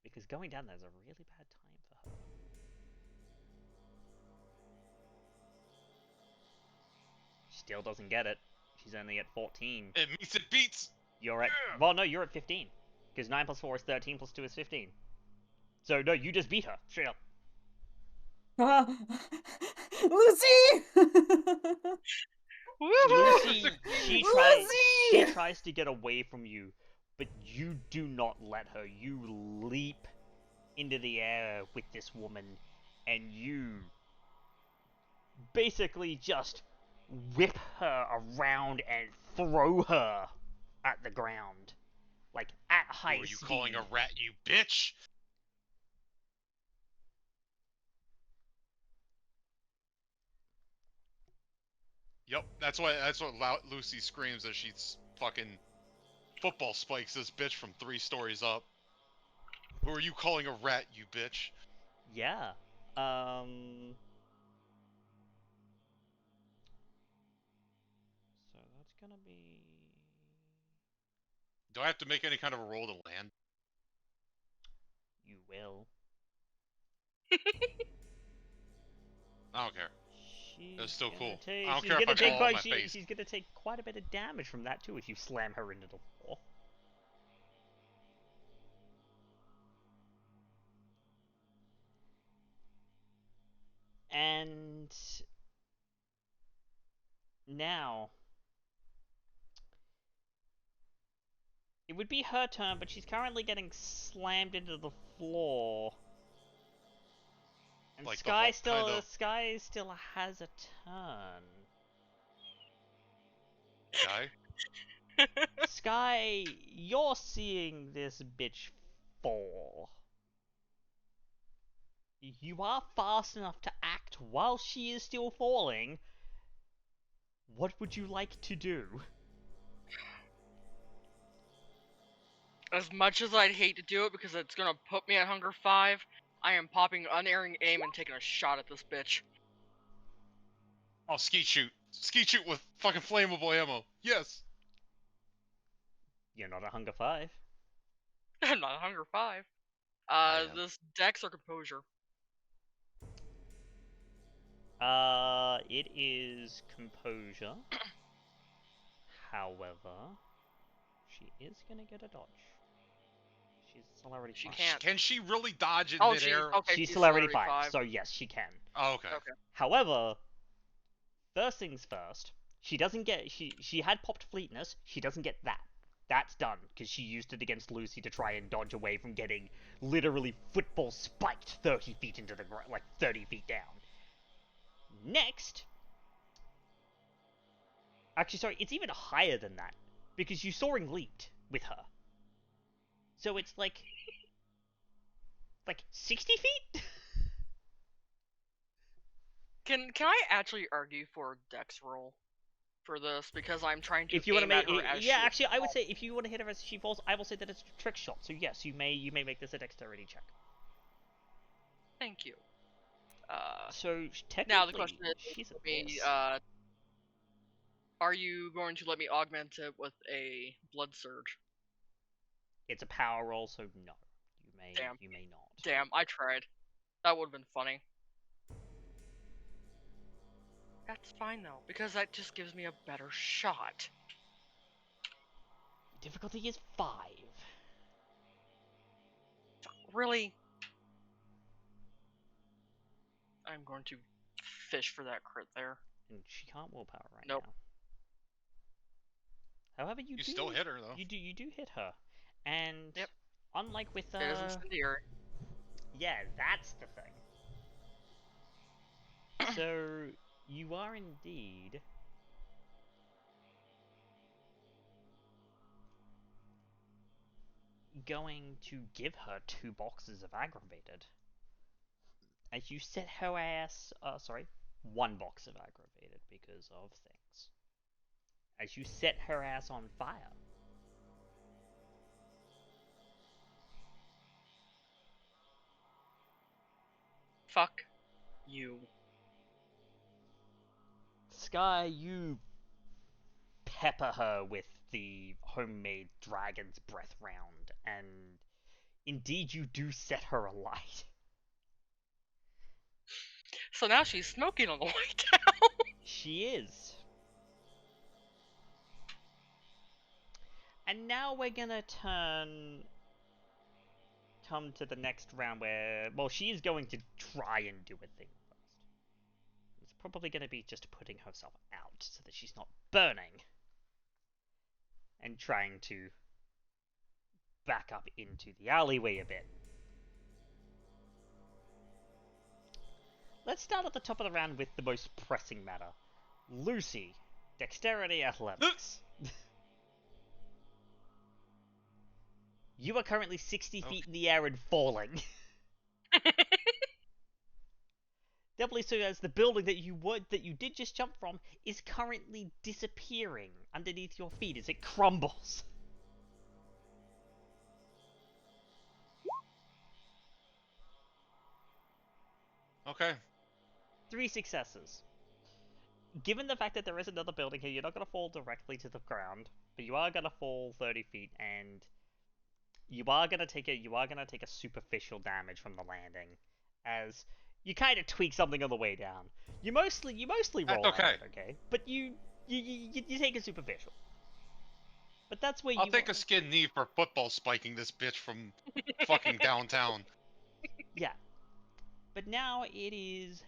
Because going down there is a really bad time for her. Still doesn't get it. She's only at 14. It meets it beats. You're at. Well, no, you're at 15. Because 9 plus 4 is 13, plus 2 is 15. So, no, you just beat her. Straight up. Lucy! Lucy, she tries to get away from you, but you do not let her. You leap into the air with this woman, and you basically just whip her around and throw her at the ground. Like, at high speed. Who are you calling a rat, you bitch? Yep, that's what Lucy screams as she fucking football spikes this bitch from 3 stories up. Who are you calling a rat, you bitch? Yeah. So that's gonna be... Do I have to make any kind of a roll to land? You will. I don't care. That's still cool. I don't care if I fall on my face. She's gonna take quite a bit of damage from that too if you slam her into the floor. And now it would be her turn, but she's currently getting slammed into the floor. And Like Skye still has a turn. Guy? Skye, you're seeing this bitch fall. You are fast enough to act while she is still falling. What would you like to do? As much as I'd hate to do it because it's gonna put me at Hunger 5, I am popping unerring aim and taking a shot at this bitch. Oh, skeet shoot. Skeet shoot with fucking flammable ammo. Yes. You're not at Hunger 5. I'm not at Hunger 5. This Dex or Composure? It is Composure. However, she is gonna get a dodge. She's celerity 5. She can't. Can she really dodge in midair? Okay, she's celerity 5, so yes, she can. Oh, okay. However, first things first, she doesn't get... She had popped Fleetness, she doesn't get that. That's done, because she used it against Lucy to try and dodge away from getting literally football spiked 30 feet into the ground, like 30 feet down. Next... Actually, sorry, it's even higher than that, because you soaring leaped with her. So it's like 60 feet? Can I actually argue for a Dex roll? for this because I'm trying to If you want to aim at make, her as yeah, she actually, I would falls. say if you want to hit her as she falls, I will say that it's a trick shot. So yes, you may make this a dexterity check. Thank you. So technically, Now the question is, she's a me, miss. are you going to let me augment it with a blood surge? It's a power roll, so no. Damn. You may not. Damn, I tried. That would have been funny. That's fine though, because that just gives me a better shot. Difficulty is 5. Really? I'm going to fish for that crit there. And she can't willpower right Nope. now. However, you still hit her though. You do hit her, and Yep. unlike with It is incendiary. yeah, that's the thing. So you are indeed going to give her 2 boxes of aggravated. As you set her ass, sorry, 1 box of aggravated because of things. As you set her ass on fire. Fuck you. Skye, you pepper her with the homemade dragon's breath round, and indeed you do set her alight. So now she's smoking on the way down. She is. And now we're gonna come to the next round where, well, she is going to try and do a thing first. It's probably gonna be just putting herself out so that she's not burning. And trying to back up into the alleyway a bit. Let's start at the top of the round with the most pressing matter. Lucy, dexterity athletics. You are currently 60 feet in the air and falling. Doubly so as the building that you did just jump from is currently disappearing underneath your feet as it crumbles. Okay. 3 successes. Given the fact that there is another building here, you're not going to fall directly to the ground, but you are going to fall 30 feet, and you are going to take a superficial damage from the landing, as you kind of tweak something on the way down. You mostly roll That's okay. out of it, okay? But you take a superficial. But that's where I'll take a skin knee for football spiking this bitch from fucking downtown. Yeah. But now it is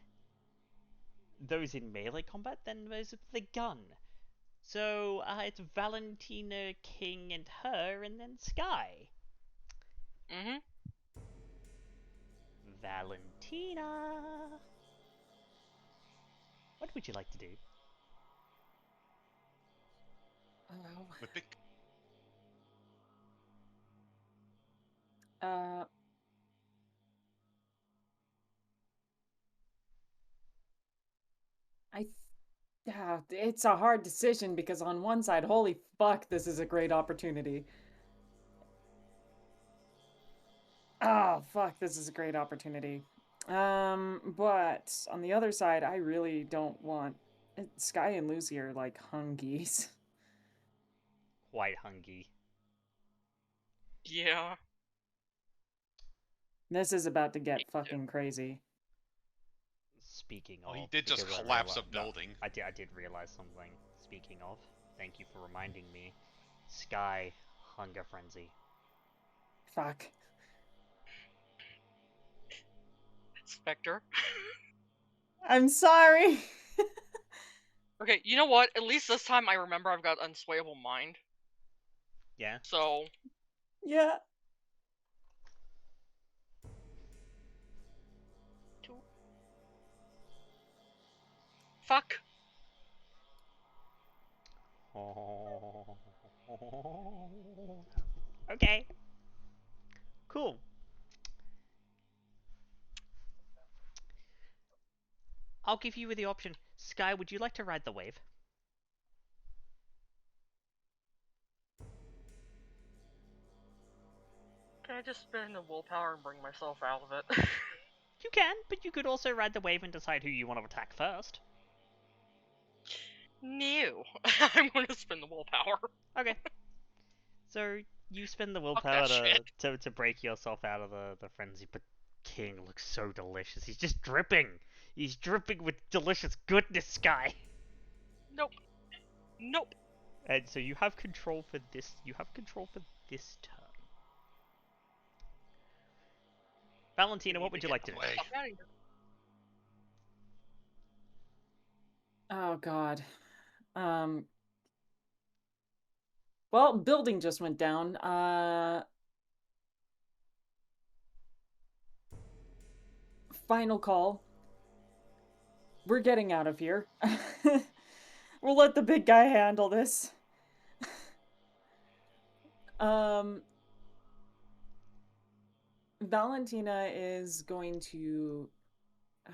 those in melee combat, then those with the gun. So it's Valentina, King, and her, and then Skye. Mm-hmm. Valentina. What would you like to do? Mythic. Yeah, it's a hard decision because on one side, holy fuck, this is a great opportunity. Oh, fuck, this is a great opportunity. But on the other side, I really don't want... Skye and Lucy are like hungies. Quite hungry. Yeah. This is about to get fucking crazy. Speaking of... Oh, he did just because collapse a building. No, I did realize something. Speaking of, thank you for reminding me. Skye, hunger frenzy. Fuck. Spectre. I'm sorry. Okay, you know what? At least this time I remember I've got unswayable mind. Yeah? So... Yeah. Fuck. Okay. Cool. I'll give you the option. Skye, would you like to ride the wave? Can I just spend the willpower and bring myself out of it? You can, but you could also ride the wave and decide who you want to attack first. No. I'm going to spend the willpower. Okay. So you spend the Fuck willpower that to break yourself out of the frenzy, but King looks so delicious. He's just dripping. He's dripping with delicious goodness, Skye. Nope. Nope. And so you have control for this. You have control for this turn. Valentina, what would you like to do? Fuck outta here. Oh God. Well, building just went down. Final call. We're getting out of here. We'll let the big guy handle this. Valentina is going to...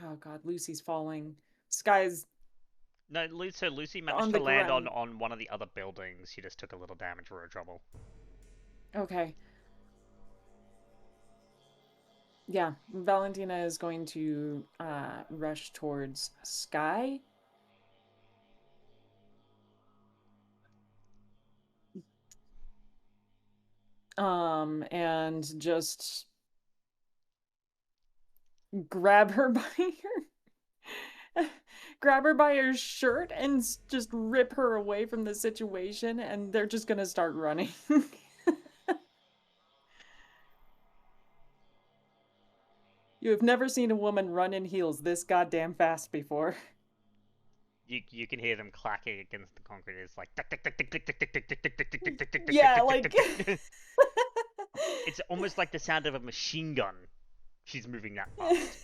Oh God, Lucy's falling. Skye's... No, so Lucy managed On to the land ground. on one of the other buildings. She just took a little damage for her trouble. Okay. Yeah, Valentina is going to rush towards Skye. And just grab her by her shirt and just rip her away from the situation, and they're just gonna start running. You have never seen a woman run in heels this goddamn fast before. You can hear them clacking against the concrete. It's like Yeah, like it's almost like the sound of a machine gun. She's moving that fast.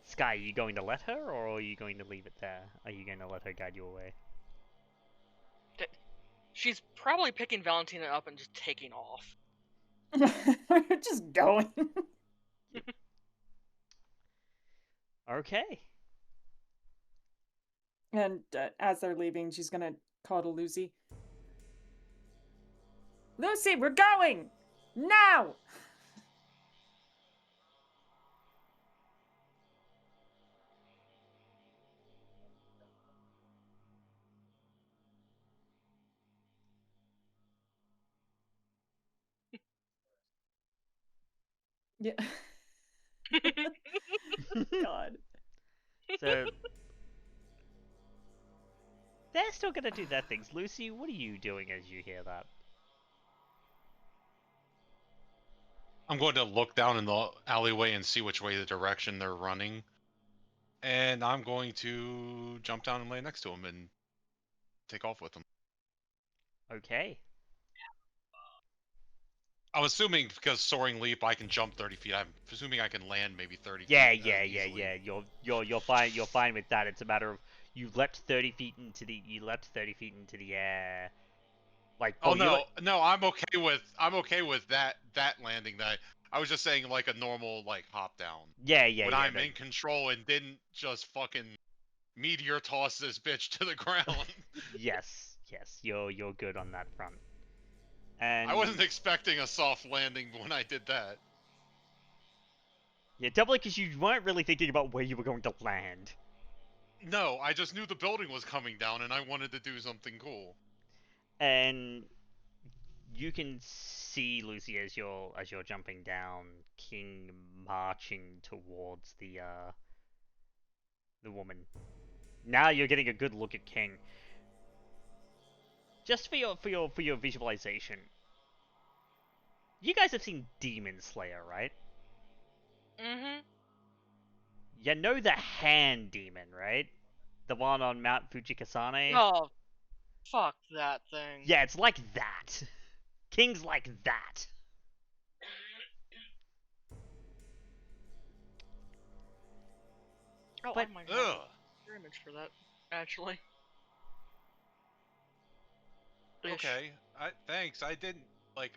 Skye, are you going to let her, or are you going to leave it there? Are you going to let her guide you away? She's probably picking Valentina up and just taking off. We're just going. Okay. And as they're leaving, she's gonna call to Lucy. Lucy, we're going! Now! Yeah. God. So they're still gonna do their things. Lucy, what are you doing as you hear that? I'm going to look down in the alleyway and see which way the direction they're running. And I'm going to jump down and lay next to him and take off with him. Okay. I'm assuming because soaring leap, I can jump 30 feet. I'm assuming I can land maybe 30 Yeah, feet. yeah. You're fine. You're fine with that. It's a matter of you leapt 30 feet into the air. Like Oh no, I'm okay with that landing. That I was just saying like a normal like hop down. Yeah. When I'm in control and didn't just fucking meteor toss this bitch to the ground. Yes, you're good on that front. And I wasn't expecting a soft landing when I did that. Yeah, doubly because you weren't really thinking about where you were going to land. No, I just knew the building was coming down and I wanted to do something cool. And you can see Lucy as you're jumping down, King marching towards the woman. Now you're getting a good look at King. Just for your visualization. You guys have seen Demon Slayer, right? Mm-hmm. You know the hand demon, right? The one on Mount Fujikasane? Oh, fuck that thing. Yeah, it's like that. King's like that. Oh, But- I might have your image for that, actually. Ish. Okay, thanks. I didn't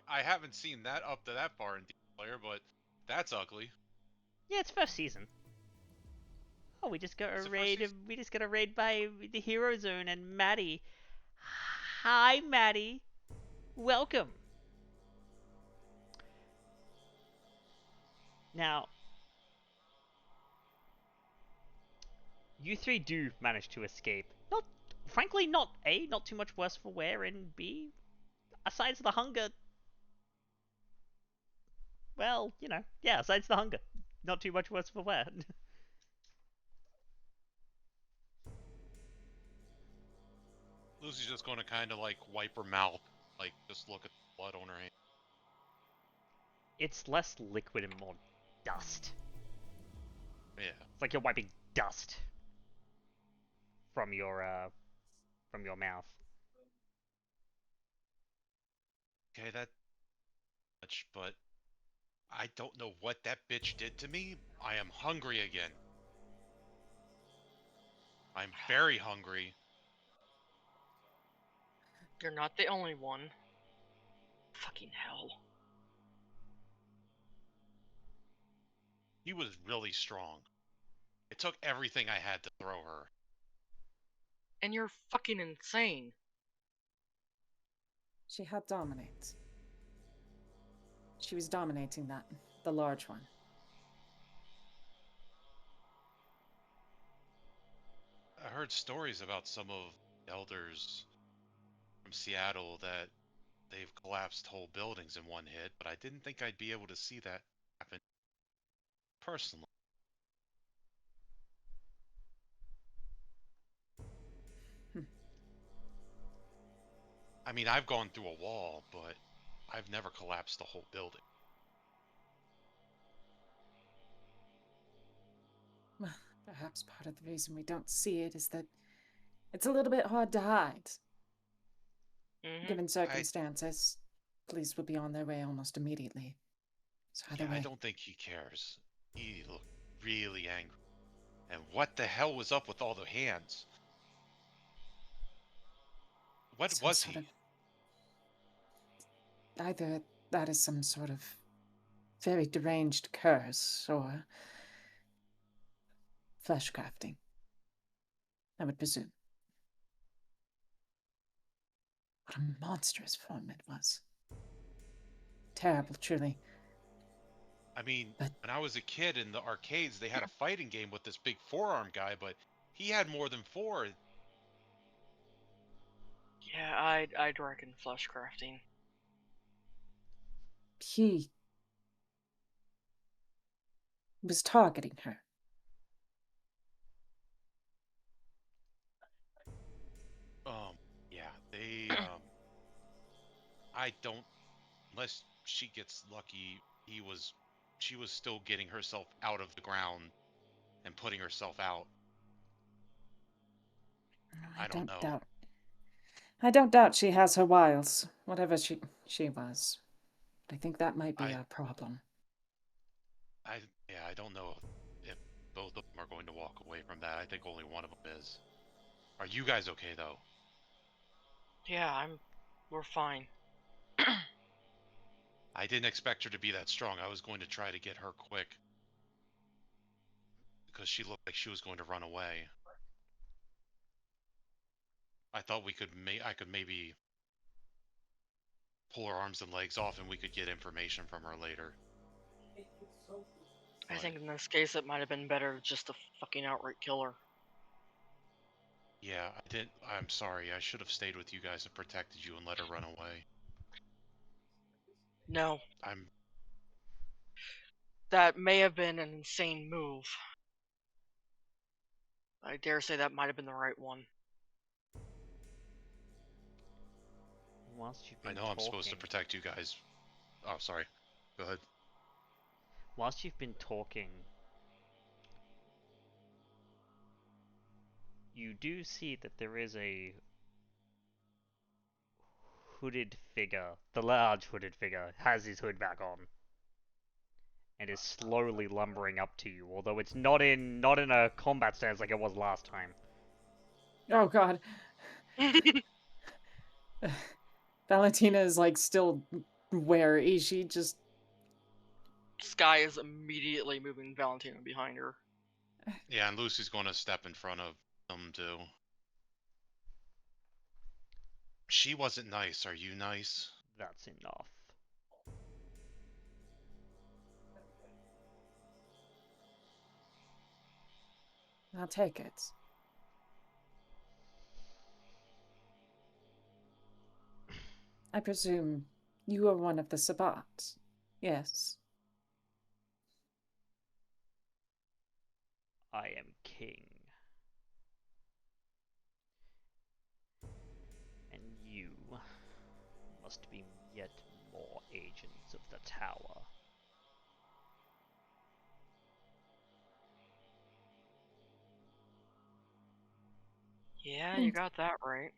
I haven't seen that up to that far in Demon Slayer, but that's ugly. Yeah, it's first season. Oh, we just got Is a it first raid. season? We just got a raid by the Hero Zone and Maddie. Hi, Maddie. Welcome. Now, you three do manage to escape. Not, frankly, not too much worse for wear, and B, aside the hunger, well, yeah, aside the hunger, not too much worse for wear. Lucy's just going to kind of like wipe her mouth, like just look at the blood on her hand. It's less liquid and more dust. Yeah. It's like you're wiping dust from your mouth. Okay, that much, but I don't know what that bitch did to me. I am hungry again. I'm very hungry. You're not the only one. Fucking hell. He was really strong. It took everything I had to throw her. And you're fucking insane. She had dominate. She was dominating the large one. I heard stories about some of the elders from Seattle that they've collapsed whole buildings in one hit, but I didn't think I'd be able to see that happen personally. I mean, I've gone through a wall, but I've never collapsed the whole building. Well, perhaps part of the reason we don't see it is that it's a little bit hard to hide. Given circumstances, police will be on their way almost immediately. So either way. I don't think he cares. He looked really angry. And what the hell was up with all the hands? What was he? Either that is some sort of very deranged curse or flesh crafting, I would presume. What a monstrous form it was. Terrible, truly. I mean, when I was a kid in the arcades, they had a fighting game with this big forearm guy, but he had more than 4. Yeah, I'd reckon flesh crafting. He was targeting her. Yeah, they, I don't, unless she gets lucky, she was still getting herself out of the ground and putting herself out. I don't know. I don't doubt she has her wiles, whatever she was. But I think that might be a problem. I don't know if both of them are going to walk away from that. I think only one of them is. Are you guys okay, though? Yeah, we're fine. I didn't expect her to be that strong. I was going to try to get her quick. Because she looked like she was going to run away. I thought I could maybe pull her arms and legs off and we could get information from her later. I think in this case it might have been better just to fucking outright kill her. Yeah, I'm sorry. I should have stayed with you guys and protected you and let her run away. No. That may have been an insane move. I dare say that might have been the right one. Whilst you've been I know I'm supposed to protect you guys. Oh, sorry. Go ahead. Whilst you've been talking, you do see that there is a hooded figure. The large hooded figure has his hood back on and is slowly lumbering up to you, although it's not in a combat stance like it was last time. Oh god. Valentina is like still wary. She just... Skye is immediately moving Valentina behind her. Yeah, and Lucy's going to step in front of them too. She wasn't nice. Are you nice? That's enough. I'll take it. I presume you are one of the Sabbat, yes? I am king. And you must be yet more agents of the tower. Yeah, you got that right.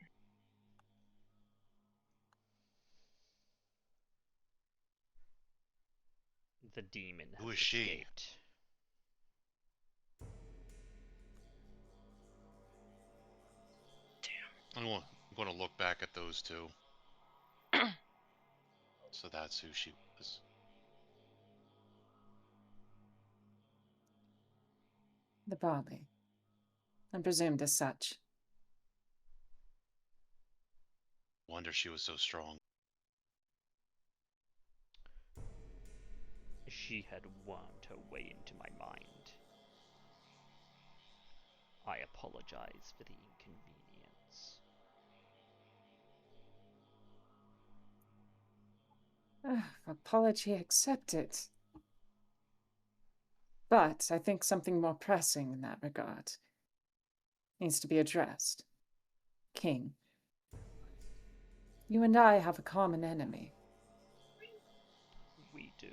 The demon Who has is she? escaped. I'm going to look back at those two. So that's who she was. The Bali. I'm presumed as such. Wonder she was so strong. She had wormed her way into my mind. I apologize for the inconvenience. Apology accepted. But I think something more pressing in that regard needs to be addressed. King, you and I have a common enemy. We do.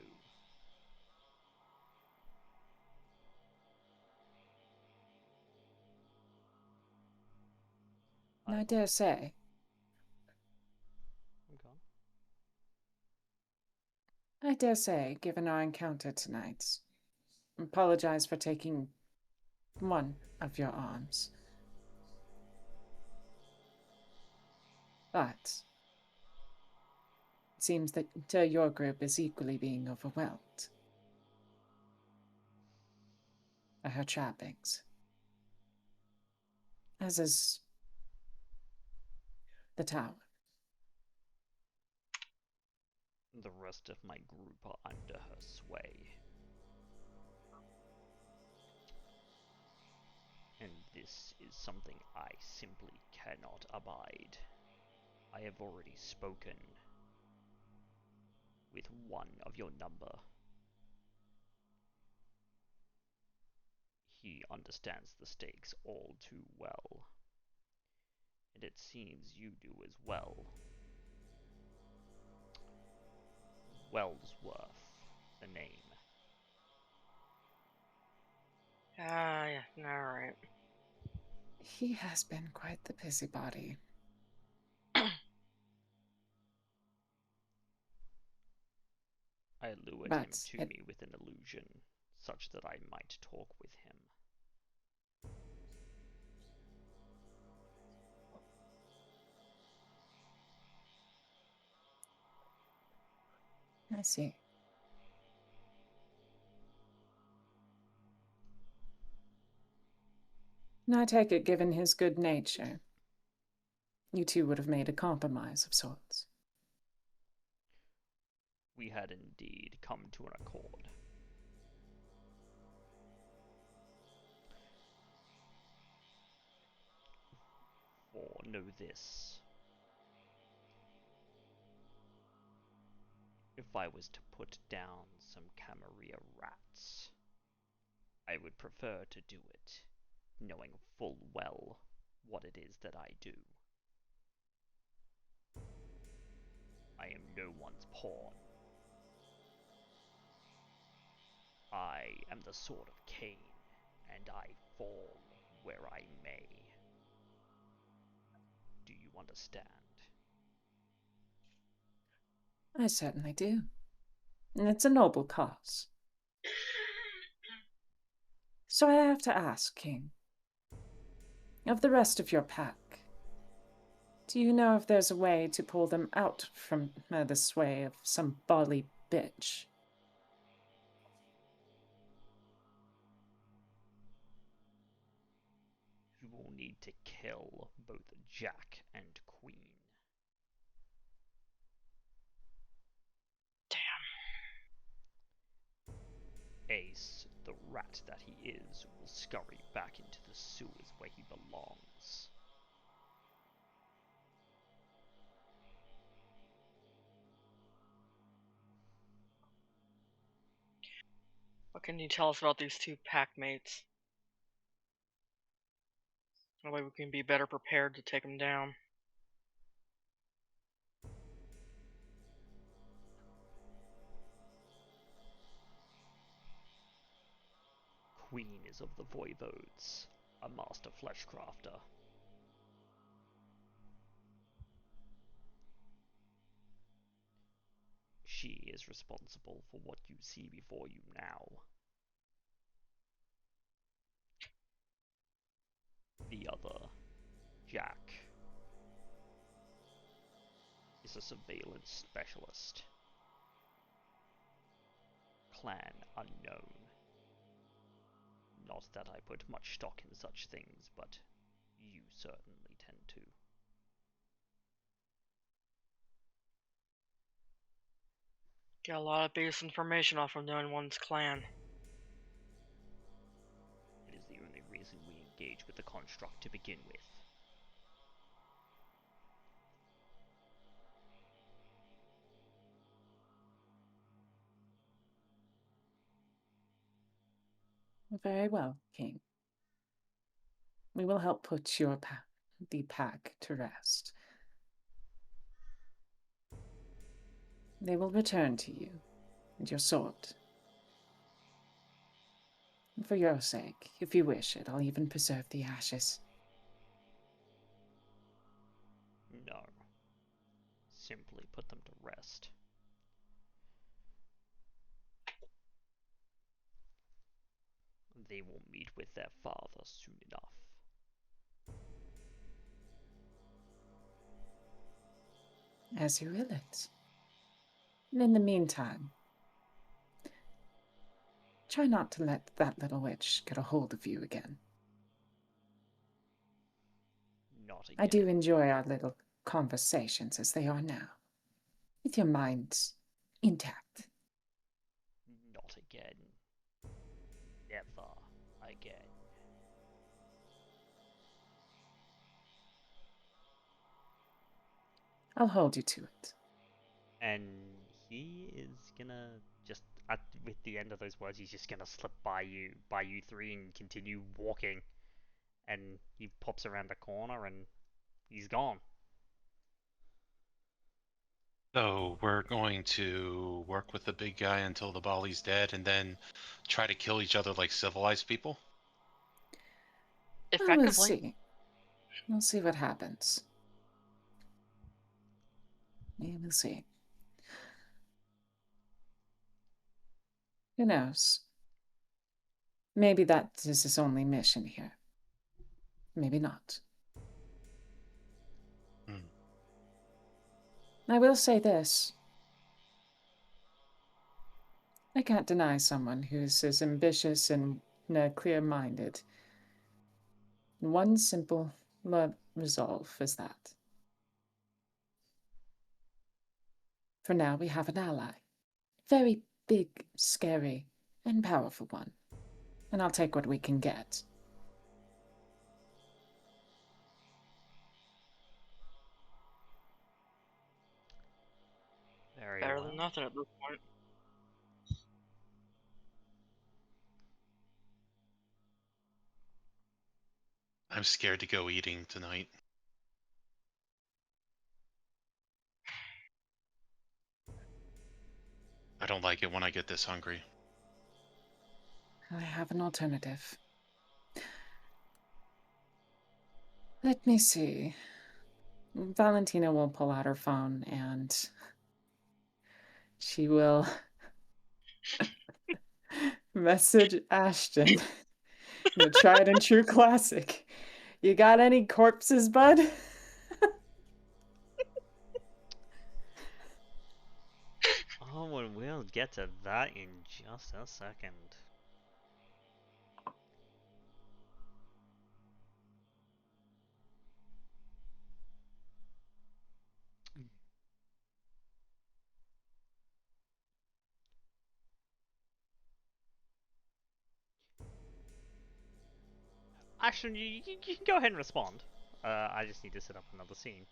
And I dare say, given our encounter tonight, apologize for taking one of your arms. But it seems that your group is equally being overwhelmed by her trappings, as is the tower. The rest of my group are under her sway. And this is something I simply cannot abide. I have already spoken with one of your number. He understands the stakes all too well. And it seems you do as well. Wellsworth, the name. Yeah, alright. He has been quite the busybody. I lured But him to me with an illusion, such that I might talk with him. I see. And I take it, given his good nature, you two would have made a compromise of sorts. We had indeed come to an accord. For know this. If I was to put down some Camarilla rats, I would prefer to do it, knowing full well what it is that I do. I am no one's pawn. I am the sword of Cain, and I fall where I may. Do you understand? I certainly do. And it's a noble cause. So I have to ask, King, of the rest of your pack, do you know if there's a way to pull them out from the sway of some Bali bitch? You will need to kill both Jack and Queen. Damn. Ace, the rat that he is, will scurry back into the sewers where he belongs. What can you tell us about these two pack mates? That way we can be better prepared to take them down. Queen is of the Voivodes, a master fleshcrafter. She is responsible for what you see before you now. The other, Jack, is a surveillance specialist. Clan unknown. Not that I put much stock in such things, but you certainly tend to. Get a lot of base information off of knowing one's clan. It is the only reason we engage with the construct to begin with. Very well, King. We will help put the pack to rest. They will return to you and your sword. And for your sake, if you wish it, I'll even preserve the ashes. No. Simply put them to rest. They will meet with their father soon enough. As you will it. And in the meantime, try not to let that little witch get a hold of you again. Not again. I do enjoy our little conversations as they are now, with your minds intact. Not again. Never again. I'll hold you to it. And he is gonna just, with the end of those words, he's just gonna slip by you three and continue walking. And he pops around a corner and he's gone. So we're going to work with the big guy until the Bali's dead, and then try to kill each other like civilized people? Well, we'll Effectively. see. We'll see what happens. We will see. Who knows? Maybe that is his only mission here. Maybe not. I will say this. I can't deny someone who's as ambitious and clear-minded. One simple resolve is that. For now, we have an ally. Very big, scary, and powerful one. And I'll take what we can get. Very Better well. than nothing at this point. I'm scared to go eating tonight. I don't like it when I get this hungry. I have an alternative. Let me see. Valentina will pull out her phone and she will message Ashton. The tried and true classic. You got any corpses, bud? Oh, and we'll get to that in just a second. Ashton, you can go ahead and respond. I just need to set up another scene.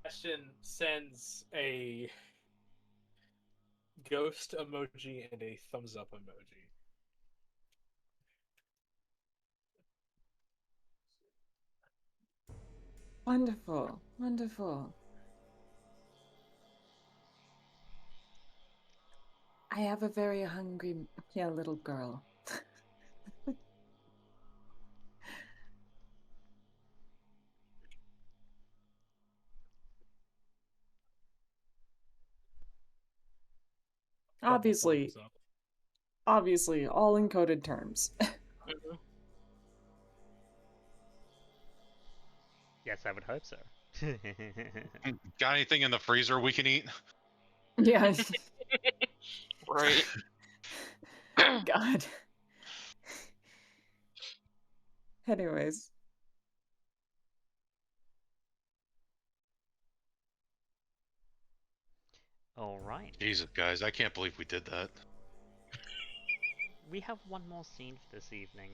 Ashton sends a ghost emoji and a thumbs up emoji. Wonderful, wonderful. I have a very hungry little girl. Obviously, Thumbs up. obviously, all in coded terms. Yes, I would hope so. Got anything in the freezer we can eat? Yeah. Right. God. Anyways. All right. Jesus, guys, I can't believe we did that. We have one more scene for this evening.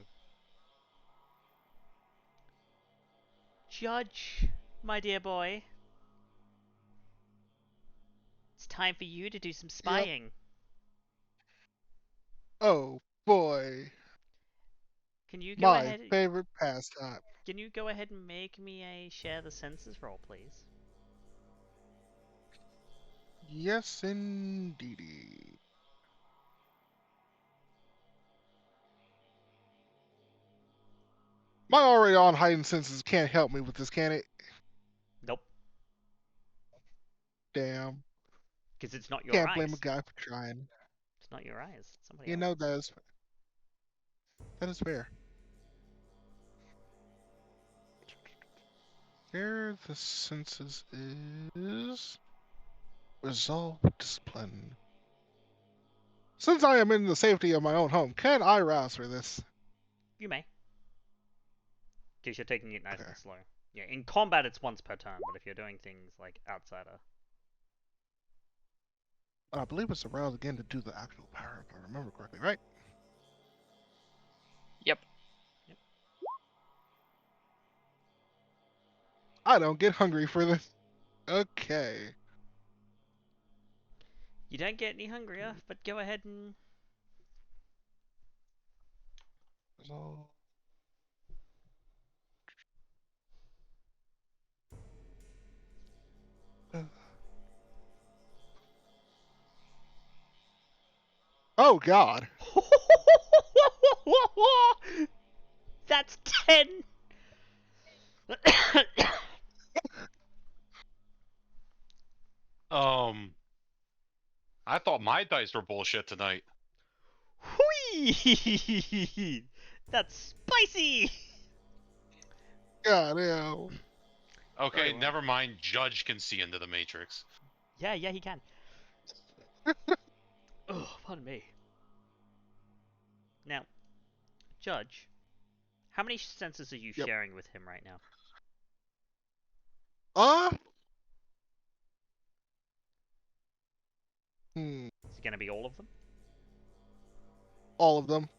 Judge, my dear boy. It's time for you to do some spying. Yep. Oh boy. Can you go My ahead? favorite pastime. Can you go ahead and make me a share the senses roll, please? Yes, indeedy. My already on heightened senses can't help me with this, can it? Nope. Damn. Because it's not your Can't eyes. blame a guy for trying. It's not your eyes. It's somebody You else. know that is fair. Here the senses is resolve discipline. Since I am in the safety of my own home, can I rouse for this? You may. Because you're taking it nice Okay. and slow. Yeah, in combat it's once per turn, but if you're doing things like outsider. I believe it's aroused again to do the actual power, if I remember correctly, right? Yep. I don't get hungry for this. Okay. You don't get any hungrier, but go ahead and... Resolve. Oh God. That's 10! I thought my dice were bullshit tonight. Whee! That's spicy! God, yeah. Okay, never mind. Judge can see into the Matrix. Yeah, he can. Oh, pardon me. Now, Judge, how many senses are you sharing with him right now? Is it going to be all of them? All of them.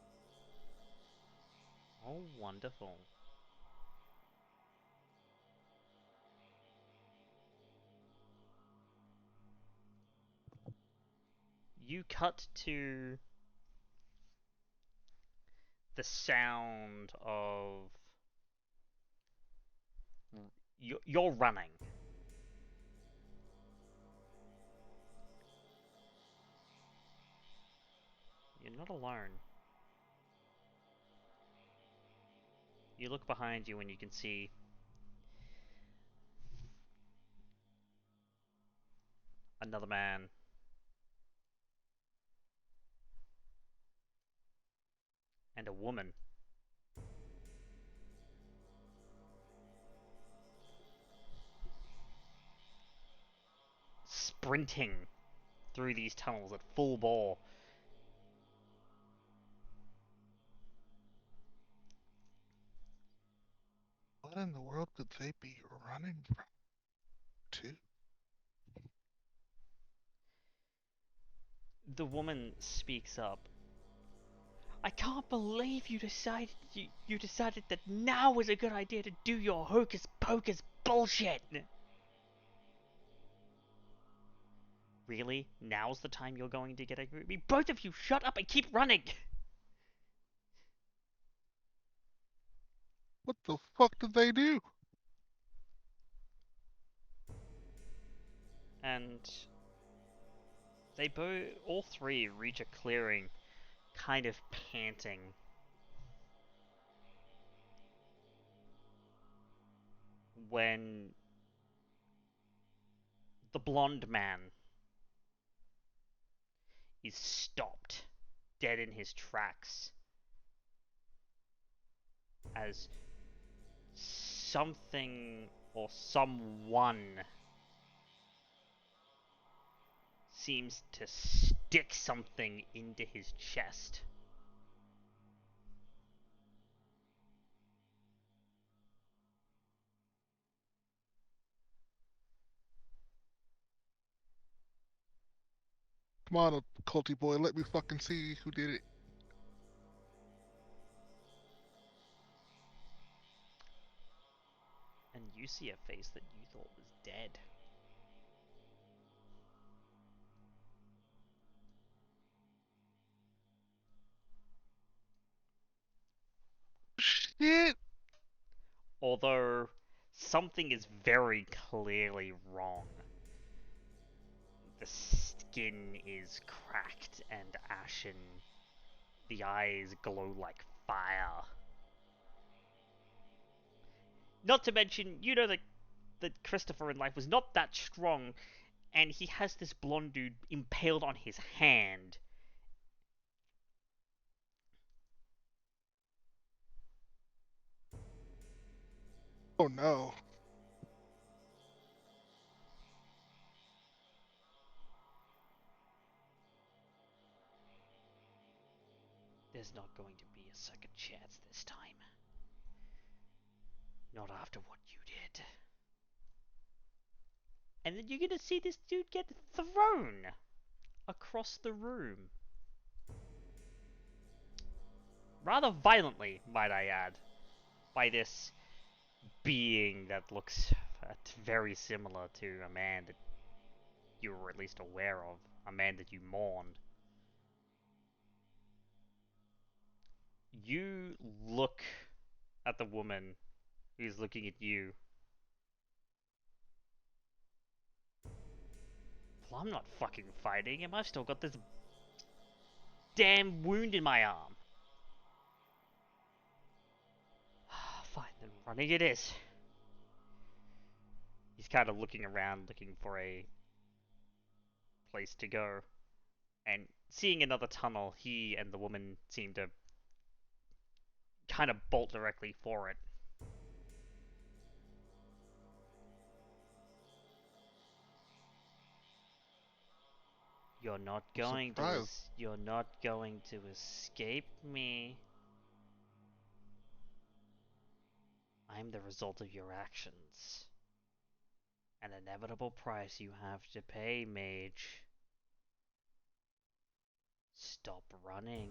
Oh, wonderful. You cut to the sound of... You're running. You're not alone. You look behind you and you can see another man. And a woman. Sprinting through these tunnels at full bore. What in the world could they be running from? To? The woman speaks up. I can't believe you decided that now was a good idea to do your hocus pocus bullshit. Really? Now's the time you're going to get angry at me? Both of you, shut up and keep running! What the fuck did they do? And they all three reach a clearing, kind of panting. When the blonde man is stopped dead in his tracks as something or someone seems to stick something into his chest. Come on, culty boy, let me fucking see who did it. And you see a face that you thought was dead. Shit! Although something is very clearly wrong. The skin is cracked and ashen. The eyes glow like fire. Not to mention, you know that Christopher in life was not that strong, and he has this blonde dude impaled on his hand. Oh no. There's not going to be a second chance this time. Not after what you did. And then you're gonna see this dude get thrown across the room. Rather violently, might I add, by this being that looks very similar to a man that you were at least aware of, a man that you mourned. You look at the woman who's looking at you. Well, I'm not fucking fighting him. I've still got this damn wound in my arm. Fine, then running it is. He's kind of looking around, looking for a place to go. And seeing another tunnel, he and the woman seem to kind of bolt directly for it. You're not going to escape me. I'm the result of your actions. An inevitable price you have to pay, mage. Stop running.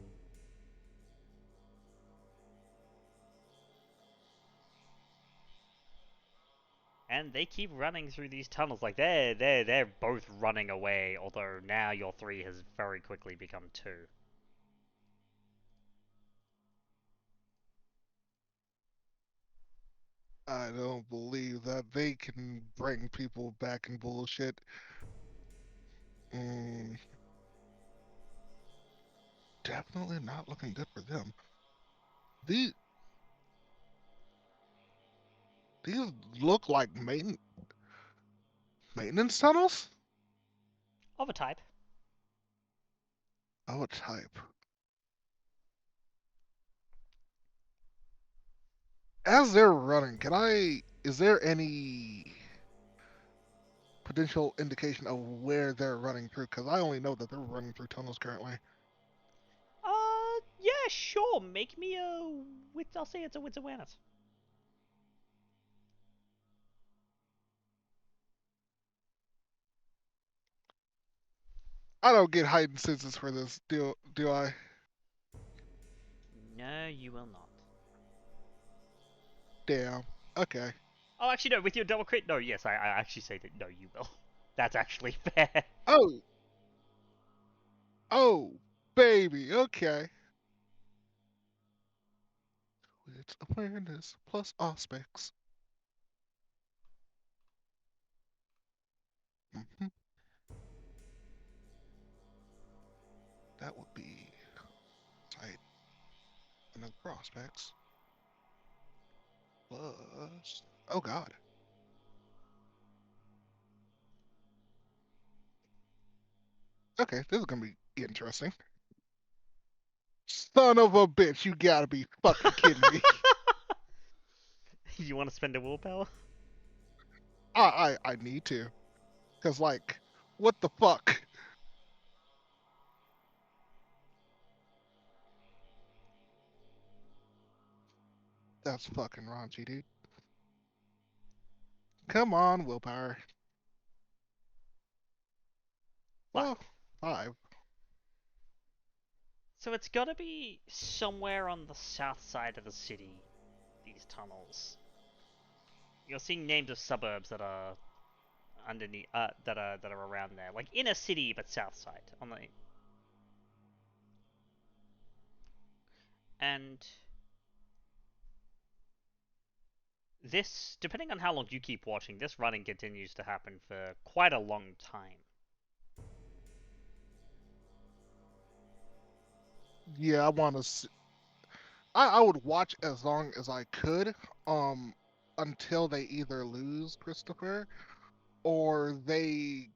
And they keep running through these tunnels, like they're both running away, although now your three has very quickly become two. I don't believe that they can bring people back in bullshit. Definitely not looking good for them. These look like maintenance tunnels? Of a type. Of a type. As they're running, is there any potential indication of where they're running through? Because I only know that they're running through tunnels currently. Yeah, sure. Make me I'll say it's a wits awareness. I don't get heightened senses for this, do I? No, you will not. Damn. Okay. Oh, actually, no. With your double crit, no. Yes, I actually say that. No, you will. That's actually fair. Oh. Oh, baby. Okay. With awareness plus aspects. Hmm. That would be tight. Another prospects. Plus. Oh God. Okay, this is gonna be interesting. Son of a bitch! You gotta be fucking kidding me. You want to spend a willpower? I need to, cause like, what the fuck? That's fucking raunchy, dude. Come on, willpower. Well, 5. So it's got to be somewhere on the south side of the city. These tunnels. You're seeing names of suburbs that are underneath, that are around there, like in a city but south side on the. And this, depending on how long you keep watching, this running continues to happen for quite a long time. Yeah, I want to. I would watch as long as I could, until they either lose Christopher or they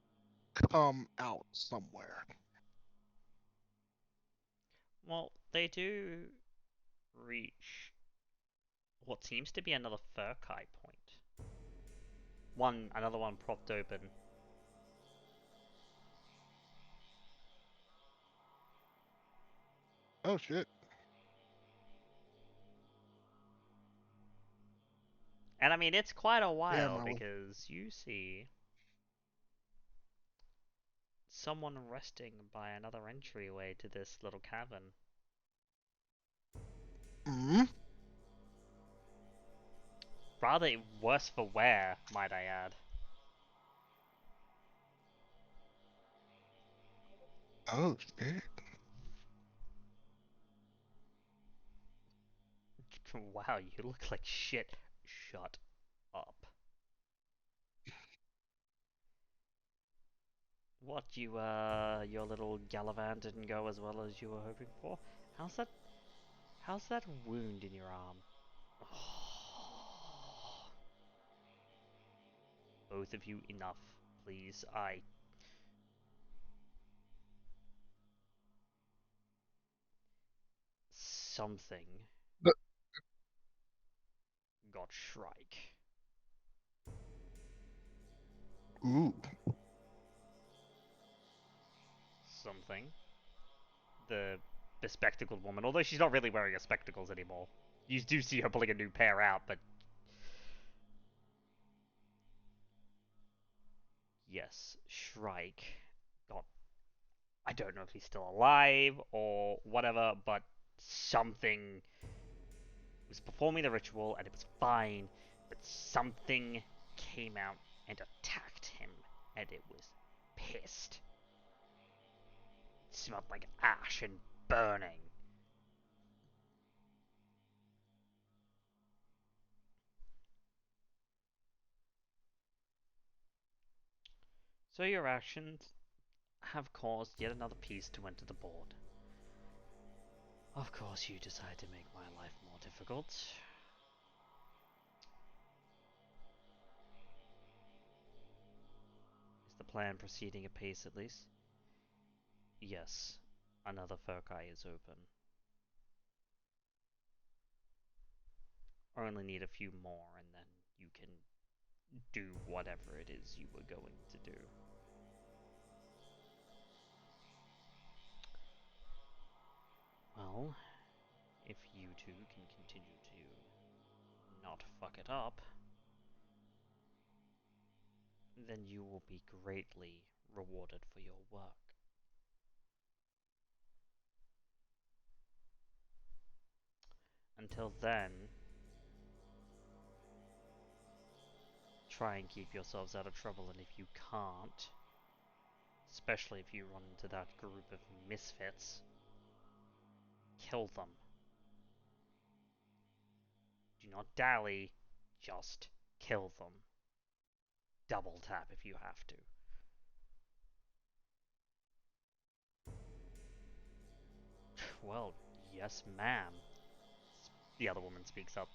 come out somewhere. Well, they do reach what seems to be another Furkai point. Another one propped open. Oh shit. And I mean, it's quite a Yeah, while my. because you see someone resting by another entryway to this little cavern. Hmm. Rather worse for wear, might I add. Oh shit. Wow, you look like shit. Shut up. What, your little Gallivant didn't go as well as you were hoping for? How's that wound in your arm? Both of you, enough, please. Something got Shrike. Ooh. Something. The bespectacled woman, although she's not really wearing her spectacles anymore. You do see her pulling a new pair out, but yes, Shrike got. I don't know if he's still alive or whatever, but something was performing the ritual and it was fine, but something came out and attacked him, and it was pissed. It smelled like ash and burning. So your actions have caused yet another piece to enter the board. Of course, you decide to make my life more difficult. Is the plan proceeding apace at least? Yes, another Furkai is open. Only need a few more and then you can do whatever it is you were going to do. Well, if you two can continue to not fuck it up, then you will be greatly rewarded for your work. until then, try and keep yourselves out of trouble, and if you can't, especially if you run into that group of misfits, kill them. Do not dally, just kill them. Double tap if you have to. Well, yes, ma'am. The other woman speaks up.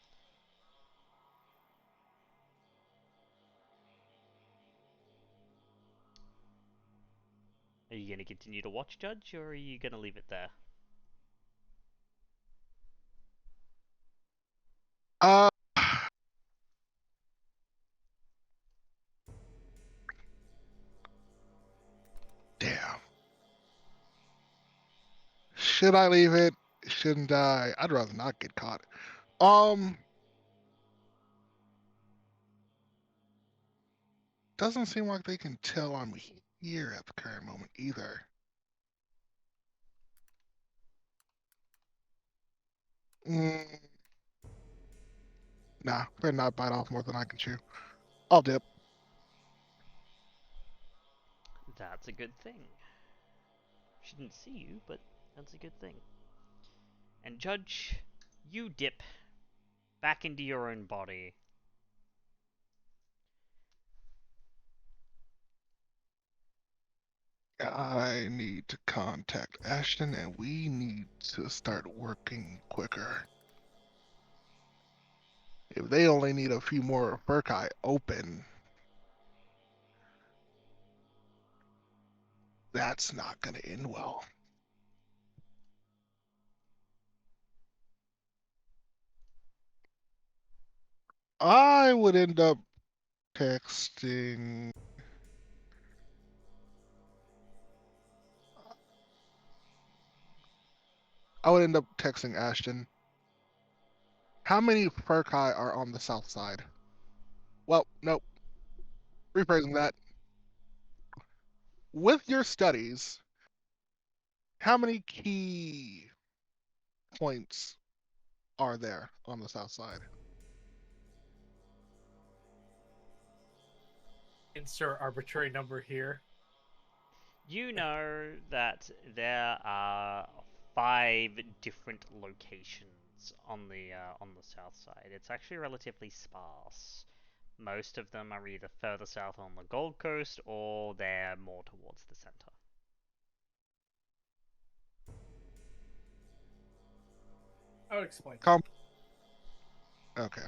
Are you going to continue to watch, Judge, or are you going to leave it there? Uh, damn. Should I leave it? Shouldn't I? I'd rather not get caught. Doesn't seem like they can tell I'm here at the current moment either. Nah, better not bite off more than I can chew. I'll dip. That's a good thing. She didn't see you, but that's a good thing. And Judge, you dip back into your own body. I need to contact Ashton, and we need to start working quicker. If they only need a few more Furkai open, that's not going to end well. I would end up texting. Ashton. How many Furkai are on the south side? Well, nope. Rephrasing that. With your studies, how many key points are there on the south side? Insert arbitrary number here. You know that there are 5 different locations on the south side. It's actually relatively sparse. Most of them are either further south on the Gold Coast or they're more towards the center. I'll explain. Okay.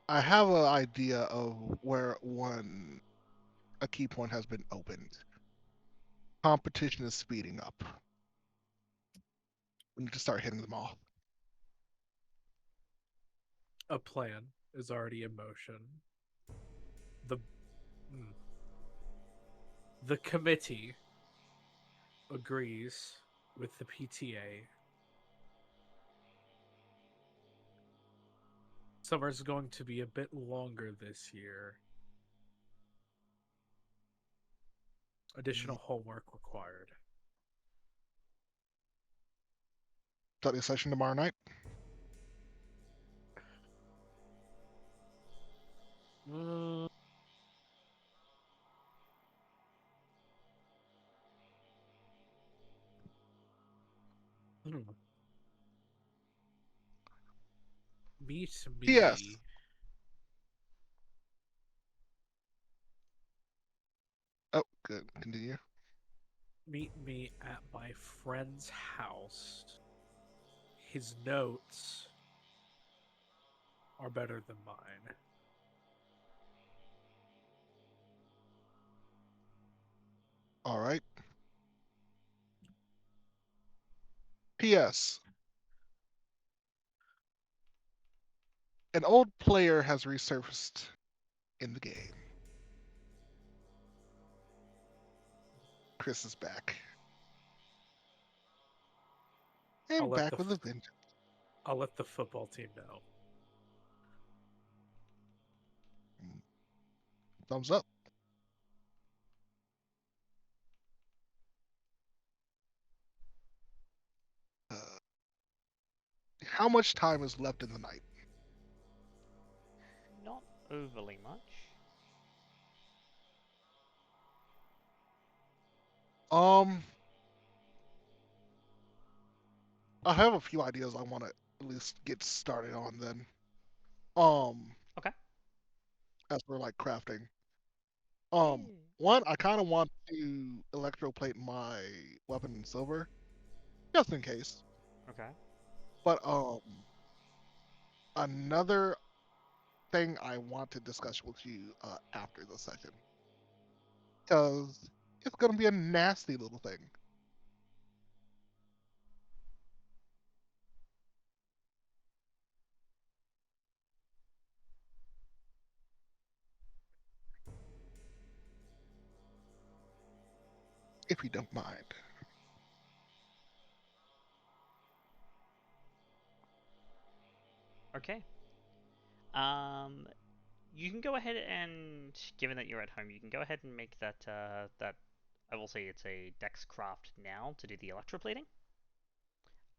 I have an idea of where a key point has been opened. Competition is speeding up. We need to start hitting them off. A plan is already in motion. The committee agrees with the PTA. Summer's going to be a bit longer this year. Additional homework required. Study session tomorrow night. Meet me. Yes. Oh, good. Continue. Meet me at my friend's house. His notes are better than mine. All right. P.S. An old player has resurfaced in the game. Chris is back. And back with a vengeance. I'll let the football team know. Thumbs up. how much time is left in the night? Not overly much. I have a few ideas I want to at least get started on then. Okay. As for like crafting. Yeah. One, I kind of want to electroplate my weapon in silver, just in case. Okay. But another thing I want to discuss with you after the session, because it's gonna be a nasty little thing. If you don't mind. Okay. You can go ahead and, given that you're at home, you can go ahead and make that, I will say it's a Dex craft now to do the electroplating.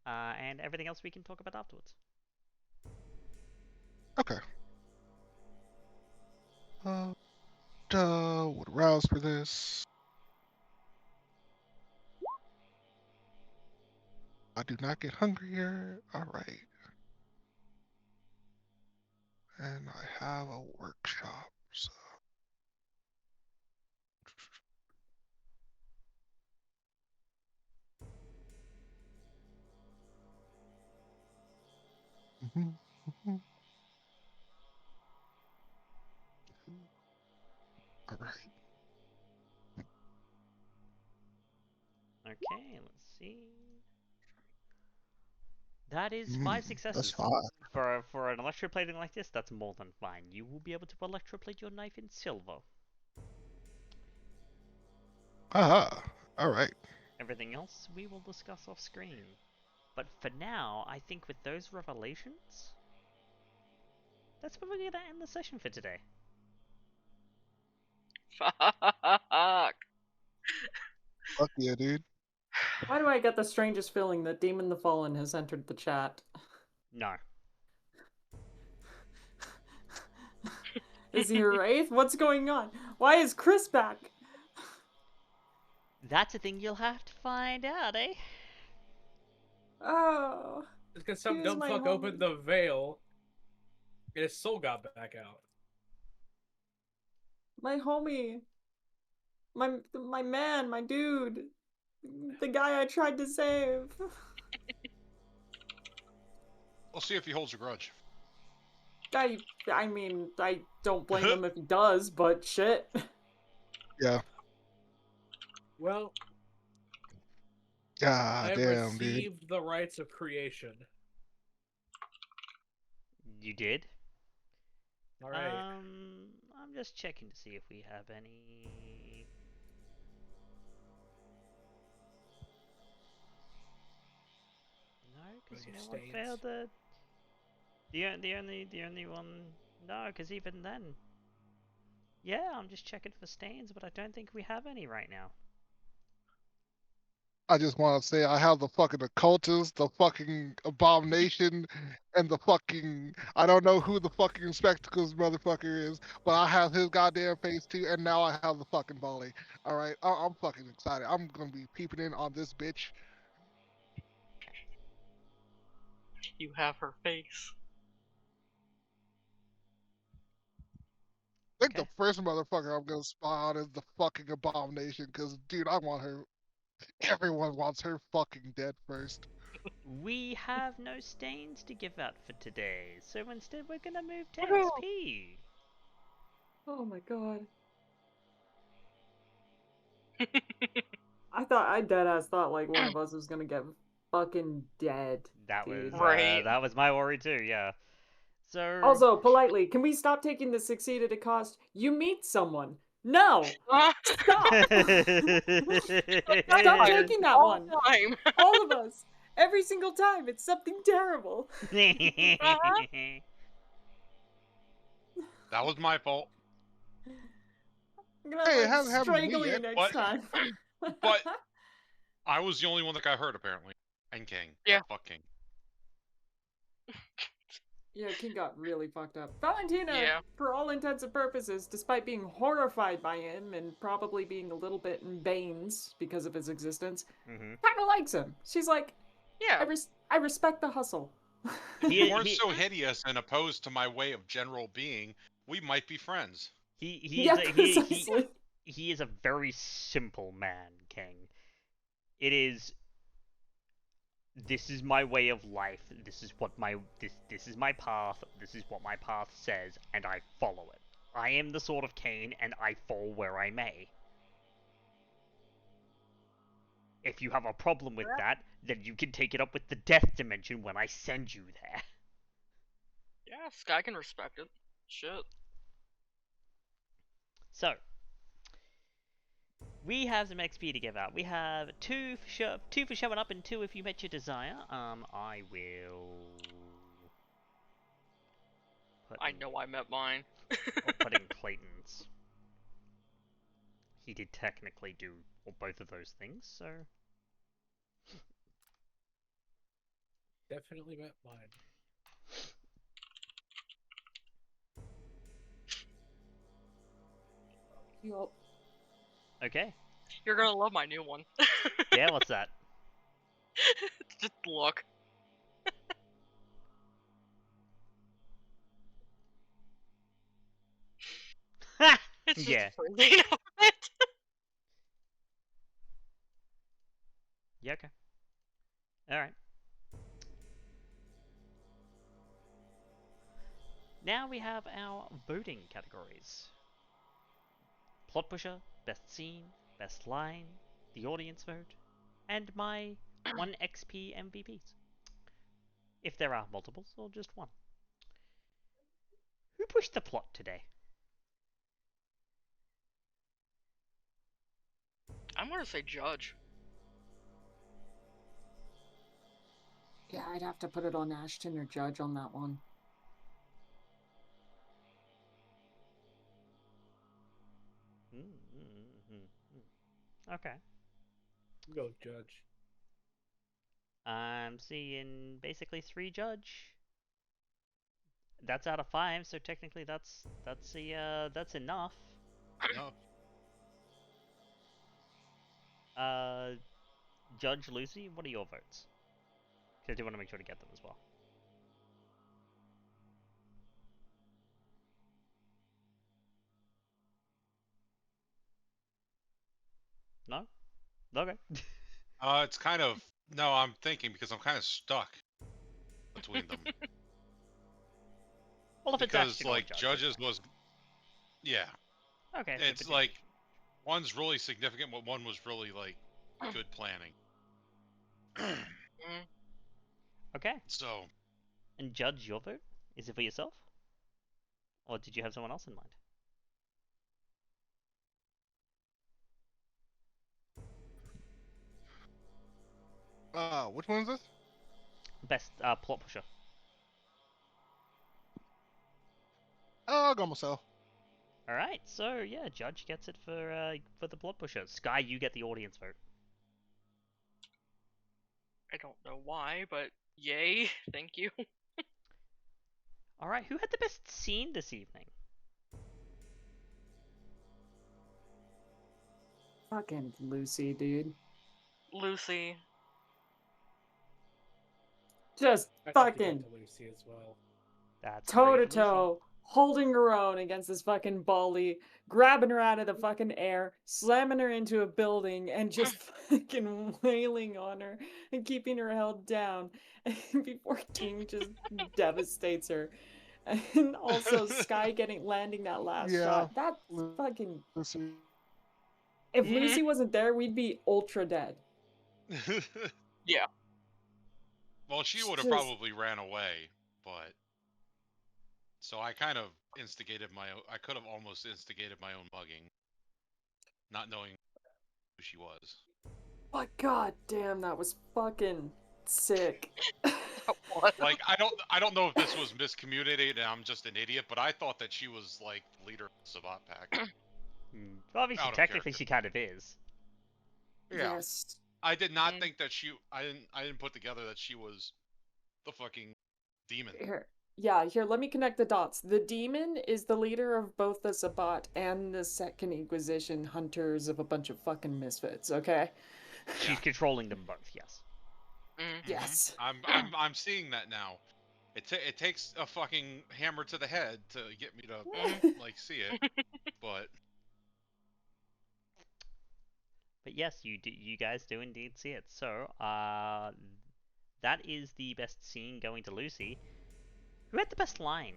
And everything else we can talk about afterwards. Okay. Would rouse for this. I do not get hungrier. All right. And I have a workshop, so. All right. Okay, let's see. That is 5 That's successes. fine. For an electroplating like this, that's more than fine. You will be able to electroplate your knife in silver. Aha. All right. Everything else we will discuss off screen. But for now, I think with those revelations, that's probably going to end the session for today. Fuck. Fuck yeah, dude. Why do I get the strangest feeling that Demon the Fallen has entered the chat? No. Is he a wraith? What's going on? Why is Chris back? That's a thing you'll have to find out, eh? Oh. It's because some He was dumb my fuck homie. opened the veil, and his soul got back out. My homie. My man, my dude. The guy I tried to save. We'll see if he holds a grudge. I mean, I don't blame him if he does, but shit. Yeah. Well, God I damn, dude. received the rights of creation. You did? All right. I'm just checking to see if we have any. No, because you know what? Failed the only one. No, because even then. Yeah, I'm just checking for stains, but I don't think we have any right now. I just want to say I have the fucking occultist, the fucking abomination, and the fucking I don't know who the fucking spectacles motherfucker is, but I have his goddamn face too, and now I have the fucking volley. All right, I'm fucking excited. I'm gonna be peeping in on this bitch. You have her face. I think Okay. the first motherfucker I'm gonna spy on is the fucking abomination, because dude, I want her. Everyone wants her fucking dead first. We have no stains to give out for today, so instead we're gonna move to Woohoo! XP. Oh my god. I deadass thought like one of us was gonna get fucking dead. That dude. was Right. that was my worry too. Yeah. So. Also, politely, can we stop taking the succeed at a cost? You meet someone. No! Stop! Stop taking that All one! time. All of us! Every single time! It's something terrible! That was my fault. I'm gonna Hey, it like, hasn't happened to me strangle you yet. next But- time. but- I was the only one that got hurt, apparently. And King. Yeah. Fuck King. Yeah, King got really fucked up. Valentina, Yeah. for all intents and purposes, despite being horrified by him and probably being a little bit in veins because of his existence, Mm-hmm. kind of likes him. She's like, Yeah. I respect the hustle. If you weren't He- so hideous and opposed to my way of general being, we might be friends. He's Yeah, a, precisely. he is a very simple man, King. It is, this is my way of life. This is what this is my path. This is what my path says, and I follow it. I am the sword of Cain, and I fall where I may. If you have a problem with that, then you can take it up with the death dimension when I send you there. Yeah, Skye can respect it. Shit. So, we have some XP to give out. We have two for showing up, and 2 if you met your desire. I will put I in, know I met mine. I'll put in Clayton's. He did technically do both of those things, so Definitely met mine. Yup. okay. You're gonna love my new one. Yeah, what's that? Just look. Ha! It's just Yeah. freezing of it. Yeah, okay. Alright. Now we have our voting categories. Plot pusher, best scene, best line, the audience vote, and my 1 XP MVPs. If there are multiples, or just one. Who pushed the plot today? I'm gonna say Judge. Yeah, I'd have to put it on Ashton or Judge on that one. Okay. Go Judge. I'm seeing basically 3 Judge. That's out of 5, so technically that's enough. No. Judge Lucy, what are your votes? Because I do want to make sure to get them as well. No? Okay. It's kind of no. I'm thinking because I'm kind of stuck between them. Well, if it's Because Ashton or like Judge, Judges okay. was, yeah. Okay. So It's like one's really significant, but one was really like good planning. Okay. So And Judge, your vote? Is it for yourself? Or did you have someone else in mind? Which one is this? Best plot pusher. I'll go myself. All right. So yeah, Judge gets it for the plot pusher. Skye, you get the audience vote. I don't know why, but yay. Thank you. All right. Who had the best scene this evening? Fucking Lucy, dude. Lucy. Just I'd have to fucking give it to Lucy as well. That's toe great, to Lucy. toe, holding her own against this fucking bully, grabbing her out of the fucking air, slamming her into a building, and just fucking wailing on her and keeping her held down before King just devastates her. And also Skye landing that last Yeah, shot. That's fucking. Lucy. If Mhm. Lucy wasn't there, we'd be ultra dead. Yeah. well, she would have Just- probably ran away, but so I kind of instigated my own. I could have almost instigated my own mugging, not knowing who she was. But god damn, that was fucking sick. What? Like I don't know if this was miscommunicated and I'm just an idiot, but I thought that she was like the leader of the Savat pack. Obviously, Out of technically, character. she kind of is. Yeah. Yes. I did not Mm. think that she. I didn't put together that she was the fucking demon. Here, Yeah, here, let me connect the dots. The demon is the leader of both the Sabbat and the Second Inquisition hunters of a bunch of fucking misfits, okay? She's controlling them both, yes. Yes. I'm seeing that now. It takes a fucking hammer to the head to get me to like see it, but yes, you guys do indeed see it. So, that is the best scene going to Lucy. Who had the best line?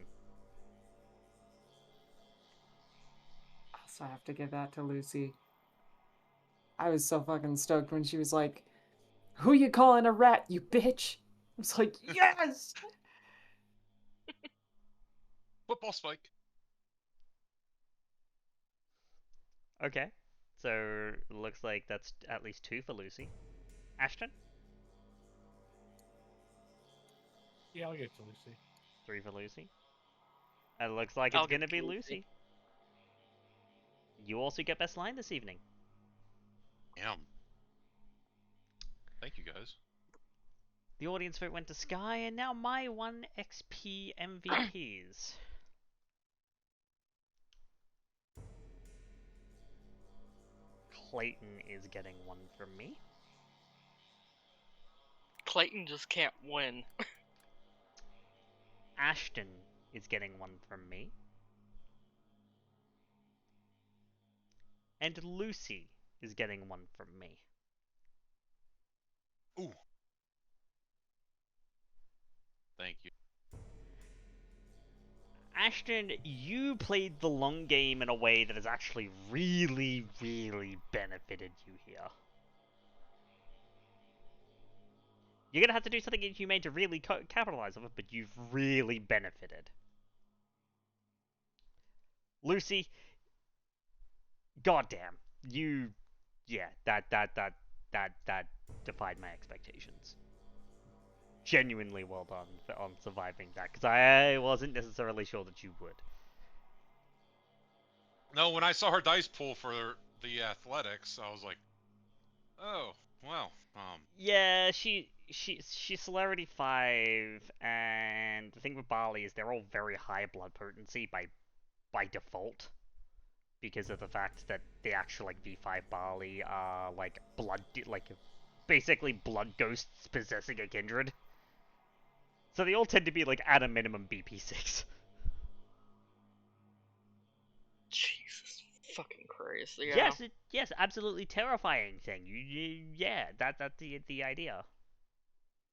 Also, I have to give that to Lucy. I was so fucking stoked when she was like, "Who you calling a rat, you bitch?" I was like, yes! football spike. Okay. So, looks like that's at least 2 for Lucy. Ashton? Yeah, I'll give it to Lucy. 3 for Lucy. It looks like I'll it's give gonna it be to Lucy. Lucy. You also get best line this evening. Damn. Thank you guys. The audience vote went to Skye, and now my 1 XP MVPs. Clayton is getting 1 from me. Clayton just can't win. Ashton is getting 1 from me. And Lucy is getting 1 from me. Ooh. Thank you. Ashton, you played the long game in a way that has actually really, really benefited you here. You're gonna have to do something inhumane to really capitalize on it, but you've really benefited. Lucy, goddamn, yeah, that defied my expectations. Genuinely well done on surviving that, because I wasn't necessarily sure that you would. No, when I saw her dice pool for the athletics, I was like, oh, well, Yeah, she's Celerity 5, and the thing with Barley is they're all very high blood potency by default, because of the fact that the actual like V5 Barley are like basically blood ghosts possessing a kindred. So they all tend to be like at a minimum BP6. Jesus fucking Christ. Yeah. Yes, absolutely terrifying thing. Yeah, that's the idea.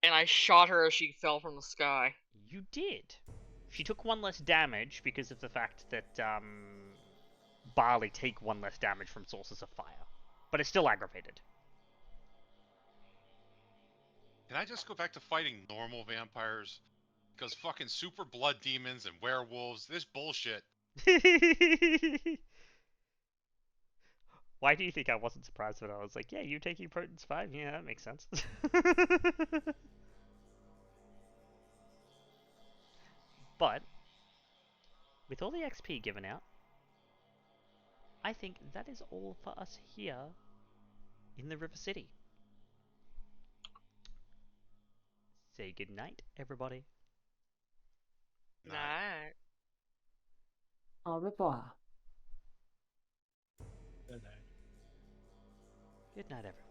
And I shot her as she fell from the sky. You did. She took 1 less damage because of the fact that Barley take 1 less damage from sources of fire, but it's still aggravated. can I just go back to fighting normal vampires? Because fucking super blood demons and werewolves, this bullshit. Why do you think I wasn't surprised when I was like, yeah, you taking Protons 5? Yeah, that makes sense. But, with all the XP given out, I think that is all for us here in the River City. Say goodnight, everybody. Night. Au revoir. Good night. Good night, everyone.